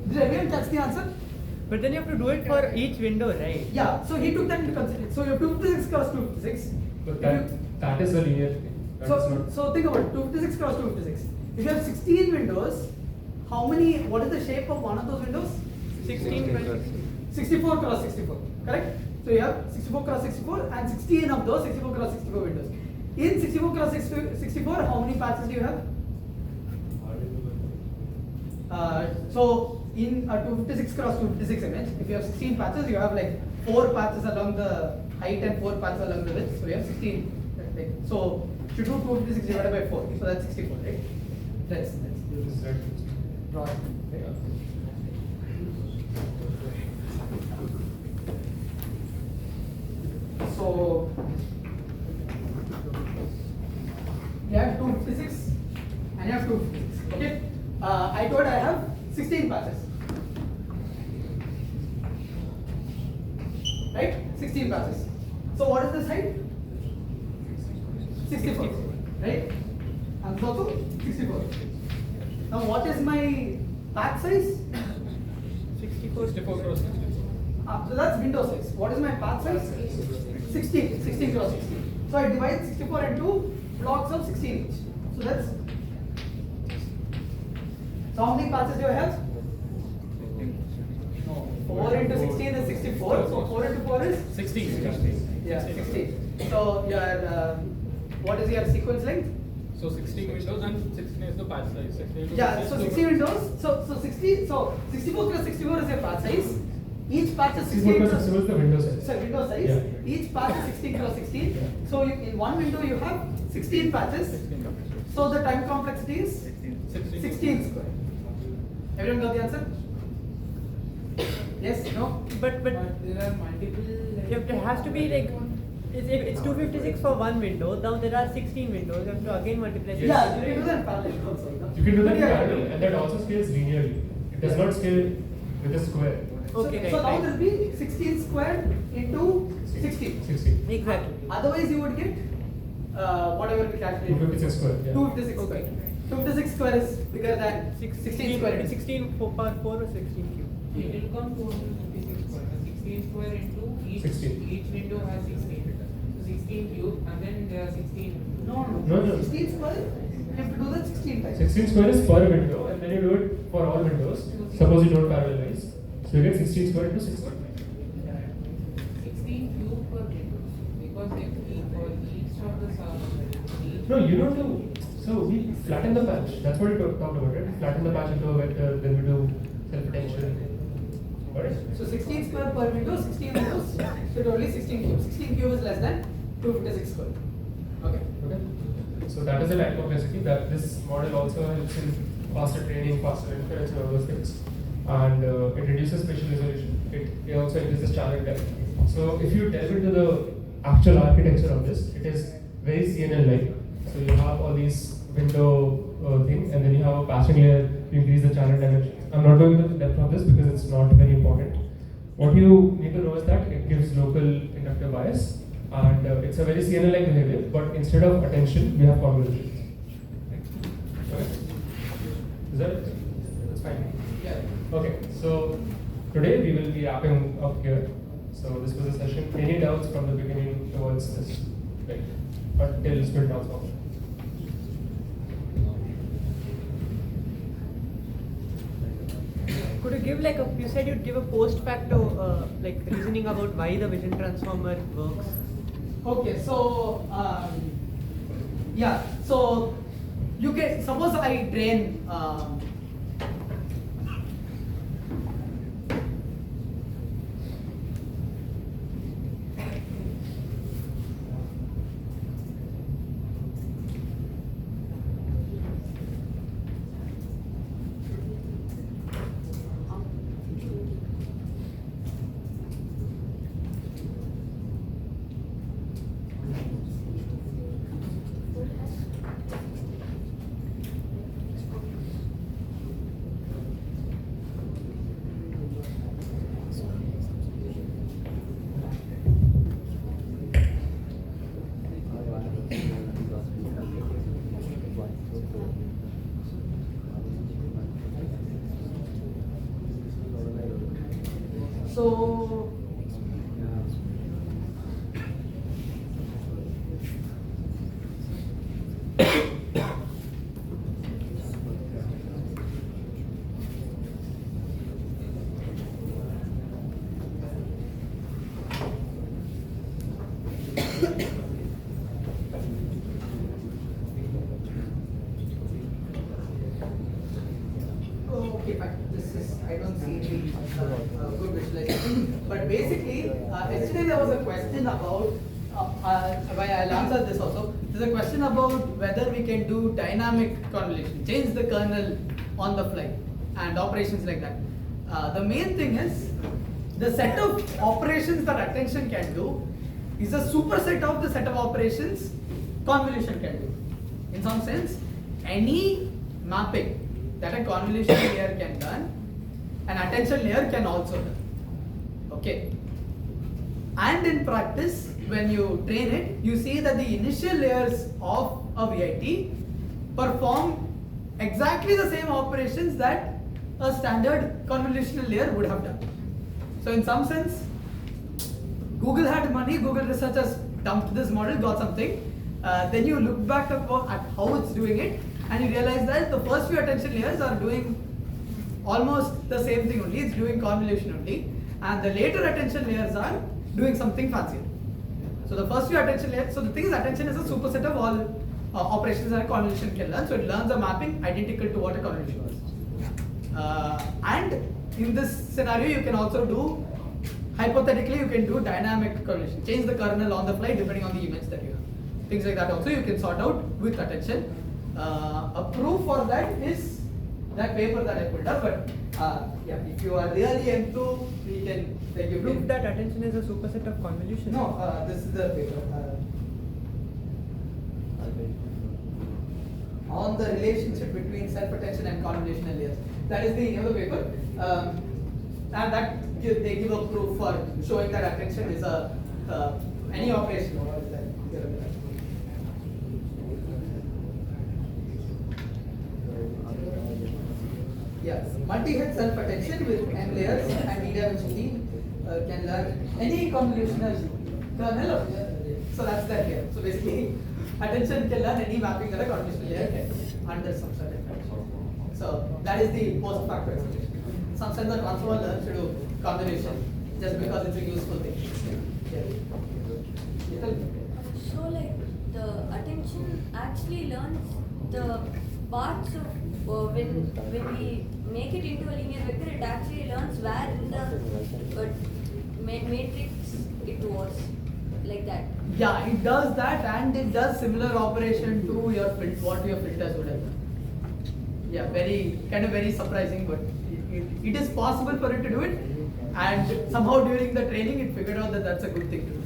Did everyone catch the answer? But then you have to do it for each window, right? Yeah, so he took that into consideration. So you have 256 cross 256. But that is a linear thing. That is not. So think about it, 256 cross 256. If you have 16 windows, what is the shape of one of those windows? 16 by 64 cross 64, correct? So you have 64 cross 64 and 16 of those 64 cross 64 windows. In 64 cross 64, how many patches do you have? So in a 256 cross 256 image, if you have 16 patches, you have like 4 patches along the height and 4 patches along the width. So you have 16. Right? So you do 256 divided by 4, so that's 64, right? Let's draw it. Right? So you have 256 16 patches. Right? 16 patches. So what is this height? 64. Right? And this also 64. Now what is my patch size? 64 cross 64. So that's window size. What is my patch size? 16 cross 16. So I divide 64 into blocks of 16 each. So that's. So how many patches do I have? 4 into 16 is 64. So 4 into 4 is 16. Yeah, 16. So your what is your sequence length? So 16 windows and 16 is the patch size. 16 into Yeah, 16 so is 60 windows. So 64 cross 64 is your patch size. Each patch is 64 16 cross 64 is the window size. Sorry, window size. Yeah. Each patch is 16 cross 16. So in one window you have 16 patches. So the time complexity is 16 square. Everyone got the answer? Yes? No? But there are multiple. if there has to be like it's 256 for one window. Now there are 16 windows. You have to again multiply. Yeah, you can do that in parallel also. You can do that in Yeah. parallel, and that also scales linearly. It does not scale with a square. Okay, So right, now right. there will be 16 square into 16. 16. Exactly. Otherwise you would get whatever we calculated. 256 square. Yeah. 256 square. 256 square is bigger than 16 square. 16 power 4 or 16 cube. It will come to 56 square. 16 square into each window has 16. So 16 cube and then there are 16. No. 16 square, you have to do that 16 times. 16 square is per window, and then you do it for all windows. Suppose you don't parallelize. So you get 16 square into 16. 16 cube per window. Because for each of the sub. No, you don't do. So we flatten the patch. That's what we talked about, right? Flatten the patch into a vector, then we do self-potential. Got it? So 16 square per window, 16 windows, so only 16 cube. 16 cube is less than 256 square. Okay. Okay. So that is the time complexity. That this model also helps in faster training, faster inference, and all those things. And it reduces spatial resolution. It also increases channel depth. So if you delve into the actual architecture of this, it is very CNN-like. So you have all these window thing, and then you have a patching layer to increase the channel dimensions. I'm not going into the depth of this because it's not very important. What you need to know is that it gives local inductive bias, and it's a very CNN-like behavior, but instead of attention, we have convolutions. Okay? Is that it? That's fine. Yeah. Okay, so today we will be wrapping up here. So this was a session. Any doubts from the beginning towards this? Right. Until SWin Transformers. Could you give like you said you'd give a post facto like reasoning about why the vision transformer works? Okay, so yeah, so you can suppose I train so okay, fine. This is I don't see any good visualization. But basically, yesterday there was a question about. I'll answer this also. There's a question about whether we can do dynamic convolution, change the kernel on the fly, and operations like that. The main thing is the set of operations that attention can do is a superset of the set of operations convolution can do. In some sense, any mapping that a convolution layer can done an attention layer can also learn. Okay. And in practice, when you train it, you see that the initial layers of a VIT perform exactly the same operations that a standard convolutional layer would have done. So in some sense, Google had money, Google researchers dumped this model, got something. Then you look back at how it's doing it, and you realize that the first few attention layers are doing almost the same thing only, it's doing convolution only, and the later attention layers are doing something fancier. So the first few attention layers, so the thing is, attention is a superset of all operations that a convolution can learn, so it learns a mapping identical to what a convolution was. And in this scenario, you can also do, hypothetically, you can do dynamic convolution, change the kernel on the fly depending on the image that you have. Things like that also you can sort out with attention. A proof for that is that paper that I pulled up, but yeah, if you are really into, we can take you Proof that attention is a superset of convolution. No, this is the paper. On the relationship between self-attention and convolutional layers. That is the name of the paper. And that they give a proof for showing that attention is a any operation. What is that? Yes, multi-head self-attention with n layers and d-dimension can learn any convolutional kernel. So that's that here. So basically, attention can learn any mapping that a convolutional layer can under some certain conditions. So that is the post-facto explanation. Some sense the transformer learns to do convolution just because it's a useful thing. Yeah. So like the attention actually learns the parts of when we make it into a linear vector, it actually learns where in the matrix it was, like that. Yeah, it does that, and it does similar operation to your what your filters would have done. Yeah, very surprising, but it is possible for it to do it, and somehow during the training it figured out that that's a good thing to do.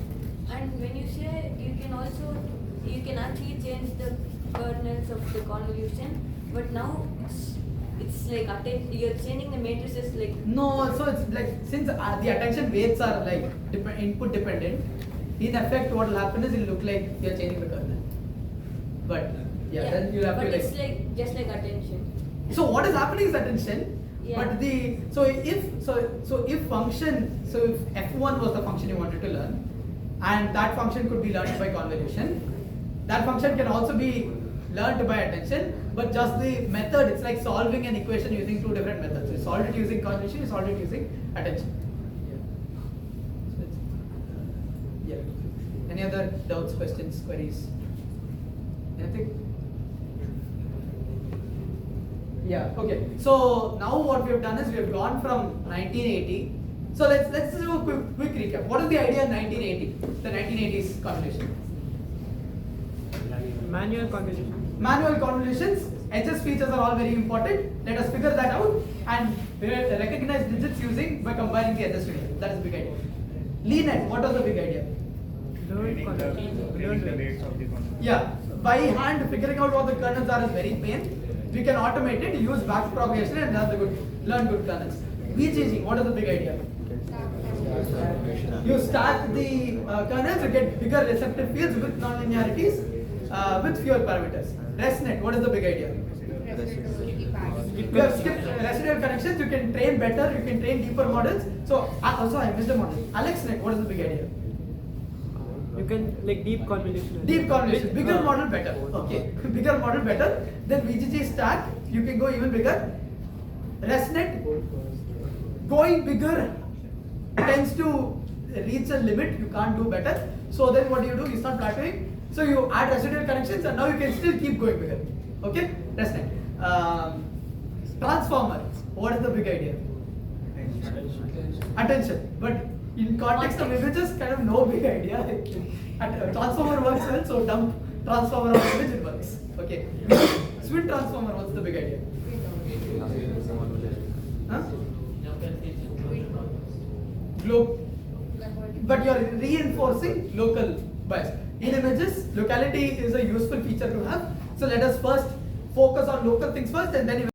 And when you say you can actually change the kernels of the convolution, but now it's like you're changing the matrices like. No, so it's like since the attention weights are like input dependent, in effect what will happen is it'll look like you're changing the kernel. But yeah, then you'll have but to it's like just like attention. So what is happening is attention. Yeah. But if f1 was the function you wanted to learn, and that function could be learned by convolution, that function can also be learned by attention, but just the method, it's like solving an equation using two different methods. You solved it using convolution, you solved it using attention. Yeah. Any other doubts, questions, queries? Anything? Yeah, okay. So now what we have done is we have gone from 1980. So let's do a quick recap. What is the idea in 1980? The 1980s convolution. Manual convolution. Manual convolutions. HS features are all very important. Let us figure that out and recognize digits using by combining the HS features. That is the big idea. LeNet. What was the big idea? Yeah, by hand figuring out what the kernels are is very pain. We can automate it, use back propagation, and learn good kernels. VGG, what is the big idea? You stack the kernels, you get bigger receptive fields with nonlinearities, with fewer parameters. ResNet, what is the big idea? You have skipped residual connections, you can train better, you can train deeper models. So, also I missed a model. AlexNet, what is the big idea? You can like deep convolution. Deep convolution, bigger model better. Okay, bigger model better. Then VGG stack, you can go even bigger. ResNet, going bigger tends to reach a limit, you can't do better. So then what do? You start plateauing. So you add residual connections and now you can still keep going bigger. Okay, ResNet. Transformer, what is the big idea? Attention. But in context of images, kind of no big idea. Transformer works well, so dump transformer on image, it works. Okay. SWin Transformer, what's the big idea? Huh? But you're reinforcing local bias. In images, locality is a useful feature to have. So let us first focus on local things first and then